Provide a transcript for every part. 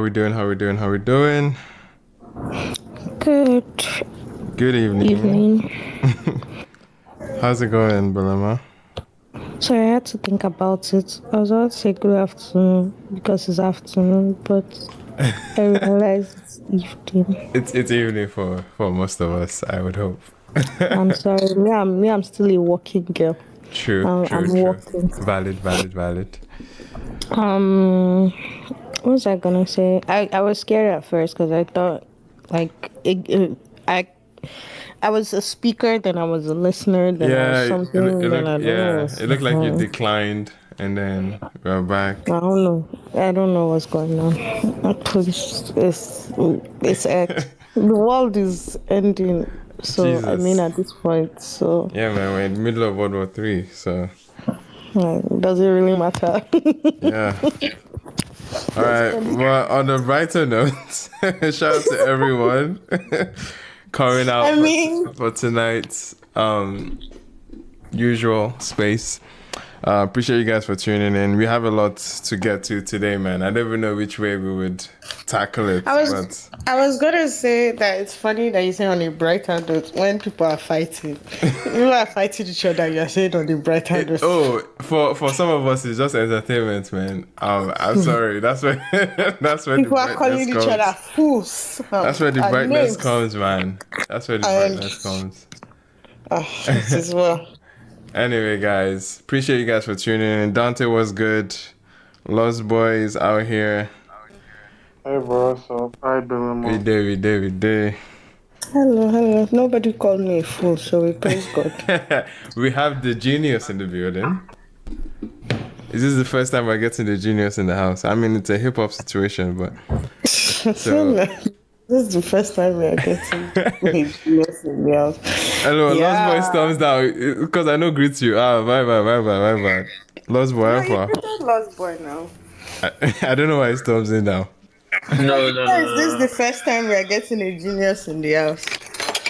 we doing? How we doing? How we doing? Good Good evening. evening. How's it going, Balama? Sorry, I had to think about it. I was about to say good afternoon because it's afternoon, but I realized it's evening. It's evening for most of us, I would hope. I'm sorry. I'm still a working girl. True. I'm working. Valid. What was I gonna say? I was scared at first because I thought, like, I was a speaker, then I was a listener, then I was something, then I don't know. It looked like you declined, and then we're back. I don't know what's going on. Please, it's the world is ending. So Jesus. I mean, at this point, so Yeah, man, we're in the middle of World War III, so does it really matter? yeah. All right. Well, on a brighter note, shout out to everyone coming out for tonight's usual space. Appreciate you guys for tuning in. We have a lot to get to today, man. I don't even know which way we would tackle it. I was gonna say that it's funny that you say on a brighter note when people are fighting. People are fighting each other. You're saying on the brighter note. For some of us, it's just entertainment, man. I'm sorry. That's where people are calling each other fools. That's where the brightness comes, man. That's where the brightness comes. This is well. Anyway, guys, appreciate you guys for tuning in. Dante was good. Lost Boys out here. Hey, bro. So, hi, Billy. We did. Hello. Nobody called me a fool, so we praise God. We have the genius in the building. Is this the first time we're getting the genius in the house? I mean, it's a hip hop situation, but this is the first time we are getting genius in the house. Hello, yeah. Lost Boy thumbs down because I know greets you. Bye. Lost Boy, no, you Lost Boy now. I don't know why it's thumbs in now. No. This is the first time we are getting a genius in the house.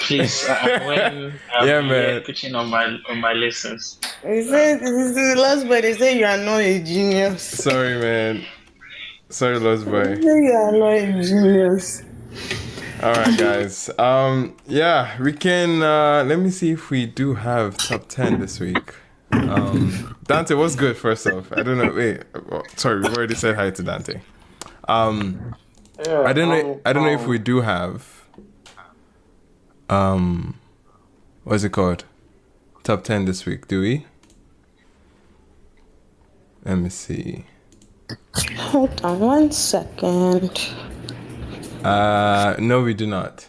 Please, when I'm pitching on my lessons. This is the Lost Boy. They say you are not a genius. Sorry, man. Sorry, Lost Boy. They say you are not a genius. All right, guys. Yeah, we can. Let me see if we do have top 10 this week. Dante, what's good? First off, I don't know. Wait, sorry, we already said hi to Dante. I don't know if we do have. What's it called? Top 10 this week? Do we? Let me see. Hold on 1 second. No, we do not.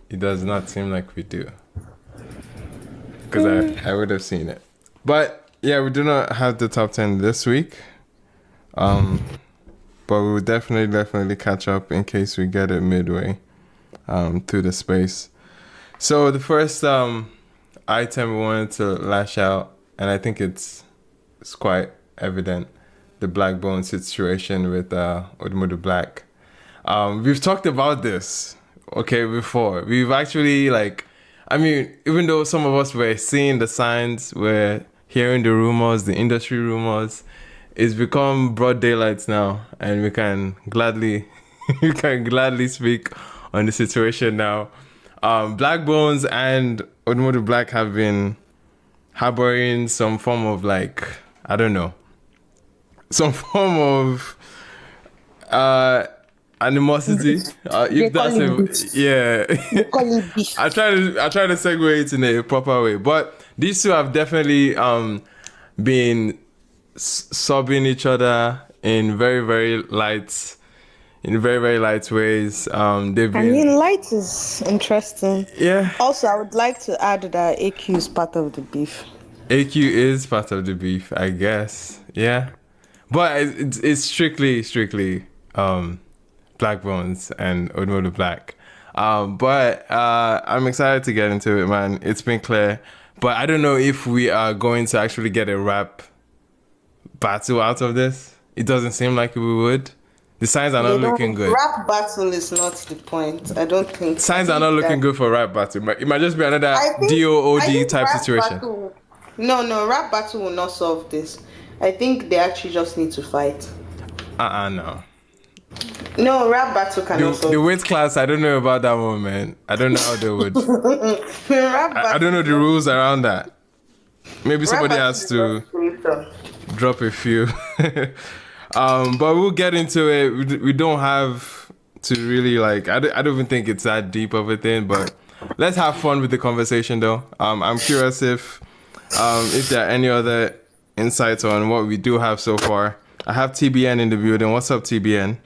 It does not seem like we do. Because I would have seen it. But yeah, we do not have the top 10 this week. But we will definitely catch up in case we get it midway through the space. So the first item we wanted to lash out, and I think it's quite evident, the Blaqbonez situation with ODUMODUBLVCK. We've talked about this, before. We've actually, even though some of us were seeing the signs, we're hearing the rumors, the industry rumors, it's become broad daylight now, and we can gladly speak on the situation now. Blaqbonez and ODUMODUBLVCK have been harboring some form of some form of animosity. If that's yeah. I try to segue it in a proper way, but these two have definitely been subbing each other in very light ways. Light is interesting. Yeah. Also, I would like to add that AQ is part of the beef. AQ is part of the beef, I guess. Yeah, but it's strictly Blaqbonez and ODUMODUBLVCK. But I'm excited to get into it, man. It's been clear, but I don't know if we are going to actually get a rap battle out of this. It doesn't seem like we would. The signs are not looking good. Rap battle is not the point. I don't think. Signs are not looking good for rap battle. It might just be another DOOD type situation. No, rap battle will not solve this. I think they actually just need to fight. No. No, rap battle can The also. weight class, I don't know about that one, man. I don't know how they would. Rap I don't know the battle. rules around that. Maybe somebody Rap has to battle. drop a few. But we'll get into it. We don't have to really like. I don't even think it's that deep of a thing. But let's have fun with the conversation, though. I'm curious if there are any other insights on what we do have so far. I have TBN in the building. What's up, TBN?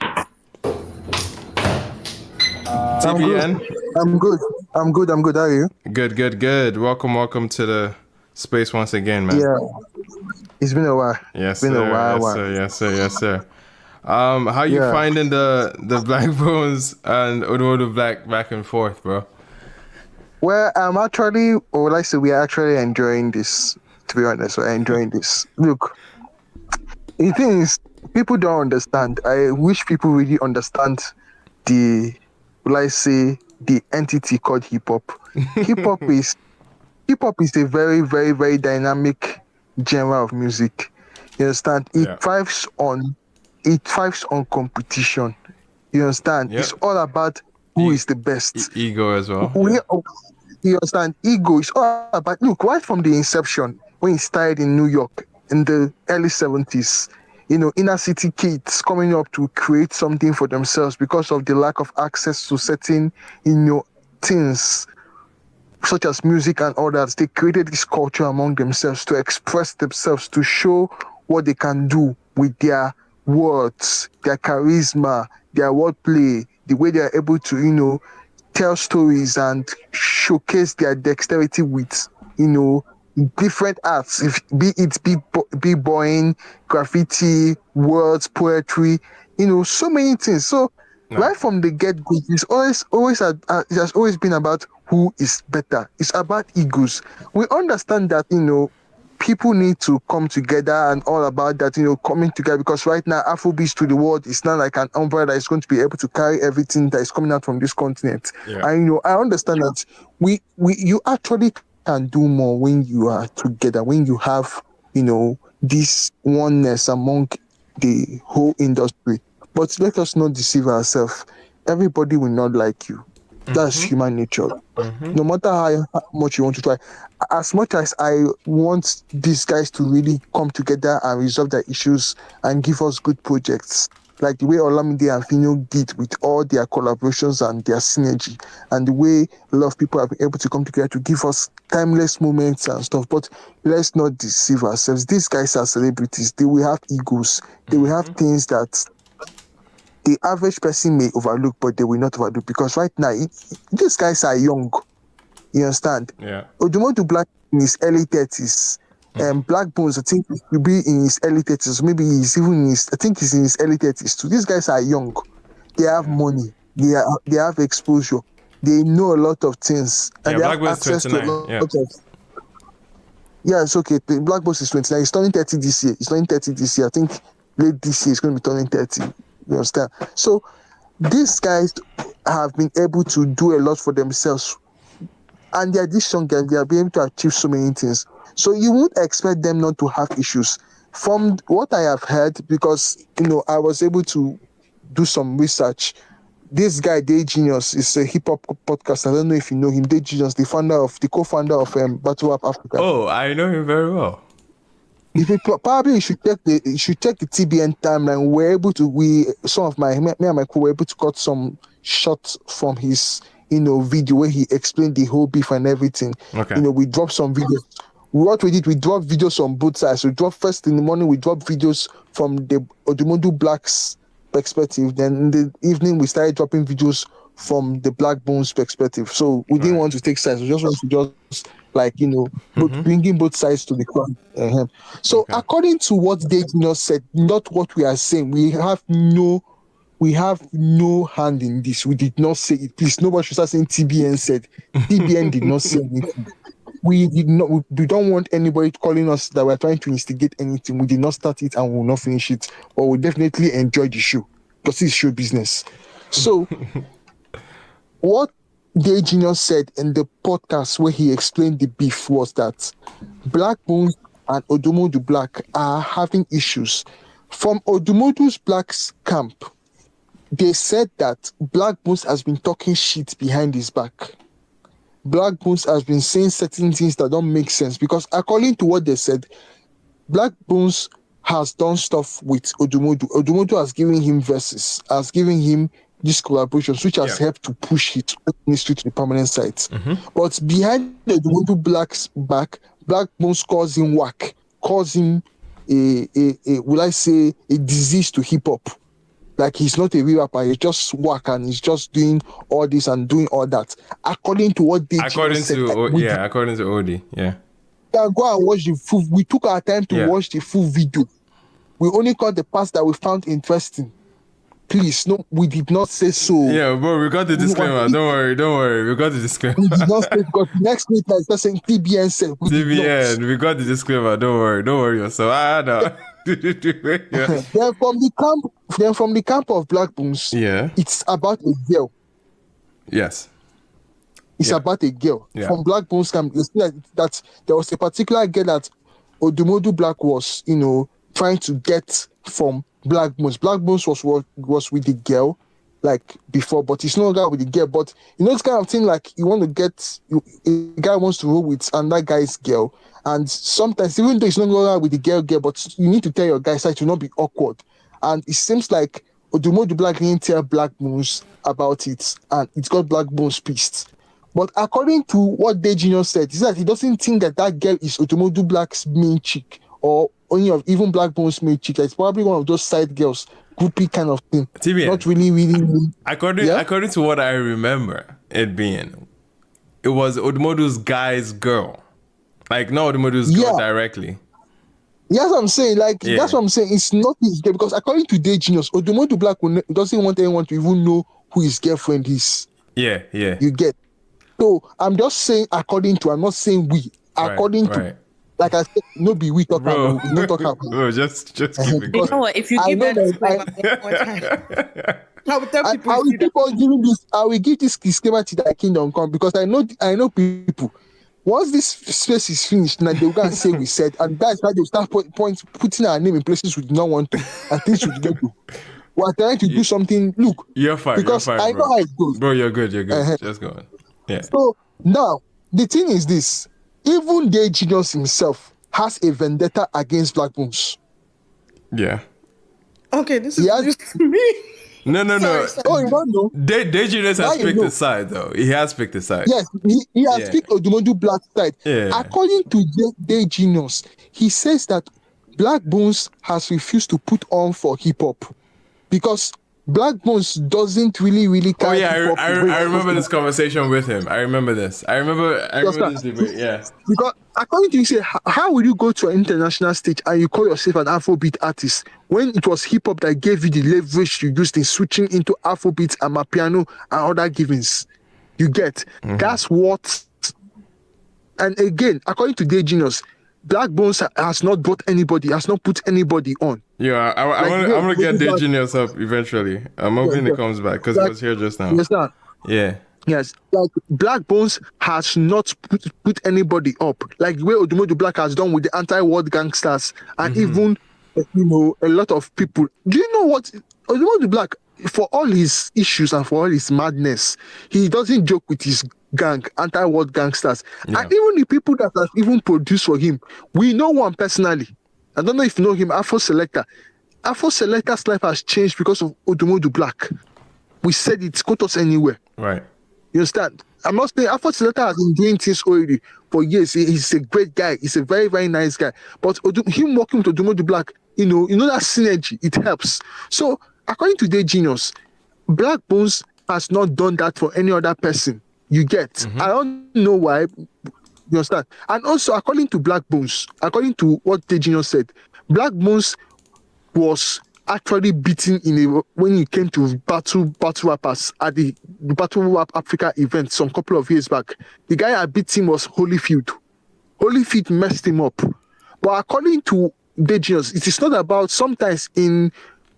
TBN? I'm good. How are you? Good. Welcome to the space once again, man. Yeah. It's been a while. Yes, Been sir. a while. Yes, sir. How you finding the Blaqbonez and ODUMODUBLVCK back and forth, bro? Well, we are actually enjoying this. To be honest, we're enjoying this. Look, the thing is, people don't understand. I wish people really understand the entity called hip hop. Hip hop is a very, very, very dynamic genre of music. You understand? It thrives on competition. You understand? It's all about who is the best. Ego as well. You understand? Ego is all about, look, right from the inception, when it started in New York in the early 70s, inner city kids coming up to create something for themselves because of the lack of access to certain, things such as music and others. They created this culture among themselves to express themselves, to show what they can do with their words, their charisma, their wordplay, the way they are able to, tell stories and showcase their dexterity with, different arts, if be it b-boying, graffiti, words, poetry, so many things. So right from the get-go, it has always been about who is better. It's about egos. We understand that, people need to come together and all about that, coming together, because right now Afrobeats to the world is not like an umbrella that is going to be able to carry everything that is coming out from this continent. And I understand that you actually can do more when you are together, when you have, this oneness among the whole industry. But let us not deceive ourselves. Everybody will not like you. That's human nature. No matter how much you want to try, as much as I want these guys to really come together and resolve their issues and give us good projects, like the way Olamide and Fino did with all their collaborations and their synergy, and the way a lot of people have been able to come together to give us timeless moments and stuff. But let's not deceive ourselves. These guys are celebrities. They will have egos. They will have things that the average person may overlook, but they will not overlook, because right now, these guys are young. You understand? Yeah. ODUMODUBLVCK in his early 30s. Blaqbonez, I think, will be in his early 30s. Maybe he's in his early 30s too. These guys are young. They have money. They have exposure. They know a lot of things. And they have access to a lot of... Yeah, it's okay. The Blaqbonez is 29. He's turning 30 this year. I think late this year he's going to be turning 30. You understand? So these guys have been able to do a lot for themselves, and they are this young guys. They are being able to achieve so many things. So you won't expect them not to have issues. From what I have heard, because I was able to do some research. This guy, Day Genius, is a hip hop podcast. I don't know if you know him. Day Genius, the co-founder of Battle Rap Africa. Oh, I know him very well. If you should check the TBN timeline. Me and my crew were able to cut some shots from his video where he explained the whole beef and everything. Okay. We dropped some videos. What we did, we dropped videos on both sides. We dropped first in the morning, we dropped videos from the ODUMODUBLCK's perspective. Then in the evening, we started dropping videos from the Blaqbonez perspective. So we didn't want to take sides. We just wanted to bringing both sides to the crowd. So according to what Day Genius said, not what we are saying, we have no hand in this. We did not say it. Please, nobody should start saying TBN said. TBN did not say anything. We don't want anybody calling us that we're trying to instigate anything. We did not start it and we will not finish it. But we definitely enjoy the show, because it's show business. So what Day Genius said in the podcast where he explained the beef was that Blaqbonez and ODUMODUBLVCK are having issues. From ODUMODUBLVCK's camp, they said that Blaqbonez has been talking shit behind his back. Blaqbonez has been saying certain things that don't make sense because according to what they said, Blaqbonez has done stuff with Odumodu. Odumodu has given him verses, has given him these collaborations, which has helped to push his ministry to the permanent site. But behind the Odumodu Black's back, Blaqbonez calls him whack, calls him will I say a disease to hip hop. Like he's not a real rapper, he's just whack and he's just doing all this and doing all that. According to what they said. According to OD, yeah. Go and watch the full. We took our time to watch the full video. We only caught the parts that we found interesting. Please, no, we did not say so. Yeah, bro, we got the disclaimer. Don't worry. We got the disclaimer. We did not say because next week like just saying TBN said. TBN, we got the disclaimer. Don't worry yourself. No. Then from the camp of Blaqbonez, it's about a girl. Yes. It's about a girl. Yeah. From Blaqbonez camp, you see that there was a particular girl that ODUMODUBLVCK was, trying to get from Blaqbonez. Blaqbonez was with the girl like before, but he's no longer with the girl. But it's kind of thing like you want to get a guy wants to roll with another guy's girl, and sometimes even though it's no longer with the girl, but you need to tell your guy side to not be awkward. And it seems like ODUMODUBLVCK didn't tell Blaqbonez about it, and it got Blaqbonez pissed. But according to what Day Genius said, is that he doesn't think that girl is ODUMODUBLVCK's main chick or only of even Blaqbonez's main chick. It's probably one of those side girls, groupie kind of thing. TBN. Not really. According to what I remember it being, it was Odumodu's guy's girl. Like, not Odumodu's girl directly. Yes, I'm saying, that's what I'm saying. It's not his girl because according to Day Genius, ODUMODUBLVCK doesn't want anyone to even know who his girlfriend is. Yeah. You get. So I'm just saying according to, I'm not saying we. According to, like I said, no be we talk about, we don't talk about. Bro, just keep it going. You know what? If you give that I will tell people. I will keep on giving this. I will give this disclaimer to the kingdom come because I know people. Once this space is finished, now they'll go and say we said, and that's why they'll start putting our name in places we do not want to, and things we don't do. We are trying to do something. Look, you're fine. Because I know how it goes. Bro, you're good. Just go on. Yeah. So now the thing is this: even Day Genius himself has a vendetta against Blaqbonez. Yeah. Okay, this is news to me. No. Sorry. Oh, you don't know? Day Genius has picked a side, though. He has picked a side. Yes, he has picked ODUMODUBLVCK side. Yeah. According to Day Genius, he says that Blaqbonez has refused to put on for hip hop because Blaqbonez doesn't really care. Oh yeah, I remember this conversation with him. I remember this. I remember this debate. Yeah. Because according to you, say, how will you go to an international stage and you call yourself an Afrobeat artist when it was hip hop that gave you the leverage you used in switching into Afrobeat and Amapiano and other givings? You get that's what. And again, according to Day Genius, Blaqbonez has not brought anybody, has not put anybody on. Yeah, I'm gonna get Day Genius up eventually. I'm hoping it comes back because it was here just now. Understand? Yeah. Yes, like Blaqbonez has not put anybody up, like the way ODUMODUBLVCK has done with the anti-world gangsters and even a lot of people. Do you know what ODUMODUBLVCK, for all his issues and for all his madness, he doesn't joke with his gang, anti-world gangsters, and even the people that have even produced for him. We know one personally. I don't know if you know him, Afro Selector. Afro Selector's life has changed because of ODUMODUBLVCK. We said it, quote us anywhere. Right. You understand? I'm not saying Afro Selector has been doing things already for years. He's a great guy. He's a very, very nice guy. But him working with ODUMODUBLVCK, you know that synergy, it helps. So according to Day Genius, Blaqbonez has not done that for any other person. You get? I don't know why. You understand? And also, according to Blaqbonez, according to what Day Genius said, Blaqbonez was actually beaten when he came to battle rappers at the Battle Rap Africa event some couple of years back. The guy that beat him was Holyfield. Holyfield messed him up. But according to Day Genius, it is not about sometimes in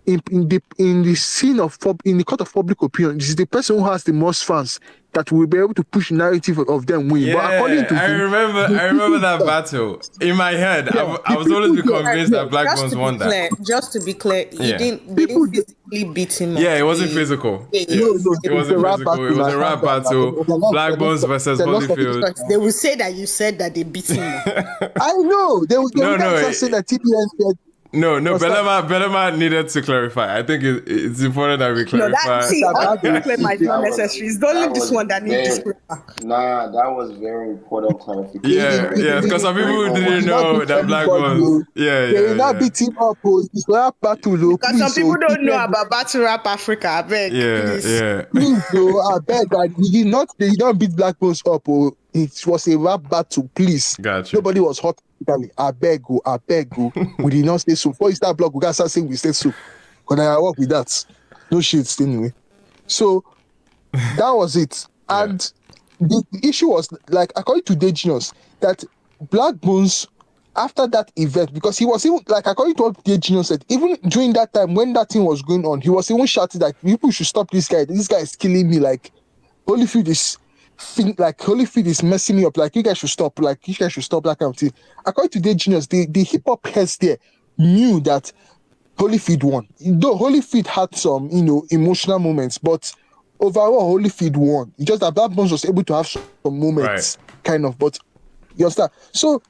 in the scene of in the court of public opinion, this is the person who has the most fans that will be able to push the narrative of them winning. Yeah, but according to I remember that battle in my head. Yeah, I was always be convinced that Blaqbonez won that. Just to be clear, Yeah. they didn't physically beat him. Yeah, it wasn't physical. Yeah, No, It wasn't physical. It was a rap battle. Blaqbonez versus Holyfield. They will say that you said that they beat him. I know they will No, say that TPN said. No, Belema needed to clarify. I think it's important that we clarify. Might not necessary. It's only this one that needs this. Nah, that was very important clarification. Yeah, because some people didn't know that Blaqbonez. They will not beat him up. It's rap battle. Because some people don't know about battle rap Africa. I beg. Yeah. Please, I beg that they did not beat Blaqbonez up. It was a rap battle. Please, Gotcha. Nobody was hot. I beg you. We did not say so. Before you start blog, we got start saying we said so. Because I work with that. No shit anyway. So that was it. And the issue was, like, according to Genius, that Blaqbonez, after that event, because he was even, like, according to what Genius said, even during that time when that thing was going on, he was even shouting that people should stop this guy. This guy is killing me. Like, Holyfield is messing me up. Like, you guys should stop. Like, you guys should stop that kind of thing. According to Genius, the hip hop heads there knew that Holyfield won. Though Holyfield had some, emotional moments, but overall Holyfield won. It's just that Blaqbonez was able to have some moments, kind of. But you understand? So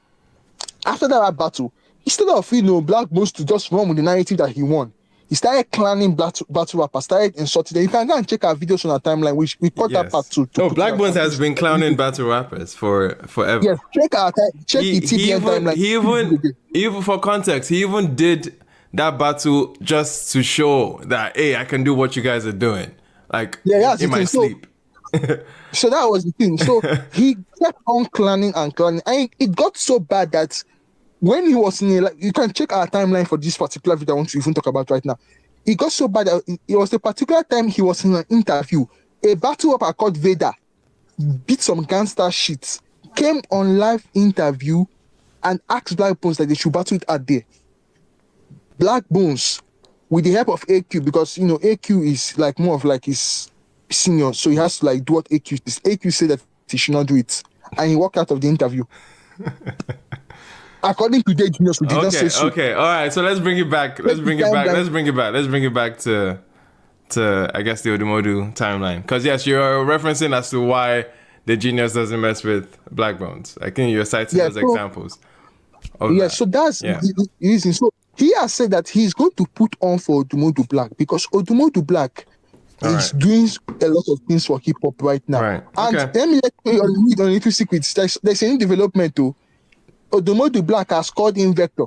after that battle, instead of Blaqbonez to just run with the narrative that he won, he started clowning battle rappers, started insulting them. You can go and check our videos on our timeline, which we cut that part too. Blaqbonez has been clowning battle rappers forever. Yes, check the TBN timeline. Even for context, he even did that battle just to show that, hey, I can do what you guys are doing. Like, in my sleep. So that was the thing. So he kept on clowning and clowning. And it got so bad that when he was in you can check our timeline for this particular video I want to even talk about right now. It got so bad that it was the particular time he was in an interview. A battle rapper called Vader beat some gangster shit, came on live interview and asked Blaqbonez that they should battle it out there. Blaqbonez, with the help of AQ, because AQ is like more of like his senior, so he has to like do what AQ is. AQ said that he should not do it, and he walked out of the interview. According to Genius, we did not say so. Okay, all right. So let's bring it back. Let's bring it back to I guess the Odumodu timeline. Because yes, you're referencing as to why the Genius doesn't mess with Blaqbonez. I think you're citing those examples. So that's the reason. So he has said that he's going to put on for ODUMODUBLVCK because ODUMODUBLVCK is doing a lot of things for hip hop right now. Right. And let me read on a little secret. There's a new development too. ODUMODUBLVCK has called in Vector.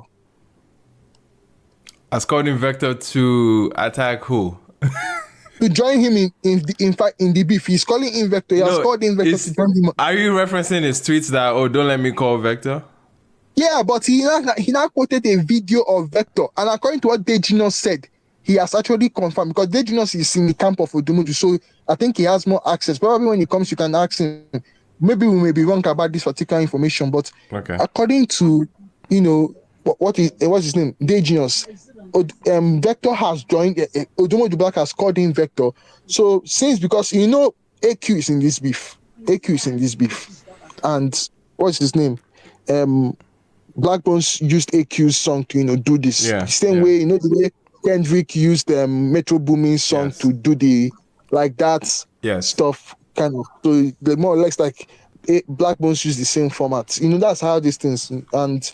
Has called in Vector to attack who? To join him in the beef. He's calling in Vector. He has called in Vector to join him. Are you referencing his tweets that, don't let me call Vector? Yeah, but he now quoted a video of Vector. And according to what Genius said, he has actually confirmed, because Genius is in the camp of Odumodu, so I think he has more access. Probably when he comes, you can ask him. Maybe we may be wrong about this particular information, but according to, what's his name? Genius, Vector has joined, ODUMODUBLVCK has called in Vector. So because AQ is in this beef. And what's his name? Blaqbonez used AQ's song to, do this. The same way, the way Kendrick used Metro Boomin's song to do the, like that stuff, kind of. So they're more or less like Blaqbonez use the same format. That's how these things, and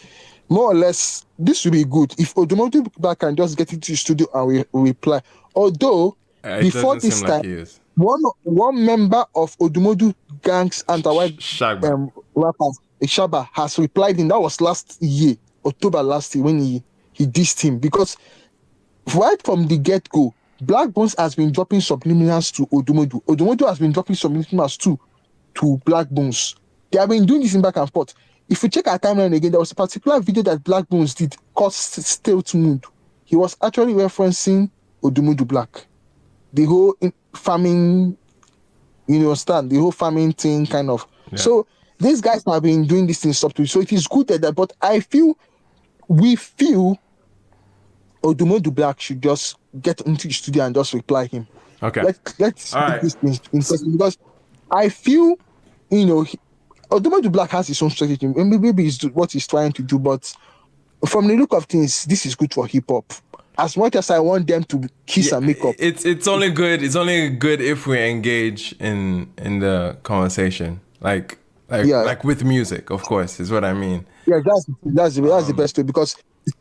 more or less, this will be good if ODUMODUBLVCK can just get into the studio and we reply. Although, before this time, one member of Odumodu Gang's anti-white rappers, Shaba, has replied in, that was last year, October last year, when he dissed him, because right from the get-go, Blaqbonez has been dropping subliminals to Odumodu. Odumodu has been dropping subliminals to Blaqbonez. They have been doing this in back and forth. If you check our timeline again, there was a particular video that Blaqbonez did called Stealth Mood. He was actually referencing ODUMODUBLVCK. The whole farming, the whole farming thing, kind of. Yeah. So these guys have been doing this thing subtly. So it is good that, but we feel ODUMODUBLVCK should just get into the studio and just reply him. Okay. Let's All make right. this thing interesting, because I feel, ODUMODUBLVCK has his own strategy. Maybe it's what he's trying to do, but from the look of things, this is good for hip hop. As much as I want them to kiss and make up, it's only good. It's only good if we engage in the conversation, like with music, of course, is what I mean. Yeah, that's the best way, because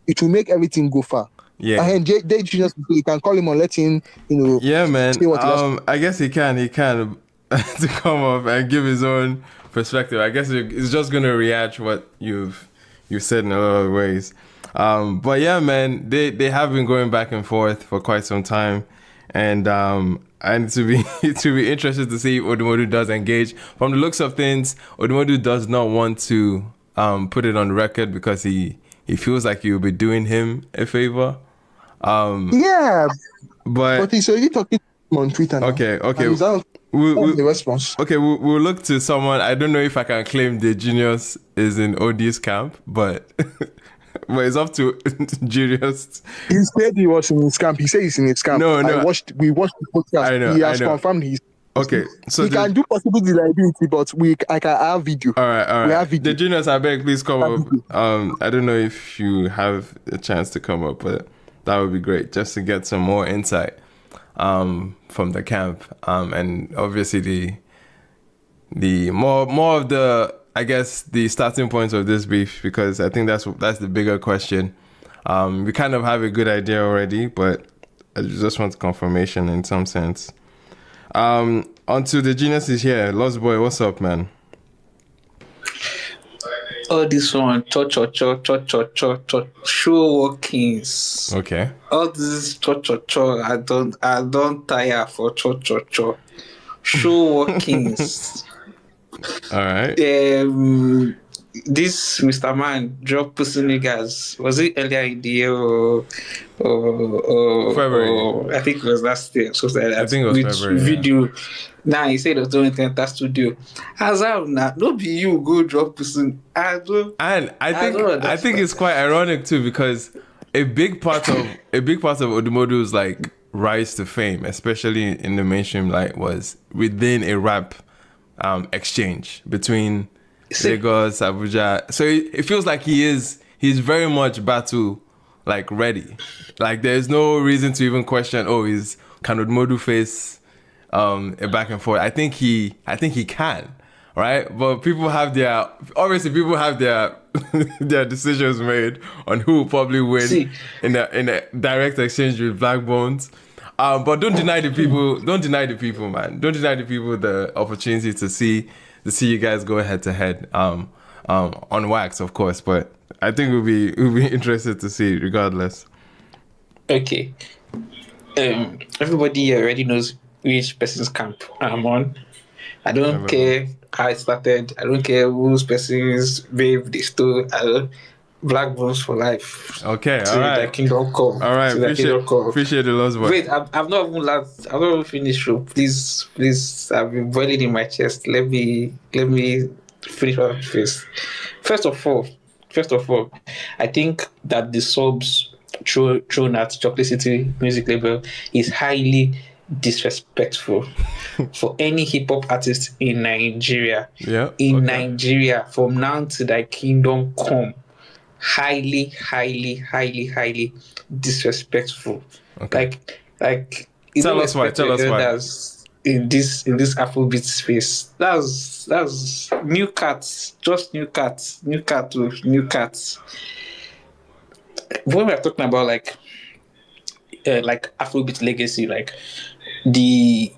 it will make everything go far. Yeah. And Jay Genius, you can call him or let him, Yeah, man. say what he has. I guess he can to come up and give his own perspective. I guess it's just gonna react what you've said in a lot of ways. But yeah, man, they have been going back and forth for quite some time, and to be interested to see if Odumodu does engage. From the looks of things, Odumodu does not want to put it on the record because he feels like you'll be doing him a favor. Yeah, but he's already talking on Twitter now. Okay. We'll the response. Okay, we'll look to someone. I don't know if I can claim the genius is in OD's camp, but but it's up to Julius. He said he was in his camp. He said he's in his camp. No. We watched the podcast. I know. He has confirmed he's. Okay, so we can do possible reliability, but I can have video. All right. We have video. The genius, I beg, please come up. I don't know if you have a chance to come up, but that would be great just to get some more insight from the camp, and obviously the more of the, I guess, the starting points of this beef, because I think that's the bigger question. We kind of have a good idea already, but I just want confirmation in some sense. Onto the genius is here. Lost Boy, what's up, man? All this one, show workings. Okay. All this I don't tire for show workings. All right. This Mr. Man dropped Pussy Niggas. Was it earlier in the year or February? I think it was last year. So I think it was February. Video. Now he said it was doing that studio. As how now, no be you go drop Pussy. I think it's quite ironic too, because a big part of Odumodu's like rise to fame, especially in the mainstream light, was within a rap exchange between Lagos, Abuja. So it feels like he's very much battle like ready. Like there's no reason to even question, can Odumodu face a back and forth? I think he can, right? But people have their their decisions made on who will probably win in a direct exchange with Blaqbonez. But don't deny the people, man. Don't deny the people the opportunity to see you guys go head to head on wax, of course. But I think we'll be interested to see regardless. Okay. Everybody already knows which person's camp I'm on. I don't care how it started. I don't care whose person's babe they stole. Blaqbonez for life. Okay, all right. The kingdom come. All right, appreciate the Lost Boy. Wait, I've not even finished. So please, I've been boiling in my chest. Let me finish what I'm first. First of all, I think that the subs thrown at Chocolate City music label is highly disrespectful for any hip hop artist in Nigeria. Nigeria, from now to thy kingdom come. Highly disrespectful. Okay. Like tell us why. In this Afrobeat space. That's new cats. Just new cats. New cats. When we're talking about like Afrobeat legacy, like the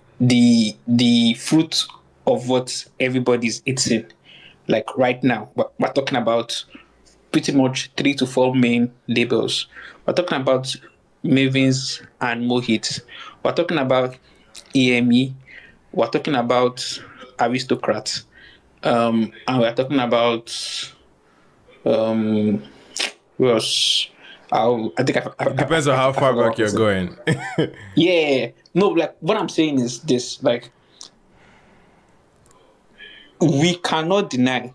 fruit of what everybody's eating, like right now, we're talking about pretty much 3 to 4 main labels. We're talking about Mavins and Mohit. We're talking about EME. We're talking about Aristocrat. And we're talking about who else? I think depends on how far back you're going. Yeah. No, like what I'm saying is this, like we cannot deny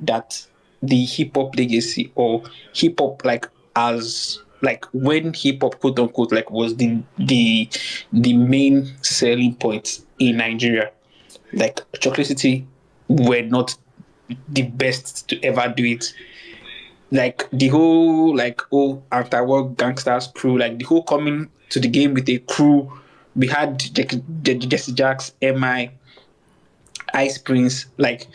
that the hip hop legacy or hip hop like as like when hip hop quote unquote like was the main selling point in Nigeria, like Chocolate City were not the best to ever do it. Like the whole anti-war gangsters crew, like the whole coming to the game with a crew. We had Jesse Jacks, MI, Ice Prince, like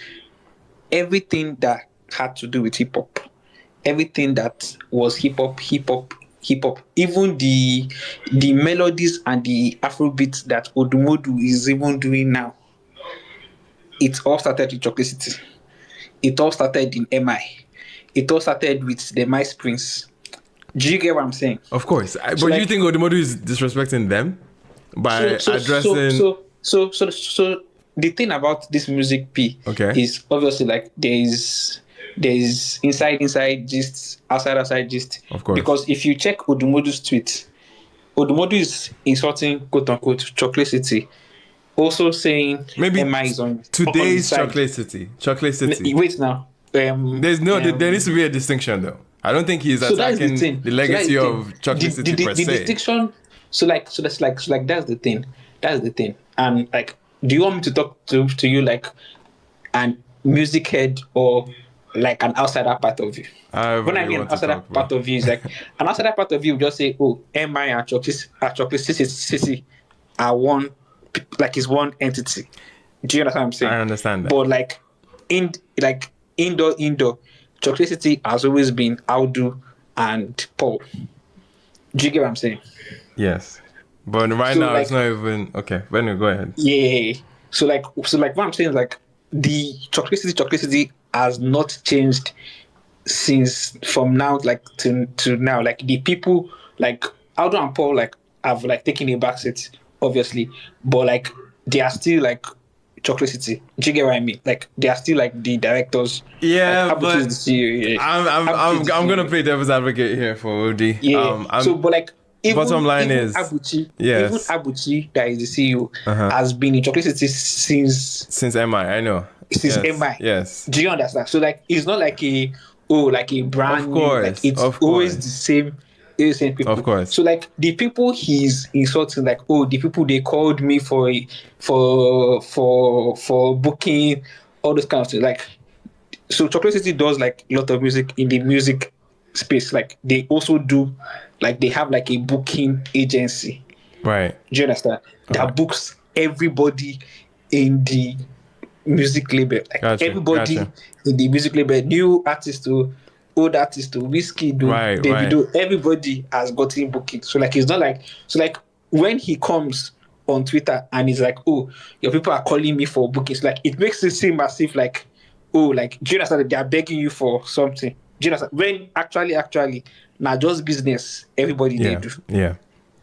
everything that had to do with hip hop, everything that was hip hop. Even the melodies and the Afrobeats that Odumodu is even doing now, it all started with Chocolate City. It all started in MI. It all started with the Mice Prince. Do you get what I'm saying? Of course. But you think Odumodu is disrespecting them by addressing? So the thing about this music is obviously like there's inside gist, outside gist. Of course. Because if you check Odumodu's tweet, Odumodu is insulting quote unquote Chocolate City, also saying maybe MI is on today's on Chocolate City. Chocolate City. Wait now. There needs to be a distinction though. I don't think he's attacking the legacy of Chocolate City per se. The distinction. So that's the thing. That's the thing. And like, do you want me to talk to you like an music head or like an outsider part of you? When I mean an outsider part of you, is like an outsider part of you will just say, "Oh, MI and Chocolate City are one, like is one entity." Do you understand what I'm saying? I understand that. But like indoor, Chocolate City has always been Audu and Paul. Do you get what I'm saying? Yes. But right now it's not even okay. Benny, go ahead. Yeah. So like what I'm saying is like the Chocolate City has not changed since from now like to now. Like the people like Audu and Paul like have like taken a backseat, obviously, but like they are still like Chocolate City. Do you get what I mean? Like they are still like the directors. Yeah, like, but I'm gonna play devil's advocate here for OD. Yeah. But like bottom line even is Abuchi, yes. Even Abuchi, that is the CEO, has been in Chocolate City since MI. I know. Since yes. MI. Yes. Do you understand? So like it's not like a brand of course, new. Like it's always the same people. Of course. So like the people he's insulting, like the people they called me for booking, all those kind of things. Like so Chocolate City does like a lot of music in the music space. Like they also do like they have like a booking agency. Right. Do you understand? That books everybody in the music label. Like everybody in the music label, new artists to old artists to Wizkid, Davido, everybody has gotten booking. So like it's not like when he comes on Twitter and he's like, "Oh, your people are calling me for bookings," like it makes it seem as if like, "Oh, like do you understand that they are begging you for something?" Do you understand? When actually, now just business. Everybody they do. Yeah.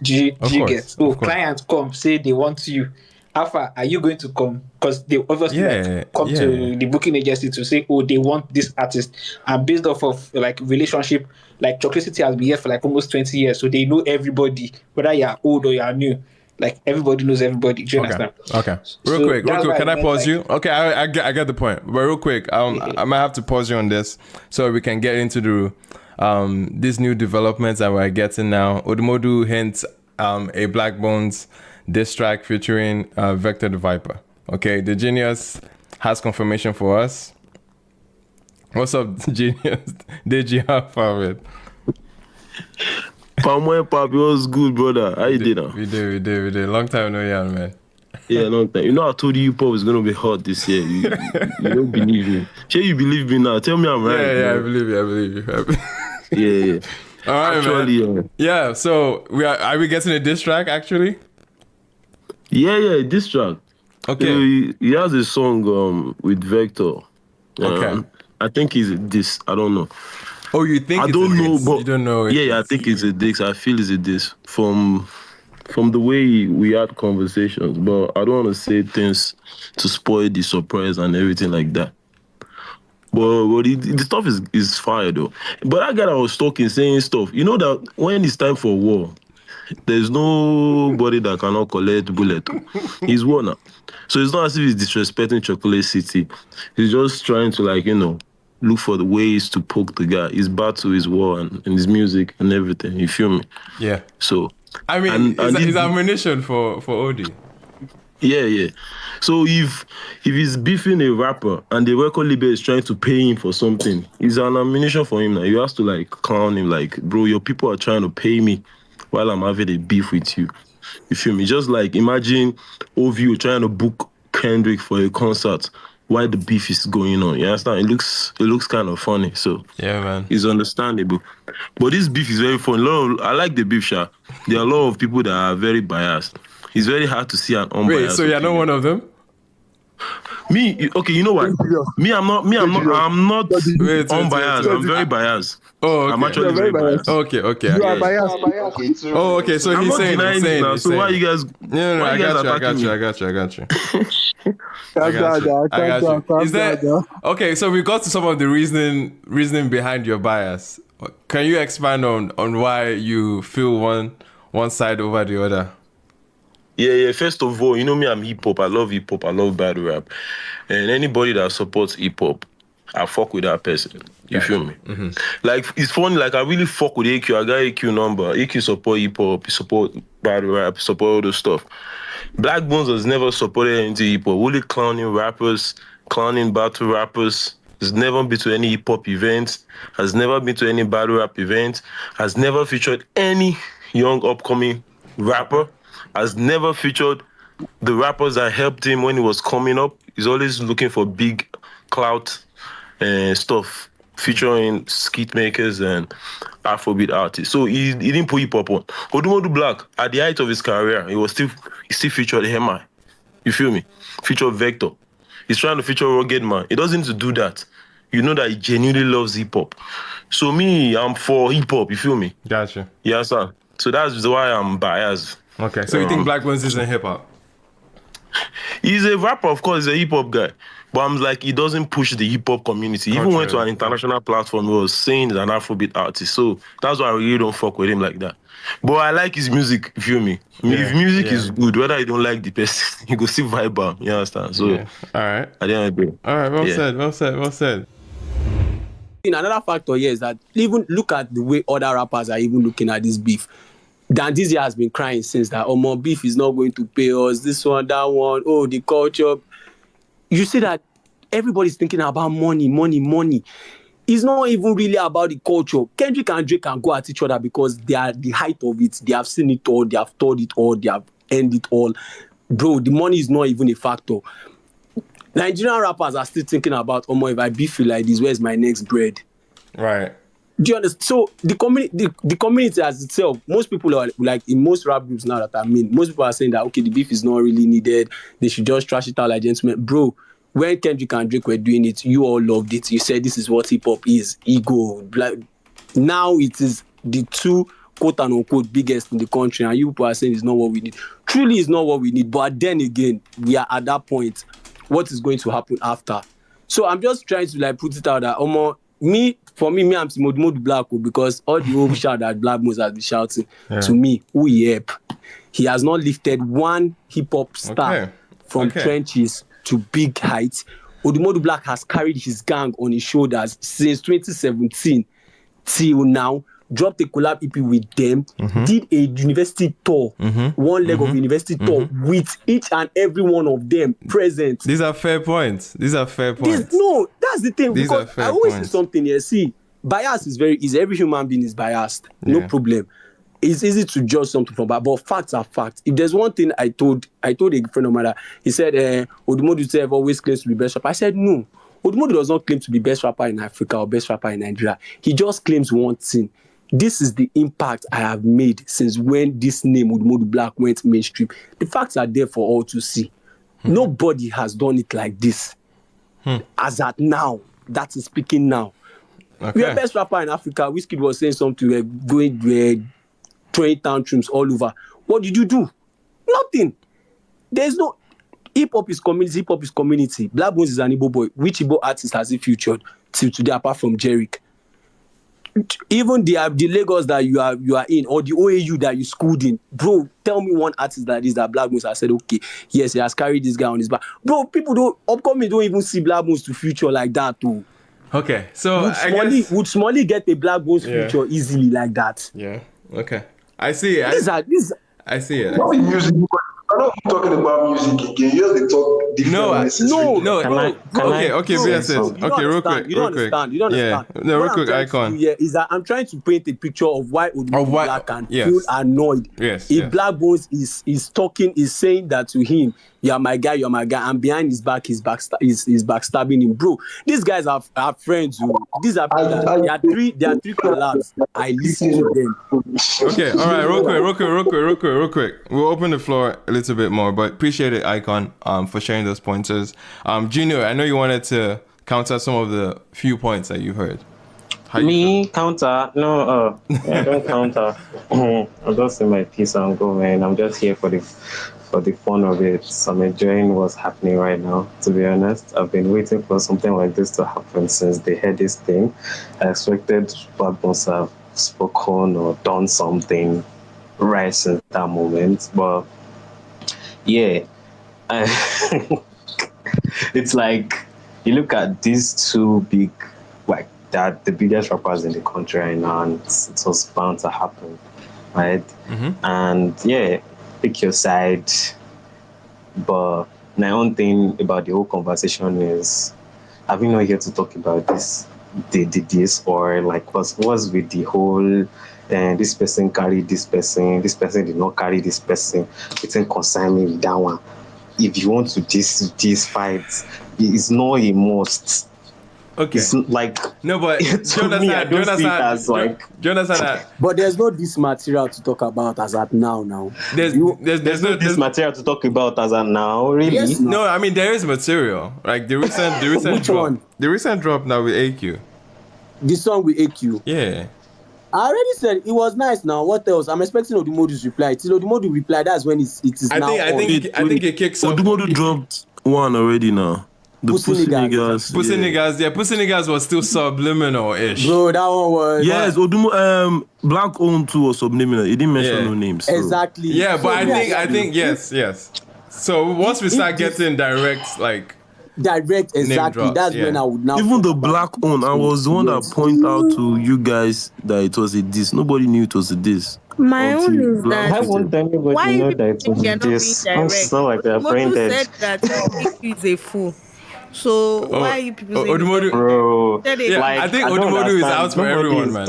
Do you get? Oh, clients come say they want you. Alpha, are you going to come? Because they obviously come to the booking agency to say, oh, they want this artist. And based off of like relationship, like Chocolate City has been here for like almost 20 years. So they know everybody, whether you're old or you're new. Like everybody knows everybody. Do you understand? Okay. Real quick. Can I pause you? Okay, I get the point. But real quick, I might have to pause you on this so we can get into the these new developments that we're getting now. Odumodu hints a Blaqbonez diss track featuring Vector the Viper. Okay, the Genius has confirmation for us. What's up, Genius? Did you have fun with? Palmoy Papi was good, brother. How you doing? We did. Long time no yeah, man. Yeah, long time. You know, I told you pop is gonna be hot this year. You don't believe me. Sure, you believe me now. Tell me I'm right. Yeah, I believe you. Yeah. All right, actually, man. Yeah. So are we getting a diss track actually? Yeah, diss track. Okay. He has a song with Vector. Okay. I think it's a diss. I don't know. Oh, you think? I don't know, but you don't know. Yeah, I think it's a diss. I feel it's a diss from the way we had conversations. But I don't want to say things to spoil the surprise and everything like that. But the stuff is fire though. But that guy I was talking, saying stuff. You know that when it's time for war, there's nobody that cannot collect bullet. He's war now. So it's not as if he's disrespecting Chocolate City. He's just trying to look for the ways to poke the guy, his battle, his war, and his music and everything. You feel me? Yeah. So I mean, it's ammunition for OD. Yeah. So if he's beefing a rapper and the record label is trying to pay him for something, it's an ammunition for him now. You have to like clown him, like, bro, your people are trying to pay me while I'm having a beef with you. You feel me? Just like imagine OVO trying to book Kendrick for a concert while the beef is going on. You understand? It looks kind of funny. So yeah, man, it's understandable. But this beef is very fun. I like the beef, Sha. There are a lot of people that are very biased. It's very hard to see an unbiased. Wait, so you're not one of them? Me, okay, you know what? I'm not wait, unbiased. I'm very biased. Oh, okay. I'm actually very biased. Okay. You are biased. Oh, okay. So he's saying. So why you guys? No. I got you. I got you. Is there? Okay, so we got to some of the reasoning behind your bias. Can you expand on why you feel one side over the other? Yeah. First of all, you know me, I'm hip-hop. I love hip-hop. I love battle rap. And anybody that supports hip-hop, I fuck with that person. You feel me? Mm-hmm. Like, it's funny, like, I really fuck with AQ. I got AQ number. AQ support hip-hop, support battle rap, support all those stuff. Blaqbonez has never supported anything hip-hop. Only clowning rappers, clowning battle rappers. Has never been to any hip-hop events. Has never been to any battle rap event. Has never featured any young upcoming rapper. Has never featured the rappers that helped him when he was coming up. He's always looking for big clout stuff, featuring skit makers and Afrobeat artists. So he didn't put hip hop on. ODUMODUBLVCK, at the height of his career, he still featured MI. You feel me? Featured Vector. He's trying to feature Rugged Man. He doesn't need to do that. You know that he genuinely loves hip hop. So me, I'm for hip hop. You feel me? Gotcha. Yeah, sir. So that's why I'm biased. Okay, so you think Blaqbonez isn't hip hop? He's a rapper, of course, he's a hip hop guy. But I'm like, he doesn't push the hip hop community. He even went to an international platform where he was saying he's an Afrobeat artist. So that's why I really don't fuck with him like that. But I like his music, you feel me? If music is good, whether you don't like the person, you go see vibe out. You understand? So, all right. At the end of the day. All right, well said. Another factor here is that even look at the way other rappers are even looking at this beef. Dan this year has been crying since that, more beef is not going to pay us, this one, that one, the culture. You see that everybody's thinking about money. It's not even really about the culture. Kendrick and Drake can go at each other because they are the height of it. They have seen it all, they have thought it all, they have ended it all. Bro, the money is not even a factor. Nigerian rappers are still thinking about, if I beef you like this, where's my next bread? Right. Do you understand? So the community as itself, most people are like in most rap groups now that most people are saying that okay, the beef is not really needed. They should just trash it out like gentlemen. Bro, when Kendrick and Drake were doing it, you all loved it. You said this is what hip hop is. Ego. Now it is the two quote and unquote biggest in the country, and you people are saying it's not what we need. Truly, it's not what we need. But then again, we are at that point. What is going to happen after? So I'm just trying to put it out that For me, I'm ODUMODUBLVCK because all the old shout that Blaqbonez has been shouting to me, he has not lifted one hip-hop star from trenches to big heights. ODUMODUBLVCK has carried his gang on his shoulders since 2017 till now, dropped a collab EP with them, did a university tour, one leg of university tour with each and every one of them present. These are fair points. No, that's the thing. Because I always say something here. See, bias is very easy. Every human being is biased. No problem. It's easy to judge something from that, but facts are facts. If there's one thing I told a friend of mine, he said, ODUMODU always claims to be best rapper. I said, no. ODUMODU does not claim to be best rapper in Africa or best rapper in Nigeria. He just claims one thing. This is the impact I have made since when this name ODUMODUBLVCK went mainstream. The facts are there for all to see. Nobody has done it like this. As at now, that is speaking now. We are best rapper in Africa. Wizkid was saying something, we're going throwing tantrums all over. What did you do? Nothing. There's no hip-hop is community. Blaqbonez is an Igbo boy. Which Igbo artist has he featured till today apart from Jerick? Even the Lagos that you are in, or the OAU that you schooled in, bro, tell me one artist that Blaqbonez has said, okay, yes, he has carried this guy on his back. Bro, people don't even see Blaqbonez to feature like that too. Okay, so would Smalley get a Blaqbonez feature easily like that? Yeah. Okay. I see it. I see it. Not in music. I'm not talking about music again. You just talk different. Okay, real quick. You don't understand. No, real quick, Icon. Is that I'm trying to paint a picture of why Black can feel annoyed. Yes. If Blaqbonez is talking, is saying that to him, you're my guy, and behind his back, he's backstabbing him, bro. These guys are friends. These are people there are three collabs. I listen to them. Okay, all right, real quick. We'll open the floor a little bit more, but appreciate it, Icon, for sharing those pointers. Junior, I know you wanted to counter some of the few points that you heard. Counter? No, I don't counter. I'll just say my piece and go, man. I'm just here for the fun of it. So I'm enjoying what's happening right now, to be honest. I've been waiting for something like this to happen since they had this thing. I expected Blaqbonez to have spoken or done something right since that moment. But yeah, it's like you look at these two big, like that, the biggest rappers in the country right now, and it was bound to happen, right? Mm-hmm. And yeah, pick your side. But my own thing about the whole conversation is, are we not here to talk about this, this, or like what's with the whole, this person carried this person did not carry this person. It didn't concern me with that one. If you want to this fight, it's not a must. Okay. It's like no, but do you understand that? But there's no this material to talk about as at now. There's no this material to talk about as at now, really? Yes, no, I mean there is material. Like the recent Which drop. one? The recent drop now with AQ. The song with AQ. Yeah. I already said it was nice. Now what else? I'm expecting Odumodu's reply. Till Odumodu reply, that's when it is I think it kicks off. Odumodu dropped one already now. The Pussy Niggas. Pussy Niggas was still subliminal-ish. Bro, that one was... Yes, Black Owned 2 was subliminal. He didn't mention no names. So. Exactly. Yeah, but I think yes. So once we start getting direct, exactly. That's when I would now... Even the Black Owned, I was the one that pointed out to you guys that it was a diss. Nobody knew it was a diss. My own is that I won't anybody know that it was a diss. It's not like they're brain dead. Said that he's a fool. So why are you people saying Odumodu, bro? Yeah, I think Odumodu is out for everyone, man.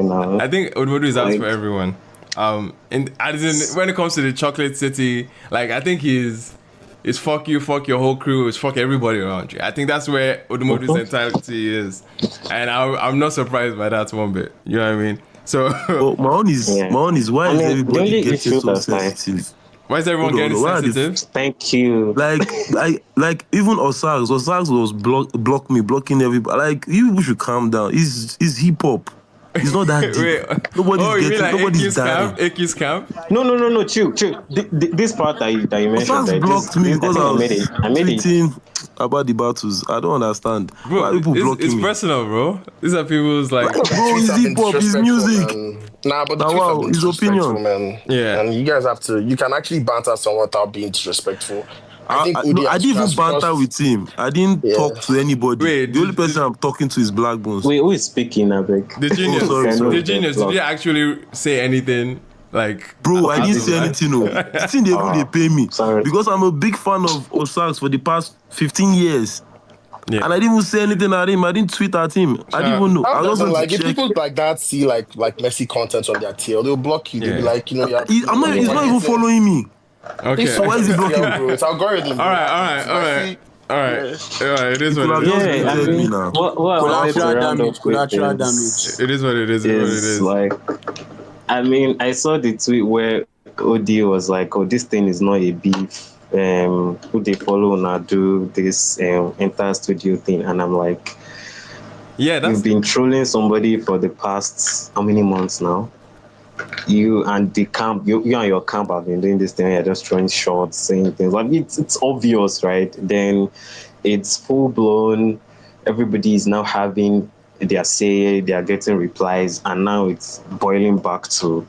Now. I think Odumodu is out for everyone. And as in, when it comes to the Chocolate City, like I think it's fuck you, fuck your whole crew, it's fuck everybody around you. I think that's where Odumodu's entirety is, and I'm not surprised by that one bit. You know what I mean? So my own is why is everybody getting so sensitive? Why is everyone getting sensitive? Thank you. Like even Osags was blocking everybody. Like you should calm down. It's hip hop. It's not that deep. Nobody's dying. AQ's camp? No, chill. This part that you mentioned. Osags blocked me because I was tweeting about the battles. I don't understand. Bro, why people blocking me? It's personal, bro. These are people's like... Bro, it's hip hop, it's music. Nah, but the tweets have been his disrespectful, opinion. Man. Yeah. And you guys you can actually banter someone without being disrespectful. I didn't even banter with him. I didn't talk to anybody. Wait, the only person I'm talking to is Blaqbonez. Wait, who is speaking, Abek? The Genius. Sorry. The Genius, did you actually say anything? Like, bro, I didn't say anything. No, the thing they pay me because I'm a big fan of Osags for the past 15 years. Yeah. And I didn't even say anything at him. I didn't tweet at him. I didn't even know. I was like, if people like that see like messy content on their tail, they'll block you. They'll be like, he's not even following me. Okay. So why is he blocking me? Bro, it's algorithm. All right. It is what it is. Collateral damage. It is what it is. Like, I mean, I saw the tweet where OD was like, "Oh, this thing is not a beef. Who they follow now do this entire studio thing," and I'm like, "Yeah, you've been trolling somebody for the past how many months now? You and the camp, you and your camp have been doing this thing. You're just throwing shots, saying things like it's obvious, right? Then it's full blown. Everybody is now having their say. They are getting replies, and now it's boiling back to,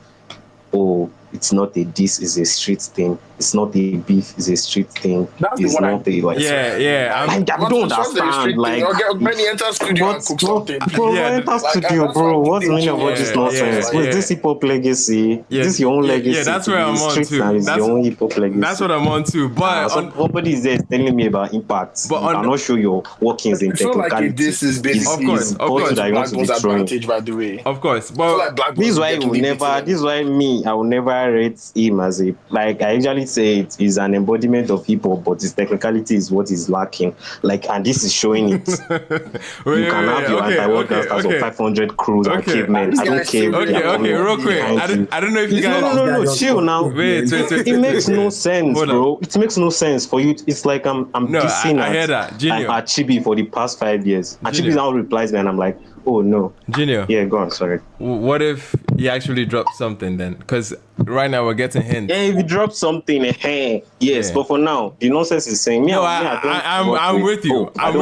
oh, it's not a diss, it's a street thing. It's not a beef, it's a street thing. That's the It's one not a like. Yeah. Like, I don't understand. Like, many enter studio and cook something. Bro, enter studio, bro. What's the meaning of all this nonsense? Wait, this hip hop legacy? Is this your own legacy? Yeah, that's where I'm on too. That's your own hip hop legacy. That's what I'm on too. But somebody is there telling me about impact. But you cannot show your workings in technicality. Like this is basically of course that you want to be throwing. By the way. Of course, but this is why I will never rate him as a, like, I usually say it is an embodiment of hip hop, but his technicality is what is lacking. Like, and this is showing it. You can have your anti-war gangsters of 500 crews and cavemen. I don't care. Okay, real quick. I don't know if you guys. No, chill now. Wait. It makes no sense, bro. It makes no sense for you. It's like I'm dissing Achibi for the past 5 years. Achibi now replies me, and I'm like, oh no. Junior. Yeah, go on. Sorry. What if he actually dropped something then? Because right now we're getting hints. Yeah, if he dropped something, yes. But for now, the nonsense is saying, I'm with you. That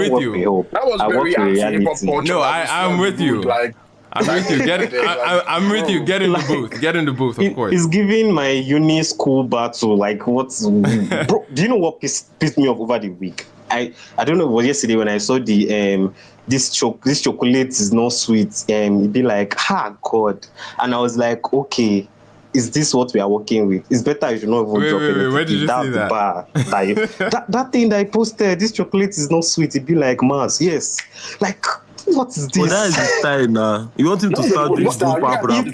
was very anti-hip-hop. No, I'm with you. Like, I'm with you. I'm with you. Get in the booth. Get in the booth, of course. It's giving my uni school battle. Like, what's bro? Do you know what pissed me off over the week? I don't know. It was yesterday when I saw the this chocolate is not sweet. It'd be like, God. And I was like, okay, is this what we are working with? It's better you should not even drop anything. Where did you see that? Bar. Like, that thing that I posted, this chocolate is not sweet. It'd be like Mars. Yes. Like, what is this? Well, that is his style now. You want him to start doing boom bap rap.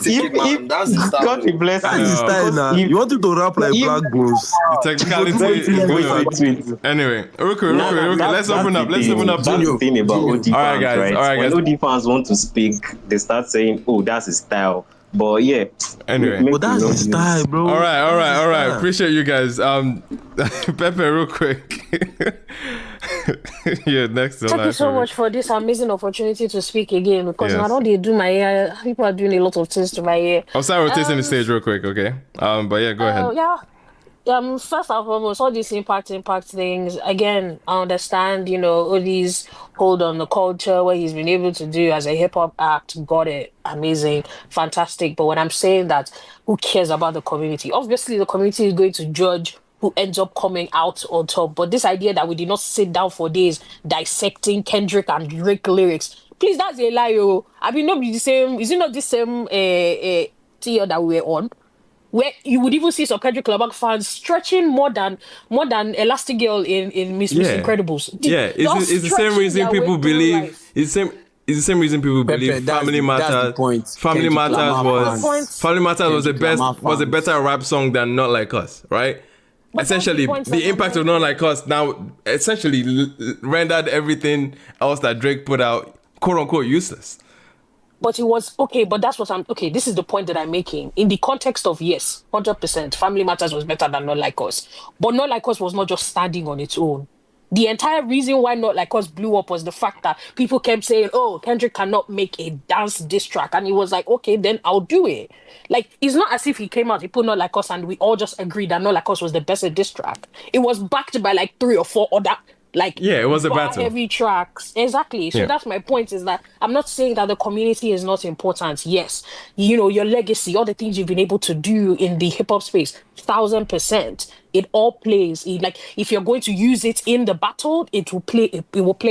God be blessed. That is his style now. You want him to rap like Blaqbonez. The technicality is going. Anyway, okay. Let's open up. That's the thing about OD fans, right? When OD fans want to speak, they start saying, "Oh, that's his style." But yeah. Anyway, but that's his style, bro. All right. Appreciate you guys. Pepe, real quick. Yeah, next. Thank you so much for this amazing opportunity to speak again, because I know they do my hair. People are doing a lot of things to my hair. I'll start rotating the stage real quick, okay? But yeah, go ahead. First and foremost, all these impact things. Again, I understand, all these hold on the culture, what he's been able to do as a hip hop act. Got it, amazing, fantastic. But when I'm saying that, who cares about the community? Obviously, the community is going to judge who ends up coming out on top. But this idea that we did not sit down for days dissecting Kendrick and Drake lyrics, please, that's a lie. I mean, not be the same. Is it not the same tier that we were on? Where you would even see some Kendrick Lamar fans stretching more than Elastigirl in Miss Incredibles. It's the same reason people believe. It's the same reason people believe Family Matters. Family Matters was a better rap song than Not Like Us, right? But essentially, the impact of Not Like Us now essentially rendered everything else that Drake put out, quote unquote, useless. But it was okay, but that's what this is the point that I'm making. In the context of, yes, 100%, Family Matters was better than Not Like Us. But Not Like Us was not just standing on its own. The entire reason why Not Like Us blew up was the fact that people kept saying, oh, Kendrick cannot make a dance diss track. And he was like, okay, then I'll do it. Like, it's not as if he came out, he put Not Like Us, and we all just agreed that Not Like Us was the best diss track. It was backed by like 3 or 4 other, it was a battle. Heavy tracks. Exactly. So that's my point, is that I'm not saying that the community is not important. Yes. Your legacy, all the things you've been able to do in the hip hop space, 1000%. It all plays. If you're going to use it in the battle, it will play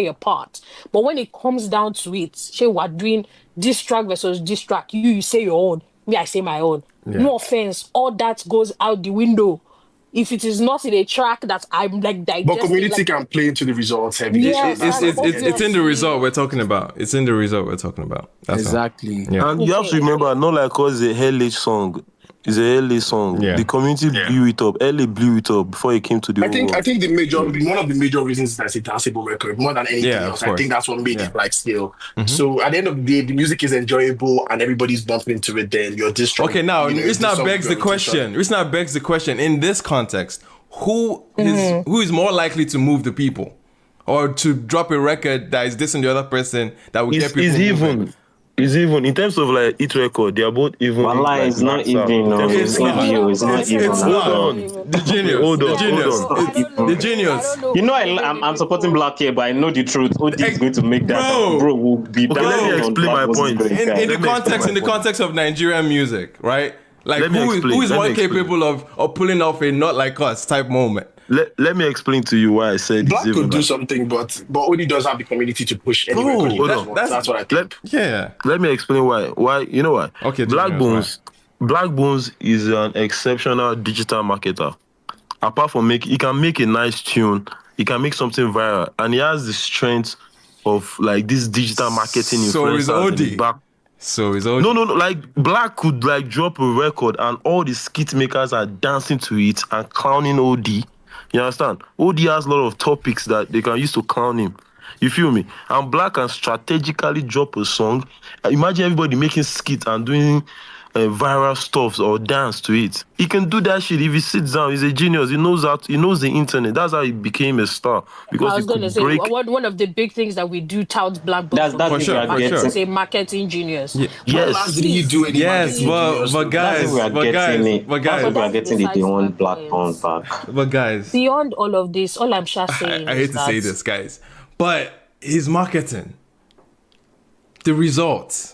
a part. But when it comes down to it, say we're doing diss track versus diss track, you say your own, me I say my own. Yeah. No offense, all that goes out the window. If it is not in a track that I'm digesting. But community can play into the results heavy. It's in the result we're talking about. It's in the result we're talking about. That's exactly. Yeah. And you have to remember, Not Like Us is a heritage song. It's a LA song. Yeah. The community blew it up. LA blew it up before it came to the world. I think one of the major reasons is that it's a danceable record more than anything else. I think that's what made it scale. Mm-hmm. So at the end of the day, the music is enjoyable and everybody's bumping into it. Then you're just okay. Now it's not begs the question. It's not begs the question in this context. Who is more likely to move the people, or to drop a record that is dissing the other person that will get people moving? It's even in terms of like hit record, they are both even. Wallah, it's not even. No, it's not even. The genius. Hold on. The genius. I'm supporting Black here, but I know the truth. OD is going to make that. Bro will be. Okay, let me explain my point. In the context of Nigerian music, right? Like who is one capable of pulling off a Not Like Us type moment? Let me explain to you why I said Black could do something, but only does have the community to push anyway. That's what I think. Let me explain why. Why, you know why? Okay, Blaqbonez is an exceptional digital marketer. Apart from he can make a nice tune, he can make something viral, and he has the strength of like this digital marketing influencers. So is OD. No. Like Black could like drop a record, and all the skit makers are dancing to it and clowning OD. You understand? OD has a lot of topics that they can use to clown him. You feel me? And Black can strategically drop a song. Imagine everybody making skit and doing viral stuff or dance to it. He can do that shit if he sits down. He's a genius. He knows the internet. That's how he became a star. Because I was going to say, one of the big things that we do tout Blaqbonez for sure. He's a marketing genius. Yeah. Yes. Did he do any but guys, we are getting the one Blaqbonez back. But guys, beyond all of this, all I'm just saying I hate to say this, guys, but his marketing, the results.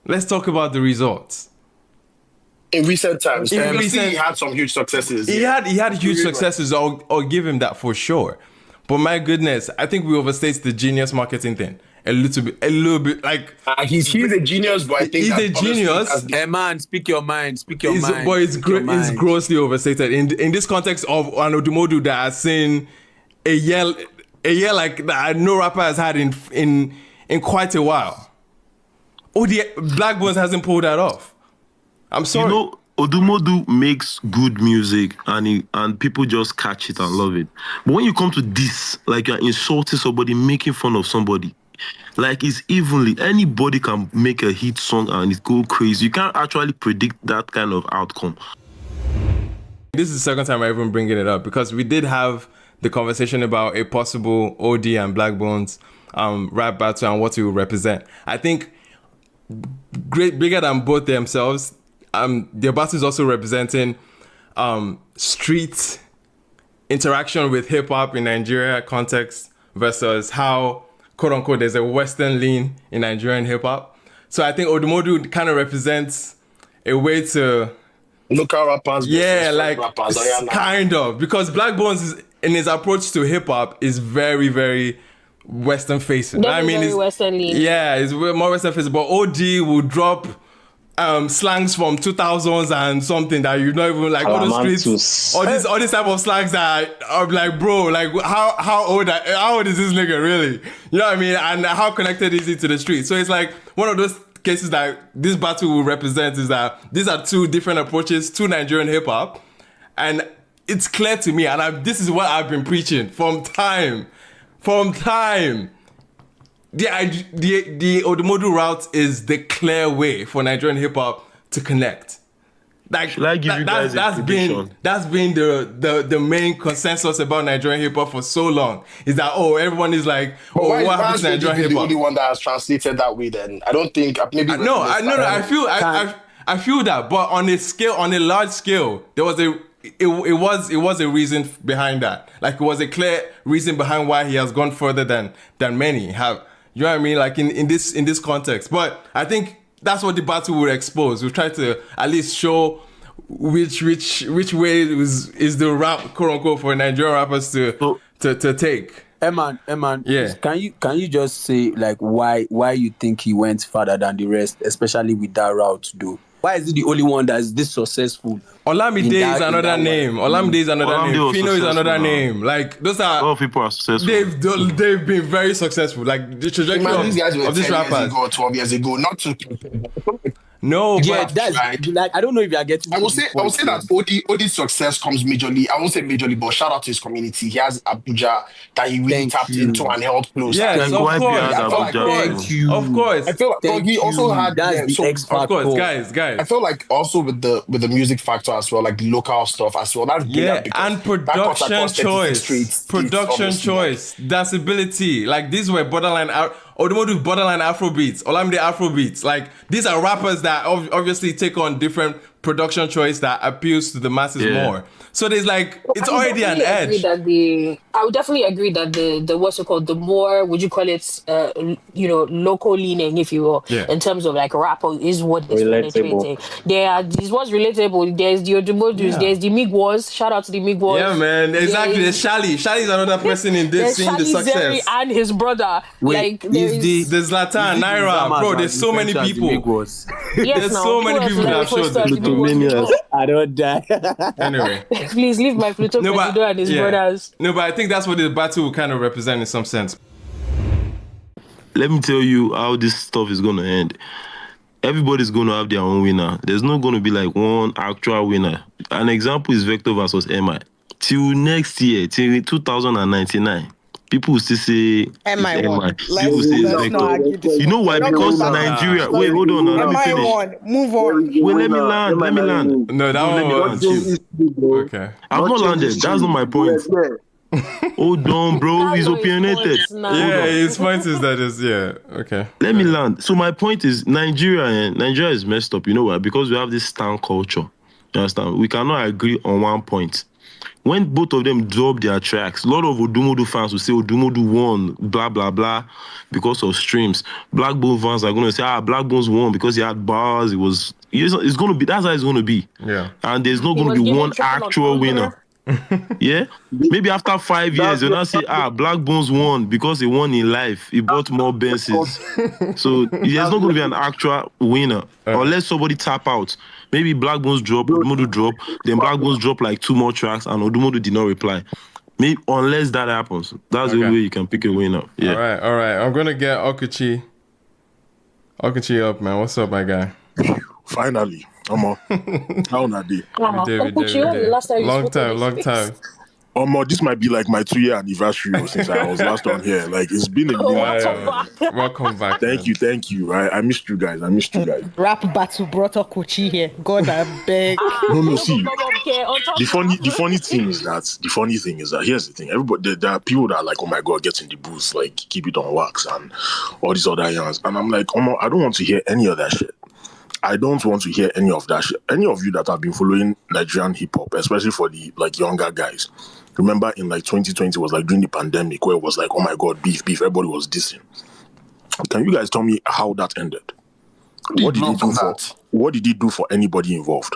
Let's talk about the results. In recent times, he had some huge successes. He had huge successes. I'll give him that for sure. But my goodness, I think we overstate the genius marketing thing a little bit. Like he's a genius, but I think he's a genius. Hey man, speak your mind. But it's grossly overstated in this context of an Odumodu that has seen a year like that no rapper has had in quite a while. Blaqbonez hasn't pulled that off. I'm sorry. You know, Odumodu makes good music and people just catch it and love it. But when you come to this, like you're insulting somebody, making fun of somebody, like it's evenly, anybody can make a hit song and it go crazy. You can't actually predict that kind of outcome. This is the second time I even bringing it up because we did have the conversation about a possible OD and Blaqbonez rap battle and what it will represent. I think bigger than both themselves, their battle is also representing street interaction with hip-hop in Nigeria context versus how, quote-unquote, there's a Western lean in Nigerian hip-hop. So I think Odumodu kind of represents a way to... local rappers. Yeah, like, kind of. Because Blaqbonez, in his approach to hip-hop, is very, very... Western facing. I mean, it's Western lean. Yeah, it's more Western facing. But OD will drop slangs from 2000s and something that you don't even like. All the streets, all these type of slangs that are like, bro, like how old is this nigga really? You know what I mean? And how connected is he to the street? So it's like one of those cases that this battle will represent is that these are two different approaches to Nigerian hip hop, and it's clear to me, and this is what I've been preaching from time. The Odumodu route is the clear way for Nigerian hip hop to connect. Like that's been the main consensus about Nigerian hip hop for so long. Is that everyone is like, what happens to Nigerian hip hop? The only one that has translated that way. Then I don't think maybe. I feel that, but on a large scale, there was it was a reason behind that. Like it was a clear reason behind why he has gone further than many have. You know what I mean? Like in this context. But I think that's what the battle will expose. We'll try to at least show which way is the rap, quote unquote, for Nigerian rappers to take. Eman, yeah. Can you just say like why you think he went further than the rest, especially with that route though? Why is he the only one that is this successful? OLAMIDE'S is another name. OLAMIDE'S is another name. Fino is another name. Like those are. A lot of people are successful. They've been very successful. Like the trajectory these guys were of these 10 rappers. years ago, 12 years ago. Not to. No, yeah, that's right. Like I don't know if you are getting. I will say that OD's success comes majorly. I won't say majorly, but shout out to his community. He has Abuja that he really tapped into and held close. Yes, of course. I feel like he also had the X factor. Of course, guys. I feel like also with the music factor as well, like the local stuff as well. That's and production choice, that's ability. Like these were borderline out. Odumodu borderline Afrobeats, Olamide Afrobeats. Like these are rappers that obviously take on different production choice that appeals to the masses more. So there's like, it's already an edge. I would definitely agree that the what's it called, the more, would you call it, local leaning, if you will, in terms of like rap is what is penetrating. This was relatable. There's the ODUMODUs, there's the Migwas. Shout out to the Migwas. Yeah, man, exactly. There's Shally. Shally's another person in this scene, the success. And his brother. There's Zlatan, Naira, bro. There's so many people. There's so many people that have showed this. I don't die. Anyway. Please leave my Pluto Presido and his brothers. No, but I think that's what the battle will kind of represent in some sense. Let me tell you how this stuff is going to end. Everybody's going to have their own winner. There's not going to be like one actual winner. An example is Vector versus MI. Till next year, till 2099, people will still say MI won. People say Vector. You know why? Because Nigeria. Wait, hold on. Let me finish. Won. Move on. Wait, let me land. No, that one was okay. I'm not landed. That's not my point. Hold on, bro. He's opinionated. Yeah, his point is that okay. Let me land. So my point is Nigeria is messed up. You know why? Because we have this stan culture. You understand? We cannot agree on one point. When both of them drop their tracks, a lot of Odumodu fans will say Odumodu won, blah, blah, blah, because of streams. Blaqbonez fans are going to say, Blaqbonez won because he had bars. It's going to be, that's how it's going to be. Yeah. And there's not going to be one actual winner. Yeah? Maybe after 5 years, you'll not say, Blaqbonez won because he won in life. He bought more Benzes. So there's not going to be an actual winner unless somebody tap out. Maybe Blaqbonez drop, Odumodu drop, then Blaqbonez drop like 2 more tracks and Odumodu did not reply. Maybe unless that happens. That's the only way you can pick a winner. Yeah. All right. I'm going to get Okuchi up, man. What's up, my guy? Finally. I'm on. How on that day? Long time. This might be like my 2-year anniversary since I was last on here. Like, it's been a minute. Welcome back. Thank you. Right? I missed you guys. Rap battle brought Okuchi here. God, I beg. No, see. The funny thing is that here's the thing. Everybody, there are people that are like, oh my God, get in the booth, like keep it on wax and all these other yarns. And I'm like, I don't want to hear any of that shit. I don't want to hear any of that shit. Any of you that have been following Nigerian hip hop, especially for the like younger guys. Remember in like 2020 was like during the pandemic where it was like, oh my God, beef, everybody was dissing. Can you guys tell me how that ended? What did he do for anybody involved?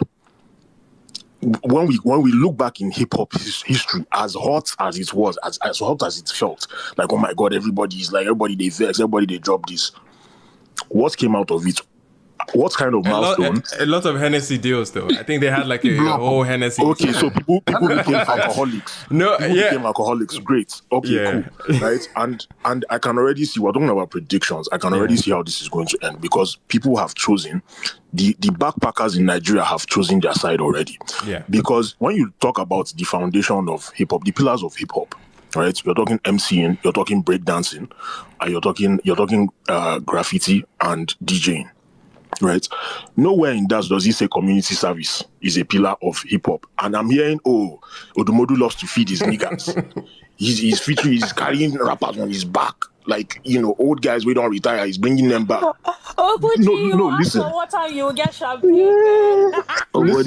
When we look back in hip hop history, as hot as it was, as hot as it felt, like oh my God, everybody they vex, everybody they drop this. What came out of it? What kind of milestone? A lot of Hennessy deals, though. I think they had like a whole Hennessy. Okay, so people became alcoholics. Became alcoholics. Great. Okay, cool. Right? And I can already see, we're talking about predictions. I can already see how this is going to end because people have chosen, the backpackers in Nigeria have chosen their side already. Yeah. Because when you talk about the foundation of hip hop, the pillars of hip hop, right? You're talking MCing, you're talking breakdancing, and you're talking graffiti and DJing. Right? Nowhere in that does he say community service is a pillar of hip hop. And I'm hearing, Odumodu loves to feed his niggas. he's carrying rappers on his back. Like, old guys we don't retire, he's bringing them back. No, listen. What time you will get champagne? Let me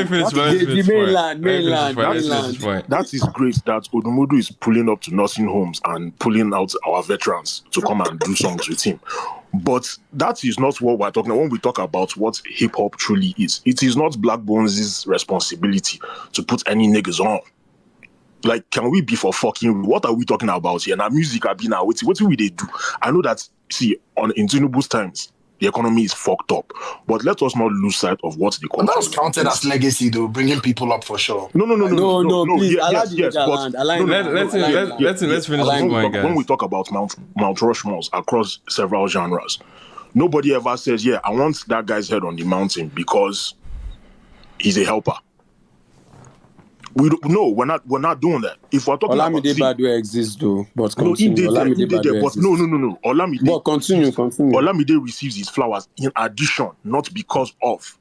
finish. That is great that Odumodu is pulling up to nursing homes and pulling out our veterans to come and do songs with him. But that is not what we're talking about. When we talk about what hip-hop truly is, it is not Blaqbonez's responsibility to put any niggas on. Like, can we be for fucking? What are we talking about here? Now, music have been now. What will they do? I know that. See, in Tinubu's times, the economy is fucked up. But let us not lose sight of what the country. That's counted as legacy, though. Bringing people up for sure. No. Please, yes. Let's finish this point, guys. When we talk about Mount Rushmores across several genres, nobody ever says, "Yeah, I want that guy's head on the mountain because he's a helper." We're not doing that. If we're talking Olamide Badwe exists though, but continue. Olamide Badwe. No. Olamide. But continue. Olamide receives his flowers in addition, not because of.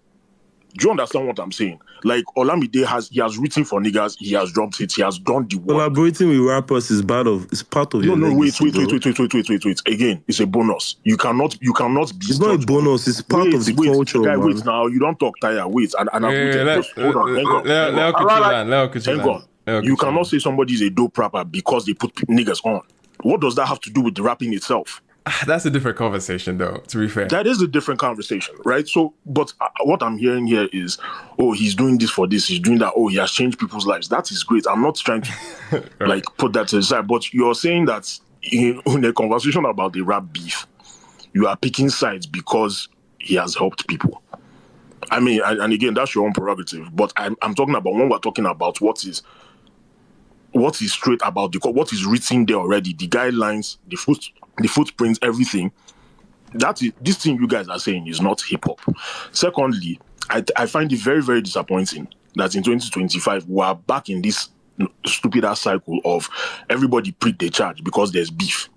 Do you understand what I'm saying? Like, Olamide has written for niggas, he has dropped it, he has done the work. Collaborating with rappers is part of your legacy, wait. Again, it's a bonus. You cannot be. It's not a bonus. It's part of the culture, guy, man. Wait now. You don't talk tire. Wait, and hold on. Hang on. You cannot say somebody is a dope rapper because they put niggas on. What does that have to do with the rapping itself? That's a different conversation, though, to be fair. That is a different conversation, right? So, but what I'm hearing here is, oh, he's doing this for this, he's doing that, oh, he has changed people's lives. That is great. I'm not trying to, like, put that to the side. But you're saying that in a conversation about the rap beef, you are picking sides because he has helped people. I mean, and again, that's your own prerogative. But I'm talking about when we're talking about what is straight about what is written there already, the guidelines, the footprints, everything. This thing you guys are saying is not hip hop. Secondly, I find it very, very disappointing that in 2025 we are back in this stupid ass cycle of everybody prick the charge because there's beef.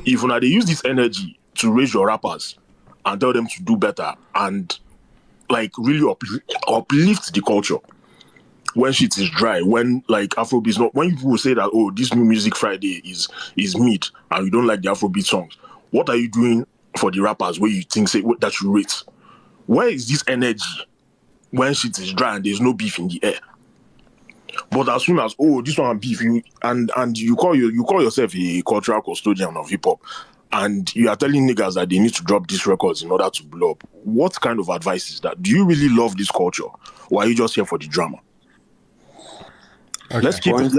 If they use this energy to raise your rappers and tell them to do better and like really uplift the culture. When shit is dry, when like Afrobeat not, when people say that, oh, this new Music Friday is mid and you don't like the Afrobeat songs, what are you doing for the rappers where you think that you rate? Where is this energy when shit is dry and there's no beef in the air? But as soon as, oh, this one beef, you call yourself a cultural custodian of hip hop, and you are telling niggas that they need to drop these records in order to blow up. What kind of advice is that? Do you really love this culture, or are you just here for the drama? Okay. Let's keep it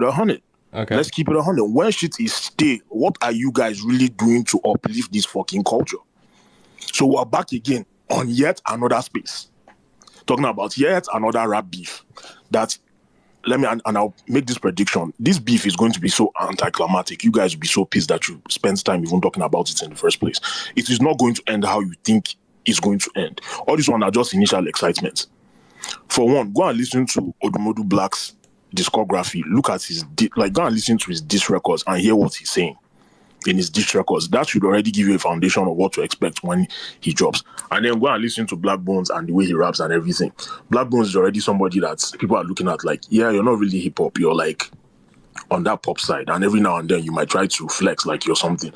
100. Okay. Let's keep it 100. When shit is stay, what are you guys really doing to uplift this fucking culture? So we're back again on yet another space, talking about yet another rap beef. I'll make this prediction. This beef is going to be so anticlimactic. You guys will be so pissed that you spent time even talking about it in the first place. It is not going to end how you think it's going to end. All this one are just initial excitement. For one, go and listen to ODUMODUBLVCK's discography. Look at go and listen to his diss records and hear what he's saying in his diss records. That should already give you a foundation of what to expect when he drops. And then go and listen to Blaqbonez and the way he raps and everything. Blaqbonez is already somebody that people are looking at like, yeah, you're not really hip hop. You're like on that pop side. And every now and then you might try to flex like you're something.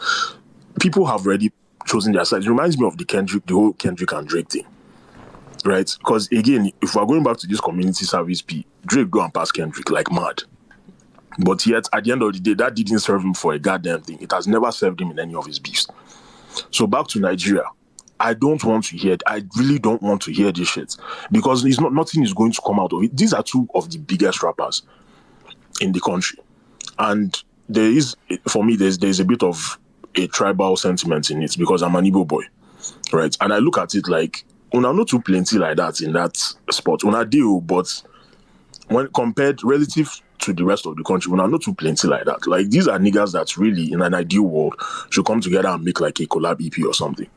People have already chosen their sides. It reminds me of the whole Kendrick and Drake thing. Right? Because again, if we're going back to this community service P, Drake go and pass Kendrick like mad. But yet, at the end of the day, that didn't serve him for a goddamn thing. It has never served him in any of his beefs. So back to Nigeria. I really don't want to hear this shit. Because nothing is going to come out of it. These are two of the biggest rappers in the country. And there's a bit of a tribal sentiment in it because I'm an Igbo boy. Right? And I look at it like, Una not too plenty like that in that spot. Una deal, but when compared relative to the rest of the country, una not too plenty like that. Like these are niggas that really, in an ideal world, should come together and make like a collab EP or something.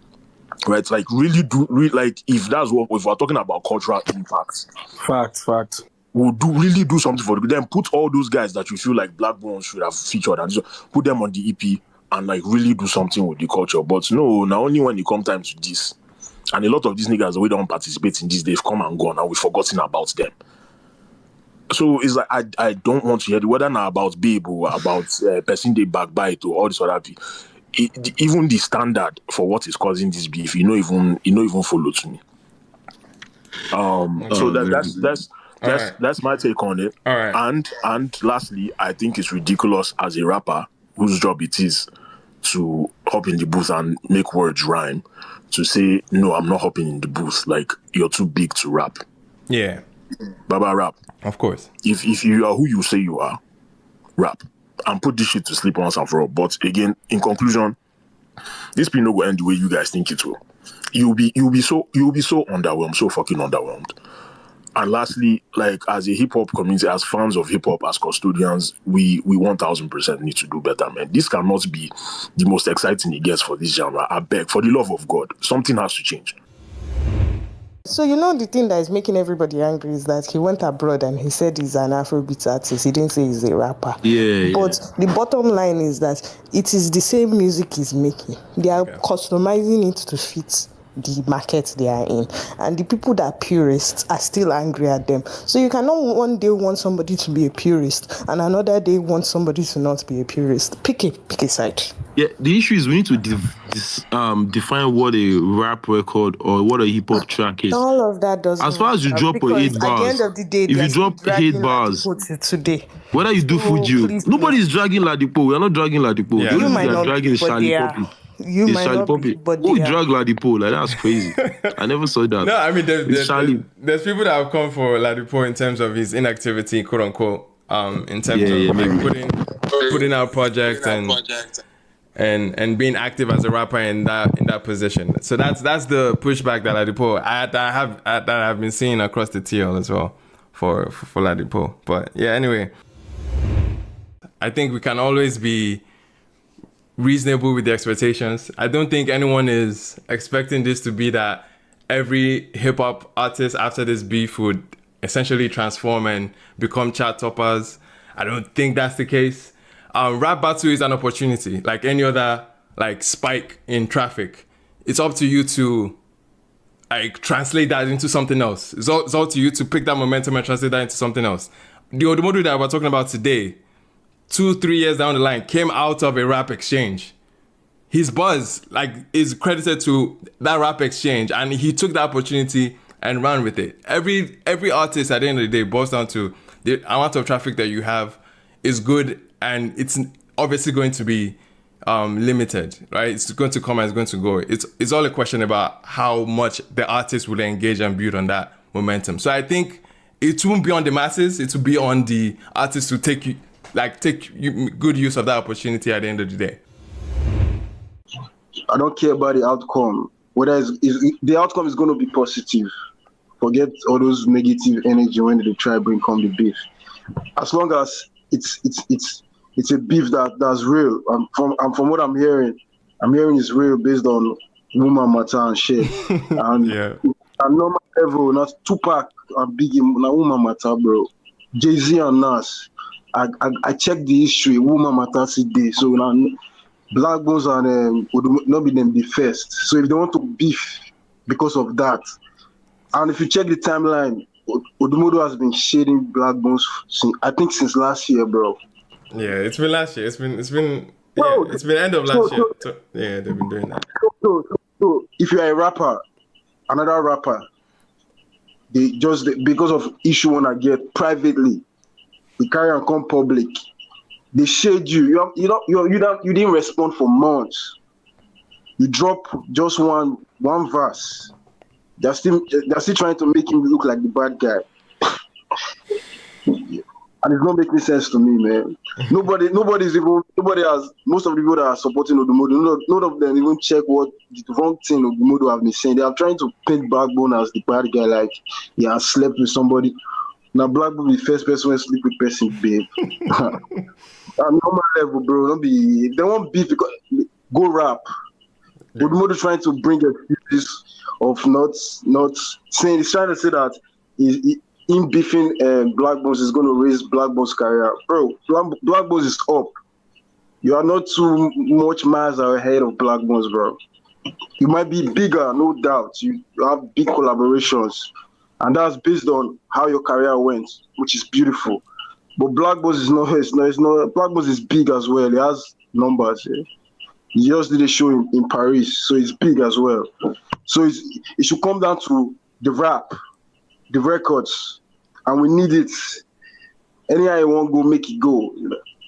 Right? Like if we're talking about cultural impacts. Fact. We'll really do something for them. Put all those guys that you feel like Blaqbonez should have featured and put them on the EP and like really do something with the culture. But no, now only when it comes time to this. And a lot of these niggas, we don't participate in this, they've come and gone and we've forgotten about them. So it's like, I don't want to hear whether now about Babe or about person they backbite or all this other thing. Even the standard for what is causing this beef, you know even follow to me. So that's my take on it. All right. And lastly, I think it's ridiculous as a rapper whose job it is to hop in the booth and make words rhyme, to say, no, I'm not hopping in the booth. Like, you're too big to rap. Yeah. Baba rap. Of course. If you are who you say you are, rap. And put this shit to sleep once and for all. But again, in conclusion, this thing will end the way you guys think it will. You'll be so underwhelmed, so fucking underwhelmed. And lastly, like as a hip-hop community, as fans of hip-hop, as custodians, we 1000% need to do better, man. This cannot be the most exciting it gets for this genre. I beg, for the love of God, something has to change. So the thing that is making everybody angry is that he went abroad and he said he's an Afrobeat artist. He didn't say he's a rapper. Yeah. But the bottom line is that it is the same music he's making. They are customizing it to fit the market they are in. And the people that are purists are still angry at them. So you cannot one day want somebody to be a purist and another day want somebody to not be a purist. Pick a side. Yeah, the issue is we need to define what a rap record or what a hip hop track is. All of that doesn't as far as you drop 8 bars, at the end of the day, if you drop 8 bars today, whether you do Fuji, nobody's dragging Ladipo. We are not dragging Ladipo. Yeah. You might not dragging be, Charlie Poppy. You might Charlie not Poppy. be, but who drag Ladipo? Like, that's crazy. I never saw that. No, I mean there's people that have come for Ladipo in terms of his inactivity, quote unquote, in terms of like putting out projects and being active as a rapper in that position. So that's the pushback that Ladipo that I've been seeing across the TL as well for Ladipo. But yeah, anyway, I think we can always be reasonable with the expectations. I don't think anyone is expecting this to be that every hip hop artist after this beef would essentially transform and become chart toppers. I don't think that's the case. Rap battle is an opportunity, like any other like spike in traffic. It's up to you to like translate that into something else. It's up to you to pick that momentum and translate that into something else. The Odumodu that we're talking about today, 2-3 years down the line, came out of a rap exchange. His buzz is credited to that rap exchange, and he took the opportunity and ran with it. Every artist at the end of the day boils down to the amount of traffic that you have is good, and it's obviously going to be limited, right? It's going to come and it's going to go. It's all a question about how much the artist will engage and build on that momentum. So I think it won't be on the masses. It will be on the artists to take good use of that opportunity at the end of the day. I don't care about the outcome. Whether the outcome is going to be positive. Forget all those negative energy when they try to come the beef. As long as it's a beef that's real. From what I'm hearing it's real based on woman matter and shit. And at normal level, not Tupac and Biggie, not woman matter, bro. Jay-Z and Nas. I checked the history. Woman matter today. So now Blaqbonez and would not be them the first. So if they want to beef because of that, and if you check the timeline, Odumodu has been shading Blaqbonez since last year, bro. Yeah, it's been last year. It's been end of last year. So, yeah, they've been doing that. So if you're a rapper, another rapper, they just because of issue wanna get privately, they carry and come public. They shade you. You didn't respond for months. You drop just one verse. They're still trying to make him look like the bad guy. And it's not making sense to me, man. Most of the people that are supporting Odumodu, none of them even check what the wrong thing Odumodu have been saying. They are trying to paint Blaqbonez as the bad guy, like he has slept with somebody. Now Blaqbonez is the first person who sleep with person, babe. At normal level, bro. Don't be. If they want beef, go rap. Odumodu trying to bring excuses of not saying. He's trying to say that him beefing Blaqbonez is going to raise Blaqbonez's career, bro. Blaqbonez is up. You are not too much miles ahead of Blaqbonez, bro. You might be bigger, no doubt. You have big collaborations, and that's based on how your career went, which is beautiful. But Blaqbonez is not. Blaqbonez is big as well. He has numbers. Yeah? He just did a show in Paris, so it's big as well. So it should come down to the rap, the records, and we need it. Anyhow you want go, make it go.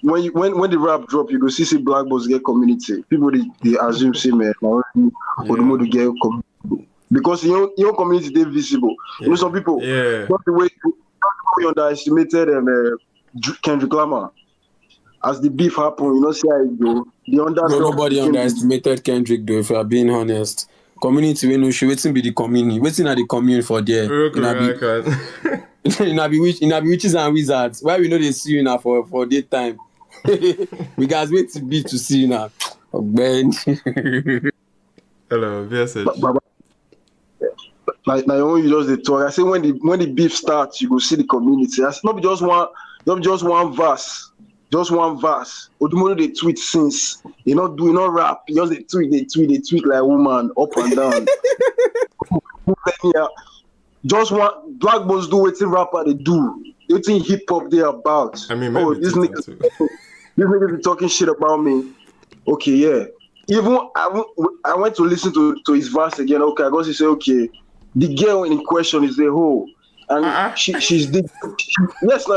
When the rap drop, you go see Blaqbonez get community. People they assume say man, Odumodu get community because your community they visible. Yeah. You know some people. Yeah. Not the way you underestimated Kendrick Lamar. As the beef happened, see how it go. Nobody underestimated Kendrick though, if you are being honest. Community we know she waiting be the community. Waiting at the community for there. In be witches and wizards. Why we know they see you now for daytime? We guys wait to be to see you now. Oh, Ben. Hello, VSH. Like now you just the talk. I say when the beef starts, you go see the community. That's not just one verse. Just one verse. Odumodu they tweet since. They not rap. Just they tweet like woman up and down. just want Blaqbonez do wetin rapper they do. Wetin hip hop they about. I mean, maybe this nigga be talking shit about me. Okay, yeah. Even I went to listen to his verse again. Okay, I got to say, okay, the girl in question is a hoe. And she's digging.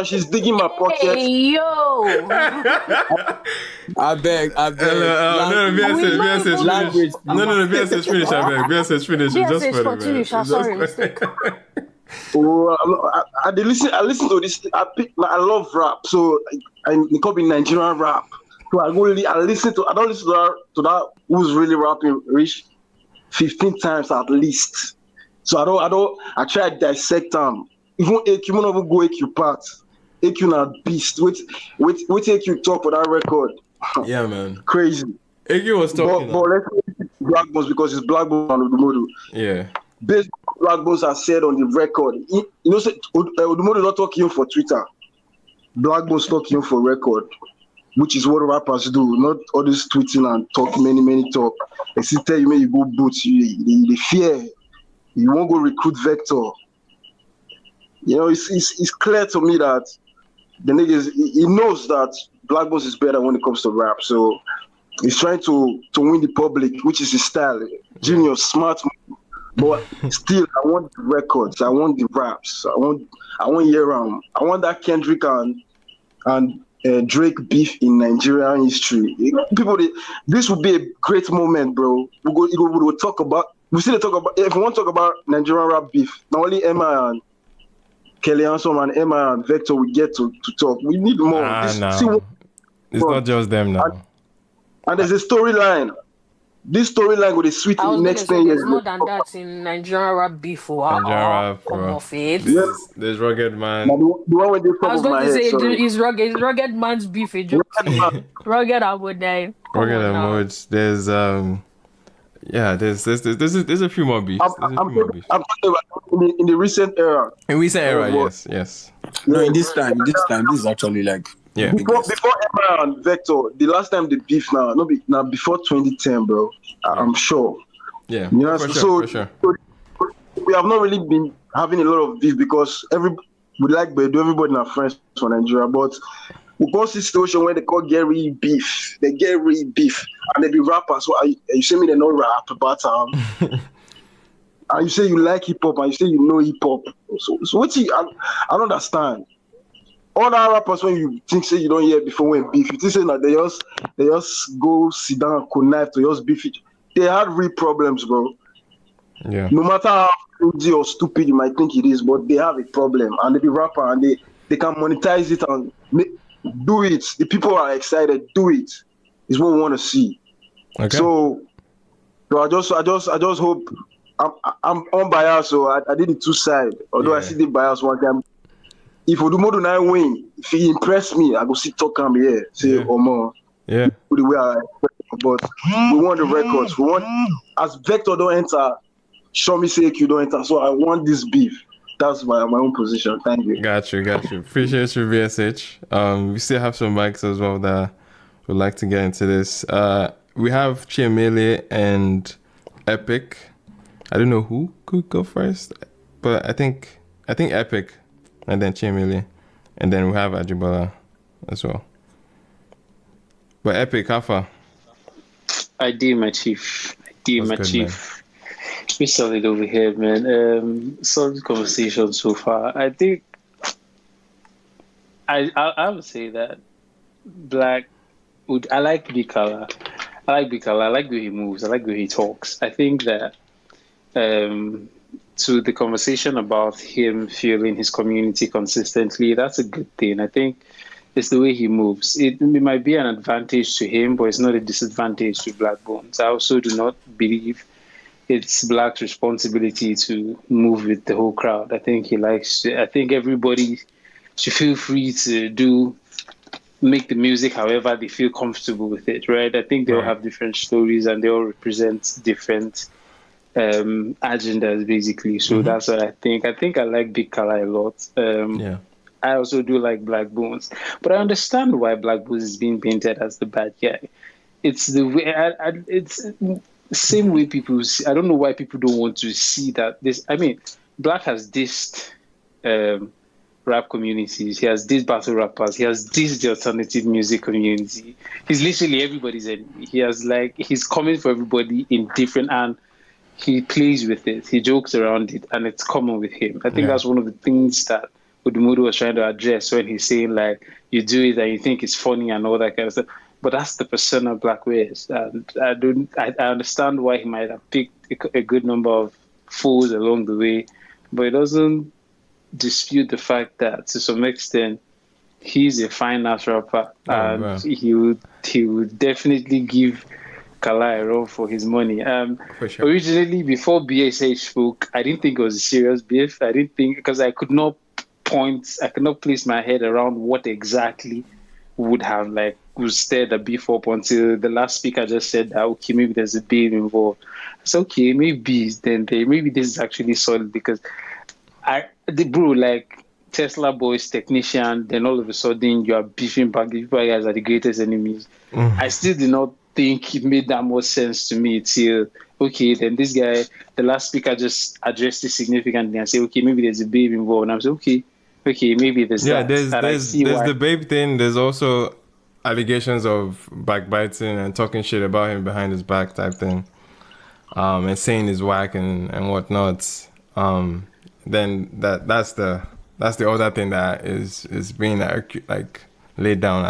She's digging my pocket. Hey, yo! I beg. No, VSH finish. I beg. VSH finish. Just for the sorry, mistake. I listen to this. I love rap, so I copy Nigerian rap. So I don't listen to that who's really rapping reach 15 times at least. So I try to dissect them. Even AQ, you not even go AQ part. AQ na beast. Wait AQ talk for that record. Yeah, man. Crazy. AQ was talking. But let's Blaqbonez because it's Blaqbonez and ODUMODU. Yeah. Based on what Blaqbonez has said on the record, ODUMODU not talking for Twitter. Blaqbonez talking for record, which is what rappers do, not all this tweeting and talk many talk. They still tell you, man, you go boots, they fear. You won't go recruit Vector. It's clear to me that the niggas, he knows that Blaqbonez is better when it comes to rap. So he's trying to win the public, which is his style. Genius, smart, but still, I want the records. I want the raps. I want year round. I want that Kendrick and Drake beef in Nigerian history. This would be a great moment, bro. We'll talk about. We still talk about. If we want to talk about Nigerian rap beef, not only Emma and Kelly Ansom and Emma and Vector, we get to talk. We need more. It's not just them now. And there's a storyline. This storyline with the sweet in the next 10 years. There's more than that in Nigerian rap beef. Nigerian rap, come bro. off it. There's Rugged Man. The one with the I was going to say it's Rugged Man's beef. Rugged Amaarae. Rugged Amaarae. There's there's a few more beefs. I'm talking about in the recent era. In recent era, yes. No, in this time, this is actually like before Emma and Vector. The last time they beef now before 2010, bro. I'm sure. Yeah, for sure. So we have not really been having a lot of beef because we like Bedu, everybody in our friends from Nigeria, but we got a situation where they call Gary beef. They get real beef, and they be rappers. So you say me they no rap, but and you say you like hip hop, and you say you know hip hop. So what I don't understand. All the rappers when you think say you don't hear before when beef, you think say that they just go sit down and connive to just beef it. They had real problems, bro. Yeah. No matter how crazy or stupid you might think it is, but they have a problem, and they be rapper and they can monetize it and do it. The people are excited. Do it. Is what we want to see. Okay. So I just hope I'm unbiased. So I did it two sides. Although I see the bias one time. If ODUMODU now win, if he impress me, I go see talk him here. Say more. Yeah. The way I expect, but we want the records. We want as Vector don't enter, show me say you don't enter. So I want this beef. That's my own position. Thank you. Got you. Appreciate you, VSH. We still have some mics as well that would like to get into this. We have Chiemele and Epic. I don't know who could go first, but I think Epic, and then Chiemele, and then we have Ajibola as well. But Epic, how far? I did, my chief. We solid over here, man. Solid conversation so far. I think I would say that I like Big Kala. I like the way he moves. I like the way he talks. I think that to the conversation about him fueling his community consistently, that's a good thing. I think it's the way he moves. It might be an advantage to him, but it's not a disadvantage to Blaqbonez. I also do not believe it's Black's responsibility to move with the whole crowd. I think everybody should feel free to make the music however they feel comfortable with it, right? I think they all have different stories and they all represent different agendas, basically. So that's what I think. I think I like Big Kala a lot. I also do like Blaqbonez, but I understand why Blaqbonez is being painted as the bad guy. It's the way same way people see, I don't know why people don't want to see that this. I mean, Black has dissed rap communities. He has dissed battle rappers. He has dissed the alternative music community. He's literally everybody's enemy. He's coming for everybody in different, and he plays with it. He jokes around it, and it's common with him. I think that's one of the things that Odumodu was trying to address when he's saying like you do it and you think it's funny and all that kind of stuff. But that's the persona Black wears, and I understand why he might have picked a good number of foes along the way, but it doesn't dispute the fact that to some extent he's a fine ass rapper, and he would definitely give Kala a run for his money. For sure. Originally, before BSH spoke, I didn't think it was a serious beef. I didn't think, because I could not place my head around what exactly would stir the beef up until the last speaker just said that, okay, maybe there's a beef involved. It's okay, maybe this is actually solid, because Tesla boys technician, then all of a sudden you are beefing back. The people guys are the greatest enemies. I still did not think it made that much sense to me till, okay, then this guy, the last speaker just addressed it significantly and said, okay, maybe there's a babe involved. And I'm saying, okay, maybe there's that. There's the babe thing. There's also allegations of backbiting and talking shit about him behind his back type thing, and saying he's whack and whatnot. Then that's the other thing that is being like laid down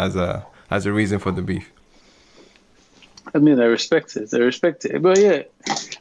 as a reason for the beef. I mean, I respect it. But yeah,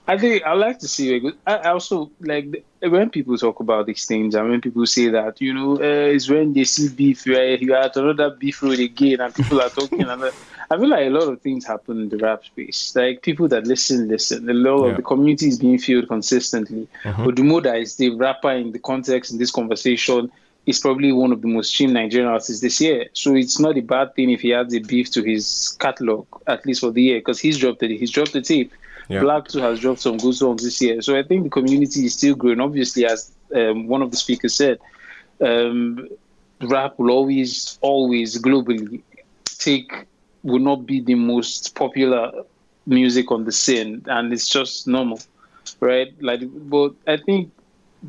I think I like to see. I also like when people talk about these things, and when people say that, it's when they see beef, right? You are at another beef road again, and people are talking. And I feel like a lot of things happen in the rap space. Like people that listen. A lot of the community is being filled consistently. Odumodu is the rapper in the context in this conversation. Is probably one of the most streamed Nigerian artists this year. So it's not a bad thing if he adds a beef to his catalog, at least for the year, because he's dropped the tape. Yeah. Black too has dropped some good songs this year. So I think the community is still growing. Obviously, as one of the speakers said, rap will always globally will not be the most popular music on the scene, and it's just normal, right? But I think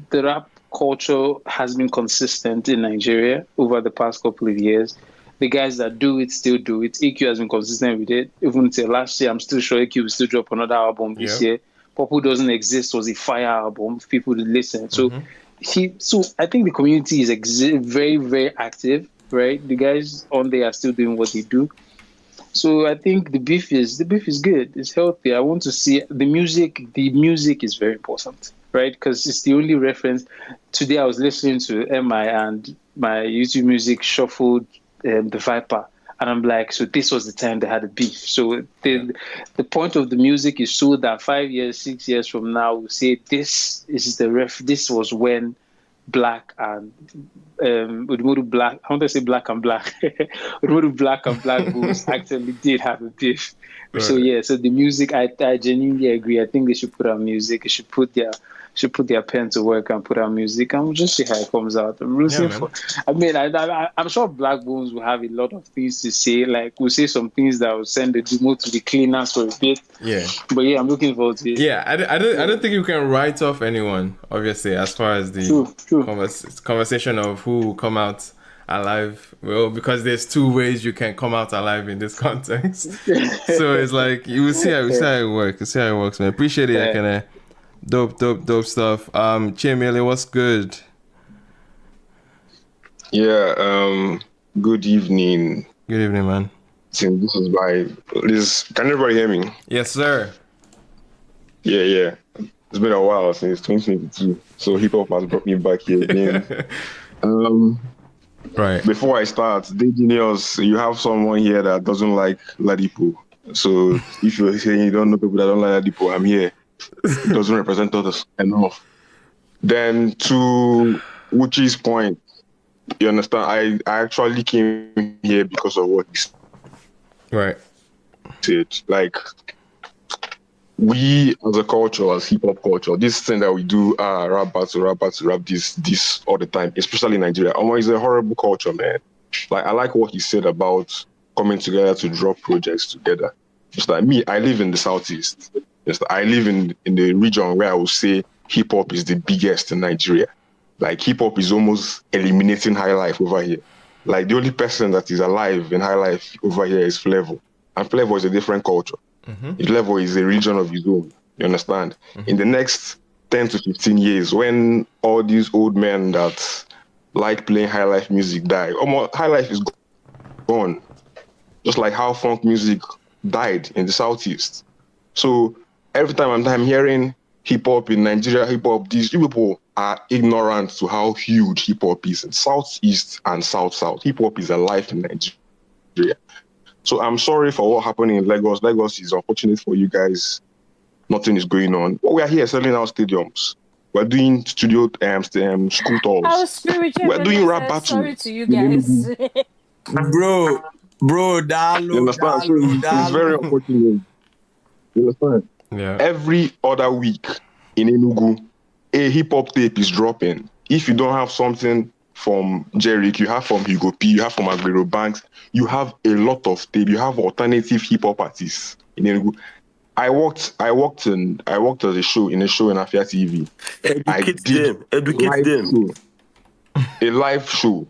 the rap culture has been consistent in Nigeria over the past couple of years. The guys that do it still do it. EQ has been consistent with it. Even until last year, I'm still sure EQ will still drop another album this year. Purple Doesn't Exist was a fire album. People did listen. So I think the community is very, very active, right? The guys on there are still doing what they do. So I think the beef is good. It's healthy. I want to see the music. The music is very important, right? Because it's the only reference. Today I was listening to MI and my YouTube music shuffled the Viper, and I'm like, so this was the time they had a beef. So the point of the music is so that 5 years, 6 years from now, we'll say this is this was when Black and Odumodu Black. I want to say Black and Black. Odumodu Black and Black Bulls actually did have a beef. Right. So yeah, so the music, I genuinely agree. I think they should put out music. They should put their pen to work and put out music, and we'll just see how it comes out. I'm rooting for. I mean, I'm sure Blaqbonez will have a lot of things to say. Like we'll say some things that will send the Dumo to the cleaners for a bit. Yeah. But yeah, I'm looking forward to it. Yeah, I don't think you can write off anyone. Obviously, as far as the conversation of who will come out alive, well, because there's two ways you can come out alive in this context. So it's like you will see how it works. You see how it works, man. Appreciate it. I can. Dope stuff. Chiemele, what's good? Yeah, good evening. Good evening, man. Can everybody hear me? Yes, sir. Yeah. It's been a while since 2022, so hip hop has brought me back here again. Right. Before I start, Dejinius, you have someone here that doesn't like Ladipo. So if you're saying you don't know people that don't like Ladipo, I'm here. It doesn't represent us enough. Then to Uchi's point, you understand, I actually came here because of what he said. Right. Like, we as a culture, as hip-hop culture, this thing that we do, rap this all the time, especially in Nigeria, it's a horrible culture, man. Like, I like what he said about coming together to drop projects together. Just like me, I live in the Southeast. Yes, I live in the region where I would say hip hop is the biggest in Nigeria. Like hip hop is almost eliminating high life over here. Like the only person that is alive in high life over here is Flavor. And Flavor is a different culture. Flavor is a region of his own. You understand? In the next 10 to 15 years, when all these old men that like playing high life music die, almost high life is gone. Just like how funk music died in the Southeast. So every time I'm hearing hip hop in Nigeria, hip hop, these people are ignorant to how huge hip hop is in Southeast and South. Hip hop is alive in Nigeria. So I'm sorry for what happened in Lagos. Lagos is unfortunate for you guys. Nothing is going on. But we are here selling out stadiums. We're doing studio school tours. Our spiritual We're doing rap said sorry battles. to you guys. Bro, You understand? So it's very unfortunate. You understand? Yeah. Every other week in Enugu, a hip hop tape is dropping. If you don't have something from Jerick, you have from Hugo P, you have from Aguero Banks, you have a lot of tape. You have alternative hip hop artists in Enugu. I worked as a show in Afia TV. Educate them. A live show.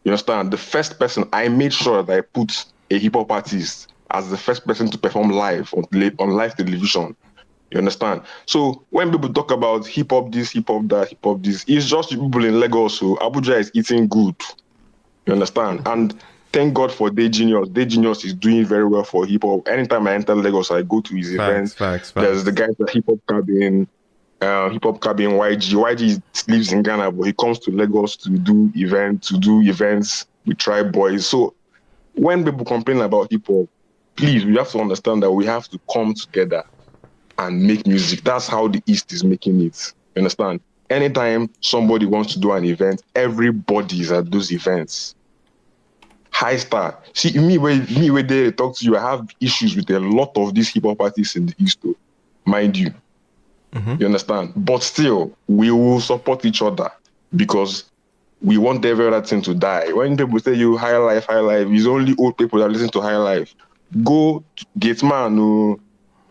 You understand? The first person, I made sure that I put a hip hop artist as the first person to perform live on live television. You understand? So when people talk about hip hop this, hip hop that, hip hop this, it's just people in Lagos. So Abuja is eating good. You understand? And thank God for Day Genius. Day Genius is doing very well for hip hop. Anytime I enter Lagos, I go to his events. There's the guys at Hip Hop Cabin YG. YG lives in Ghana, but he comes to Lagos to do events with Tribe Boys. So when people complain about hip hop, please, we have to understand that we have to come together and make music. That's how the East is making it. You understand? Anytime somebody wants to do an event, everybody is at those events. High Star. See, me where they talk to you, I have issues with a lot of these hip hop artists in the East, though, mind you. You understand? But still, we will support each other because we want every other thing to die. When people say you high life, it's only old people that listen to high life. Go Gateman,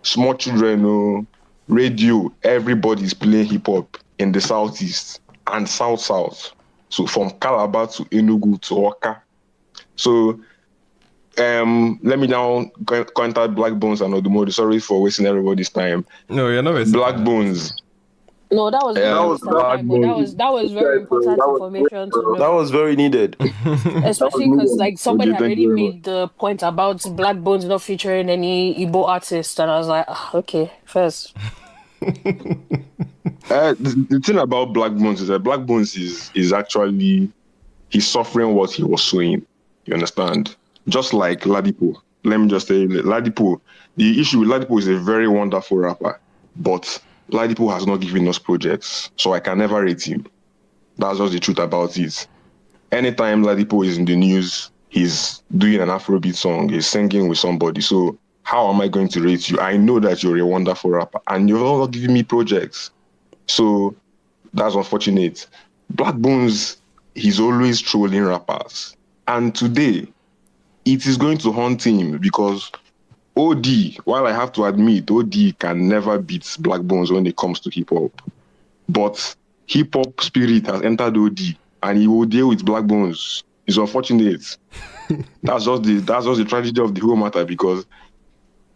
small children, radio, everybody's playing hip hop in the Southeast and South. So from Calabar to Enugu to Oka. So let me now contact Blaqbonez and Odumodu. Sorry for wasting everybody's time. No, you're not wasting Blaqbonez. No, that was that was very important information to know. That was very needed. Especially because like somebody had already made the point about Blaqbonez not featuring any Igbo artist, and I was like, okay, first. The thing about Blaqbonez is that Blaqbonez is actually, he's suffering what he was sowing. You understand? Just like Ladipo. Let me just say, Ladipo, the issue with Ladipo is a very wonderful rapper, but Ladipo has not given us projects, so I can never rate him. That's just the truth about it. Anytime Ladipo is in the news, he's doing an Afrobeat song, he's singing with somebody. So how am I going to rate you? I know that you're a wonderful rapper, and you're not giving me projects. So that's unfortunate. Blaqbonez, he's always trolling rappers. And today, it is going to haunt him because OD, while I have to admit, OD can never beat Blaqbonez when it comes to hip-hop. But hip-hop spirit has entered OD, and he will deal with Blaqbonez. It's unfortunate. That's just the tragedy of the whole matter, because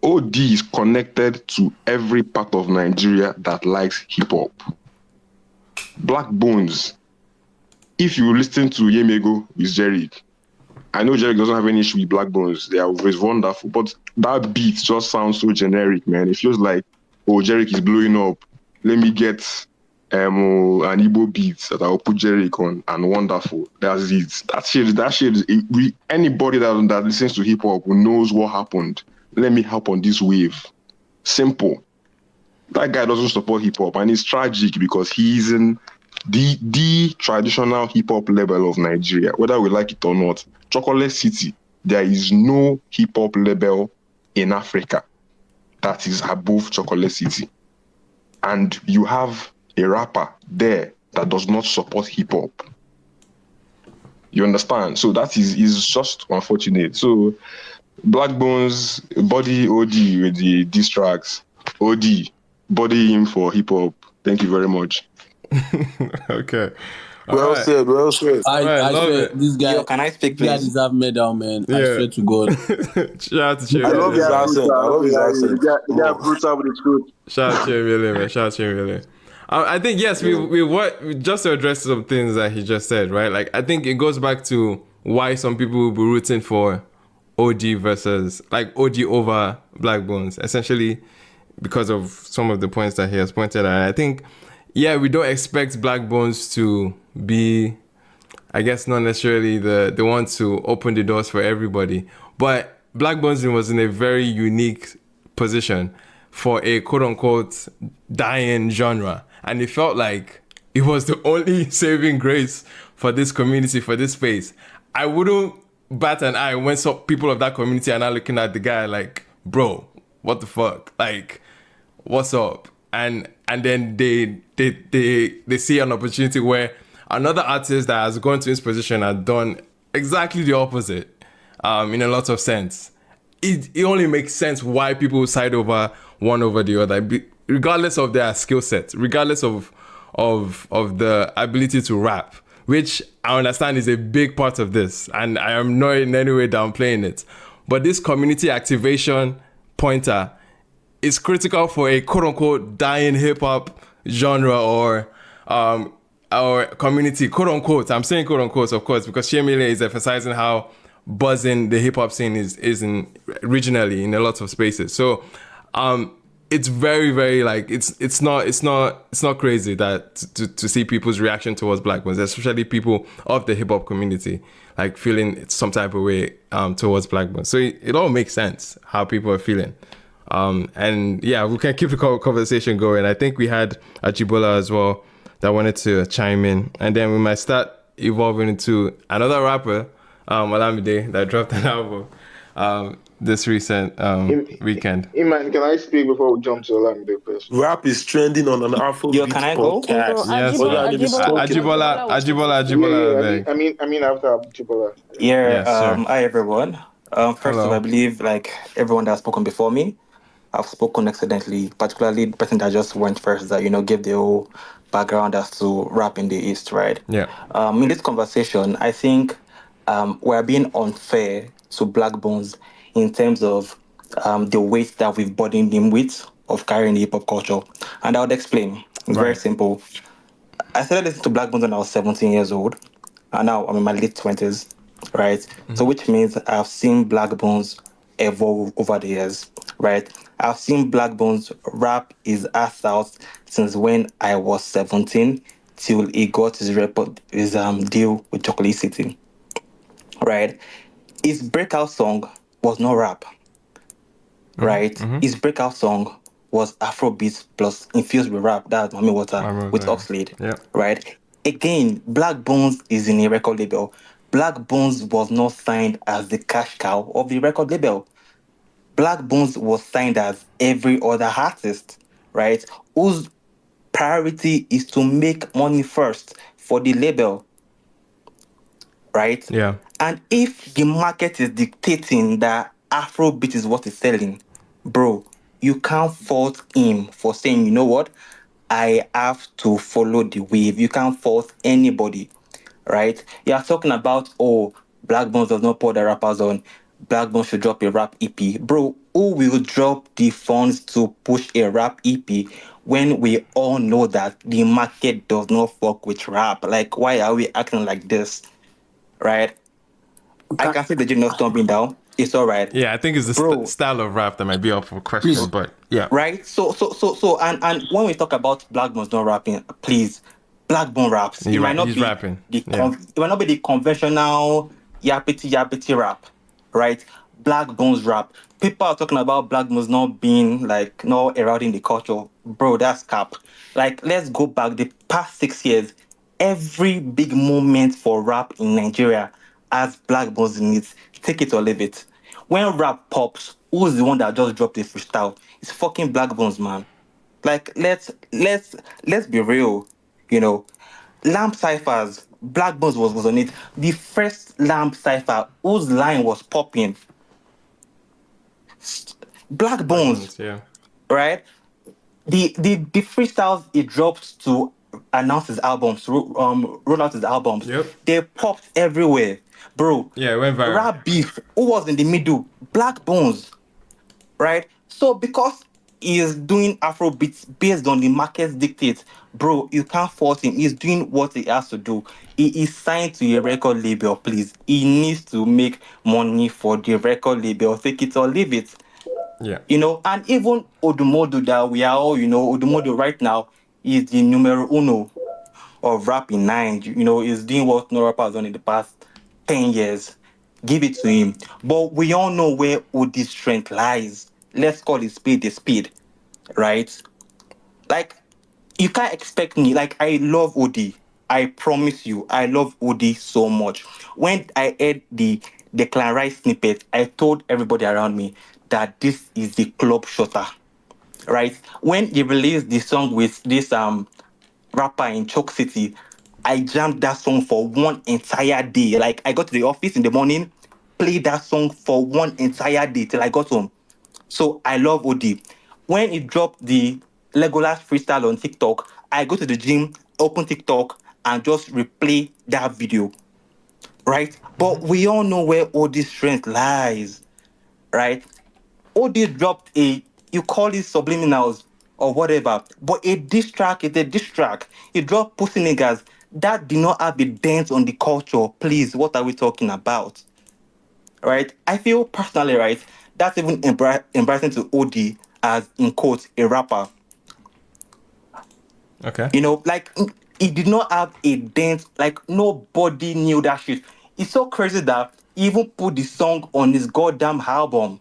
OD is connected to every part of Nigeria that likes hip-hop. Blaqbonez, if you listen to Yemego with Jerick, I know Jerick doesn't have any issue with Blaqbonez. They are always wonderful, but that beat just sounds so generic, man. It feels like, oh, Jerick is blowing up. Let me get an Igbo beat that I'll put Jerick on, and wonderful. That's it. That shit. Anybody that listens to hip hop who knows what happened, let me hop on this wave. Simple. That guy doesn't support hip hop, and it's tragic because he's in the traditional hip hop level of Nigeria, whether we like it or not. Chocolate City, there is no hip hop label in Africa that is above Chocolate City. And you have a rapper there that does not support hip hop. You understand? So that is just unfortunate. So Blaqbonez, Body OD with the diss tracks, OD, body him for hip hop. Thank you very much. Okay. Well said. Well said. I love swear, it. this guy. Yo, can I speak, This guy please? deserve medal, man. I Yeah. swear to God. Shout out to Chimele. I love his accent. I love his accent. Yeah, brutal with the truth. Shout out to Chimele, man. Shout out to Chimele. I think yes, we just to address some things that he just said, right? Like I think it goes back to why some people will be rooting for OD versus like OD over Blaqbonez, essentially because of some of the points that he has pointed at. I think, yeah, we don't expect Blaqbonez to be, I guess, not necessarily the one to open the doors for everybody, but Blaqbonez was in a very unique position for a quote-unquote dying genre, and it felt like it was the only saving grace for this community, for this space. I wouldn't bat an eye when some people of that community are now looking at the guy like, bro, what the fuck, like, what's up? And then they see an opportunity where another artist that has gone to his position has done exactly the opposite, in a lot of sense. It only makes sense why people side over one over the other, regardless of their skill set, regardless of the ability to rap, which I understand is a big part of this, and I am not in any way downplaying it. But this community activation pointer is critical for a quote-unquote dying hip-hop genre or community, quote-unquote. I'm saying quote-unquote, of course, because Chimele is emphasizing how buzzing the hip-hop scene is regionally in a lot of spaces. So it's very, very, like, it's not crazy that to see people's reaction towards Blaqbonez, especially people of the hip-hop community, like feeling some type of way towards Blaqbonez. So it all makes sense how people are feeling. And yeah, we can keep the conversation going. I think we had Ajibola as well that wanted to chime in, and then we might start evolving into another rapper, OLAMIDE, that dropped an album this recent weekend. Iman, can I speak before we jump to OLAMIDE first? Rap is trending on an Afrobeat Yo, can I go? podcast. Yes, Ajibola. I mean after Ajibola. Yeah, sure. Hi everyone. First of all, I believe like everyone that has spoken before me, I've spoken excellently, particularly the person that just went first that, gave the whole background as to rap in the East, right? Yeah. In this conversation, I think we're being unfair to Blaqbonez in terms of the weight that we've burdened him with of carrying the hip-hop culture. And I would explain. It's very simple. I started listening to Blaqbonez when I was 17 years old, and now I'm in my late 20s, right? Mm-hmm. So which means I've seen Blaqbonez evolve over the years, right? I've seen Blaqbonez rap his ass out since when I was 17 till he got his deal with Chocolate City, right? His breakout song was not rap, right? Mm-hmm. His breakout song was Afrobeat plus infused with rap. That's Mami Water with Oxlade, right? Again, Blaqbonez is in a record label. Blaqbonez was not signed as the cash cow of the record label. Blaqbonez was signed as every other artist, right? Whose priority is to make money first for the label, right? Yeah. And if the market is dictating that Afrobeat is what is selling, bro, you can't fault him for saying, you know what? I have to follow the wave. You can't fault anybody, right? You are talking about, Blaqbonez does not put the rappers on. Blaqbonez should drop a rap EP. Bro, who will drop the funds to push a rap EP when we all know that the market does not fuck with rap? Like, why are we acting like this, right? I can see the genius stomping down. It's all right. Yeah, I think it's the style of rap that might be up for question, but yeah. Right? So, and when we talk about Blaqbonez not rapping, please, Blaqbonez raps. It might not be rapping. It might not be the conventional yappity rap, right? Blaqbonez rap. People are talking about Blaqbonez not being like not eroding the culture. Bro, that's cap. Like, let's go back the past 6 years. Every big moment for rap in Nigeria has Blaqbonez in it. Take it or leave it. When rap pops, who's the one that just dropped a freestyle? It's fucking Blaqbonez, man. Like, let's be real, Lamp ciphers, Blaqbonez was on it. The first Lamp cipher whose line was popping, Blaqbonez, yeah. right? the freestyles he dropped to announce his albums, roll out his albums, they popped everywhere, bro. Yeah, it went viral. Rap beef. Who was in the middle? Blaqbonez, right? So because he is doing Afrobeats based on the market's dictates, bro, you can't force him. He's doing what he has to do. He is signed to a record label, please. He needs to make money for the record label. Take it or leave it. Yeah. You know, and even Odumodu that we are all, Odumodu right now is the numero uno of rap in nine. You know, is doing what no rapper has done in the past 10 years. Give it to him. But we all know where Odi's strength lies. Let's call it speed a speed, right? Like, you can't expect me. Like, I love Odi. I promise you, I love Odi so much. When I heard the Declan Rice snippet, I told everybody around me that this is the club shutter, right? When he released the song with this rapper in Chalk City, I jammed that song for one entire day. Like, I got to the office in the morning, played that song for one entire day till I got home. So I love Odi. When he dropped the Legolas freestyle on TikTok, I go to the gym, open TikTok, and just replay that video, right? But we all know where Odi's strength lies, right? Odi dropped you call it subliminals or whatever, but a diss track is a diss track. He dropped Pussy Niggas. That did not have a dent on the culture. Please, what are we talking about? Right? I feel personally, right, that's even embarrassing to Odi as, in quotes, a rapper. Okay. You know, like, he did not have a dent. Like, nobody knew that shit. It's so crazy that he even put the song on his goddamn album,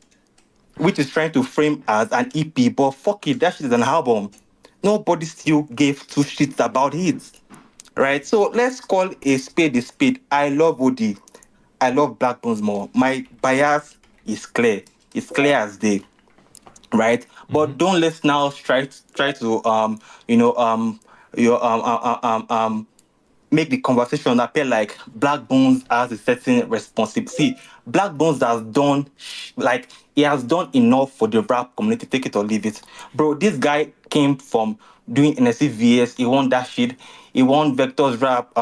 which is trying to frame as an EP, but fuck it, that shit is an album. Nobody still gave two shits about it, right? So let's call a spade a spade. I love Odi. I love Blaqbonez more. My bias is clear. It's clear as day, right? But don't let's now try to make the conversation appear like Blaqbonez has a certain responsibility. See, Blaqbonez has done he has done enough for the rap community. Take it or leave it, bro. This guy came from doing NSCVS. He won that shit. He won Vector's rap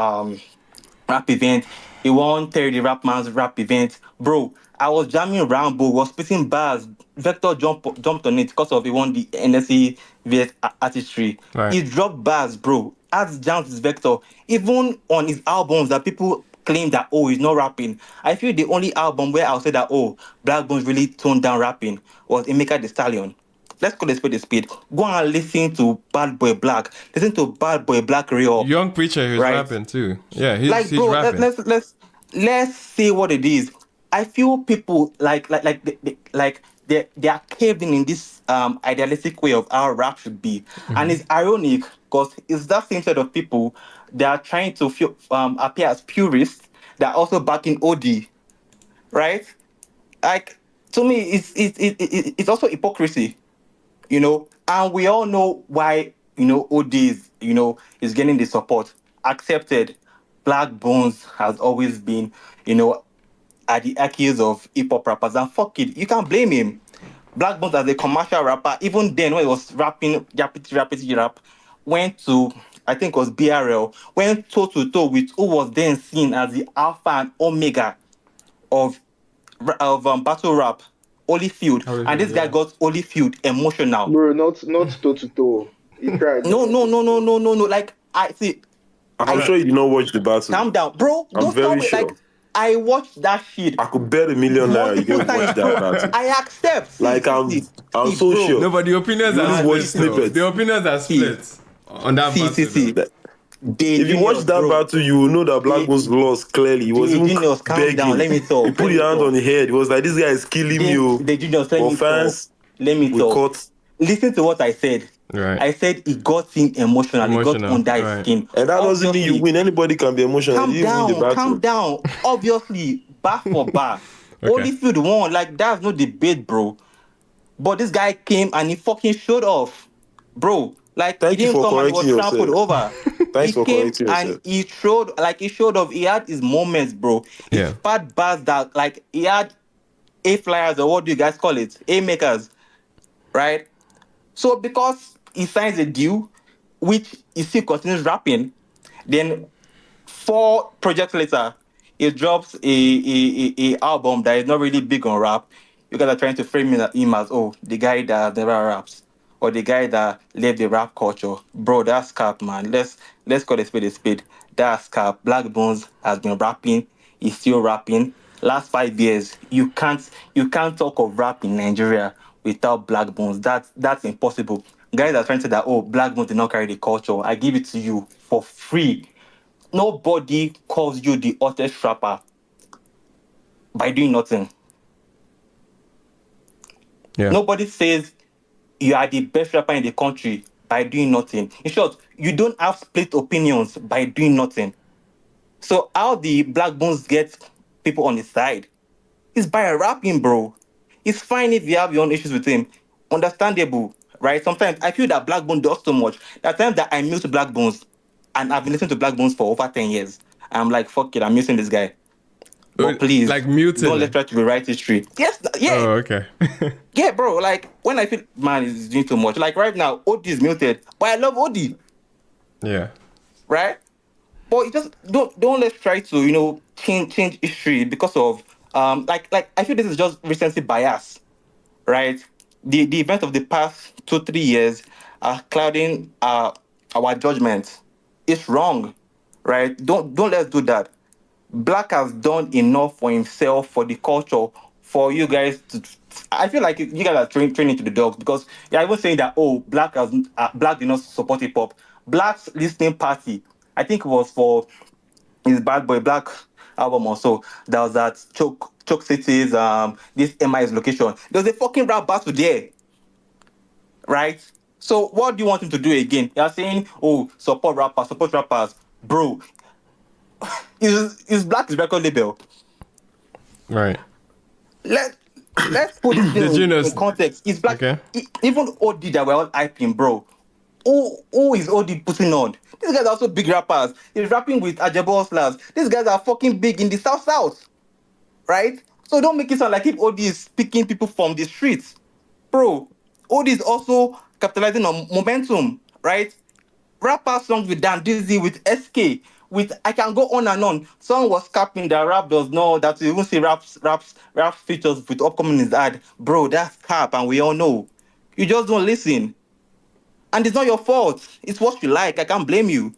event. He won Terry the Rap Man's rap event. Bro, I was jamming Rambo, was spitting bars. Vector jumped on it because of he won the NSC VS artistry. Right. He dropped bars, bro. As jams with Vector. Even on his albums that people claim that, oh, he's not rapping. I feel the only album where I'll say that, oh, Blaqbonez really toned down rapping was Emeka the Stallion. Let's call a spade a spade. Go and listen to Bad Boy Black. Listen to Bad Boy Black Re-Up. Young Preacher who's right? rapping too. Yeah, he's bro, rapping. Let's see what it is. I feel people they are caved in this idealistic way of how rap should be, and it's ironic because it's that same set of people that are trying to appear as purists that are also backing OD, right? Like, to me, it's also hypocrisy, you know. And we all know why, OD is getting the support. Accepted. Blaqbonez has always been, at the accused of hip hop rappers, and fuck it, you can't blame him. Blaqbonez as a commercial rapper, even then when he was rapping Yapity rap, went to, I think it was BRL, went toe to toe with who was then seen as the alpha and omega of battle rap, Holyfield, and this guy got Holyfield emotional. Bro, not toe to toe. He tried. No. Like, I see. I'm sure you did not watch the battle. Calm down, bro. I'm Don't very tell me. sure. Like, I watched that shit. I could bet $1 million you didn't watch that battle. I accept. I'm so bro. sure. No, but the opinions are split. The opinions are split on that battle. If you watch that battle, you will know that Blaqbonez lost clearly. He was even begging. Down. Let me talk. He put his hand on the head. He was like, "This guy is killing me." The juniors, let me talk. Listen to what I said. Right. I said he got him emotional. He got under his skin. And that doesn't mean you win. Anybody can be emotional. Calm down. Obviously, bar for bar. Holyfield won. Like, that's no debate, bro. But this guy came and he fucking showed off, bro. Like, Thank he didn't come and was trampled over. Thanks for correcting yourself. And he showed off. He had his moments, bro. He spat bars that, like, he had A flyers, or what do you guys call it? A makers, right? So because he signs a deal, which he still continues rapping. Then 4 projects later, he drops a album that is not really big on rap. You guys are trying to frame him as, oh, the guy that never raps, or the guy that left the rap culture. Bro, that's cap, man. Let's call a spade a spade. That's cap. Blaqbonez has been rapping. He's still rapping. Last 5 years, you can't talk of rap in Nigeria without Blaqbonez. That's impossible. Guys are trying to say that, oh, Blaqbonez did not carry the culture. I give it to you for free. Nobody calls you the hottest rapper by doing nothing. Yeah. Nobody says you are the best rapper in the country by doing nothing. In short, you don't have split opinions by doing nothing. So how the Blaqbonez get people on his side is by rapping, bro. It's fine if you have your own issues with him. Understandable, right? Sometimes I feel that Blaqbonez does so much. There are times that I mute Blaqbonez, and I've been listening to Blaqbonez for over 10 years. I'm like, fuck it, I'm muting this guy. But please, like muted. Don't let's try to rewrite history. Yes, yeah. Oh, okay. Yeah, bro. Like when I feel man is doing too much. Like right now, OD is muted, but I love OD. Yeah. Right. But you just don't let's try to change history because of like I feel this is just recency bias, right? The events of the past 2-3 years are clouding our judgment. It's wrong, right? Don't let's do that. Black has done enough for himself, for the culture, for you guys to. I feel like you guys are training to the dogs because you're even saying that, oh, Black did not support hip hop. Black's listening party, I think it was for his Bad Boy Black album also. There was that Choke Cities, this MI's location. There was a fucking rap battle there, right? So what do you want him to do again? You're saying, oh, support rappers, bro. Is Black's record label. Right. Let's put this in context. It's Black. Okay. Even OD that we're all hyping, bro. Who is OD putting on? These guys are also big rappers. He's rapping with Ajabo Slabs. These guys are fucking big in the South. Right? So don't make it sound like if OD is picking people from the streets. Bro, OD is also capitalizing on momentum, right? Rapper songs with Dan Dizzy, with SK, with I can go on and on. Someone was capping that rap does not, that you even see rap features with upcoming is ad. Bro, that's cap, and we all know. You just don't listen. And it's not your fault. It's what you like. I can't blame you.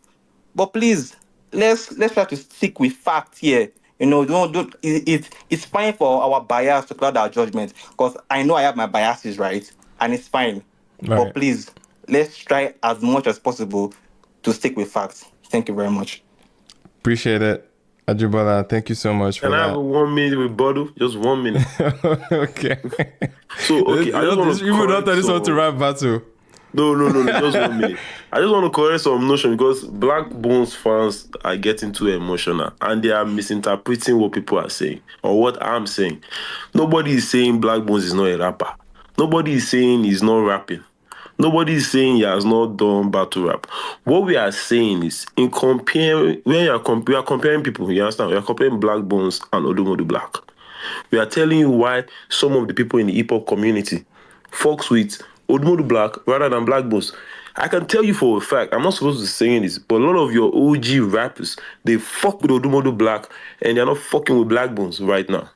But please, let's try to stick with facts here. Don't it's fine for our bias to cloud our judgment. Because I know I have my biases, right? And it's fine. Right. But please, let's try as much as possible to stick with facts. Thank you very much. Appreciate it. Ajibola, thank you so much for that. Can I have 1 minute with Bodu? Just 1 minute. Okay. So, okay. You would not turn this on to rap battle. No, just 1 minute. I just want to correct some notion because Blaqbonez fans are getting too emotional and they are misinterpreting what people are saying or what I'm saying. Nobody is saying Blaqbonez is not a rapper. Nobody is saying he's not rapping. Nobody is saying he has not done battle rap. What we are saying is, in comparing, when we are comparing people, you understand? We are comparing Blaqbonez and ODUMODUBLVCK. We are telling you why some of the people in the hip hop community fucks with ODUMODUBLVCK rather than Blaqbonez. I can tell you for a fact, I'm not supposed to be saying this, but a lot of your OG rappers, they fuck with ODUMODUBLVCK and they're not fucking with Blaqbonez right now.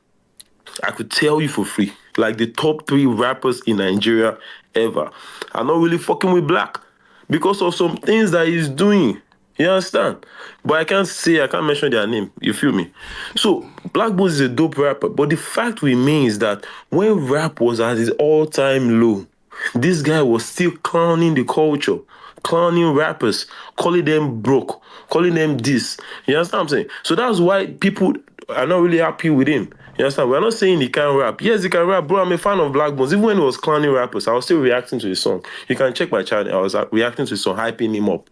I could tell you for free, like the top 3 rappers in Nigeria ever are not really fucking with Black because of some things that he's doing. You understand? But I can't mention their name. You feel me? So Blaqbonez is a dope rapper, but the fact remains that when rap was at its all-time low, this guy was still clowning the culture, clowning rappers, calling them broke, calling them this. You understand what I'm saying? So that's why people are not really happy with him. You understand? We're not saying he can't rap. Yes, he can rap, bro. I'm a fan of Blaqbonez. Even when he was clowning rappers, I was still reacting to his song. You can check my channel. I was reacting to his song, hyping him up.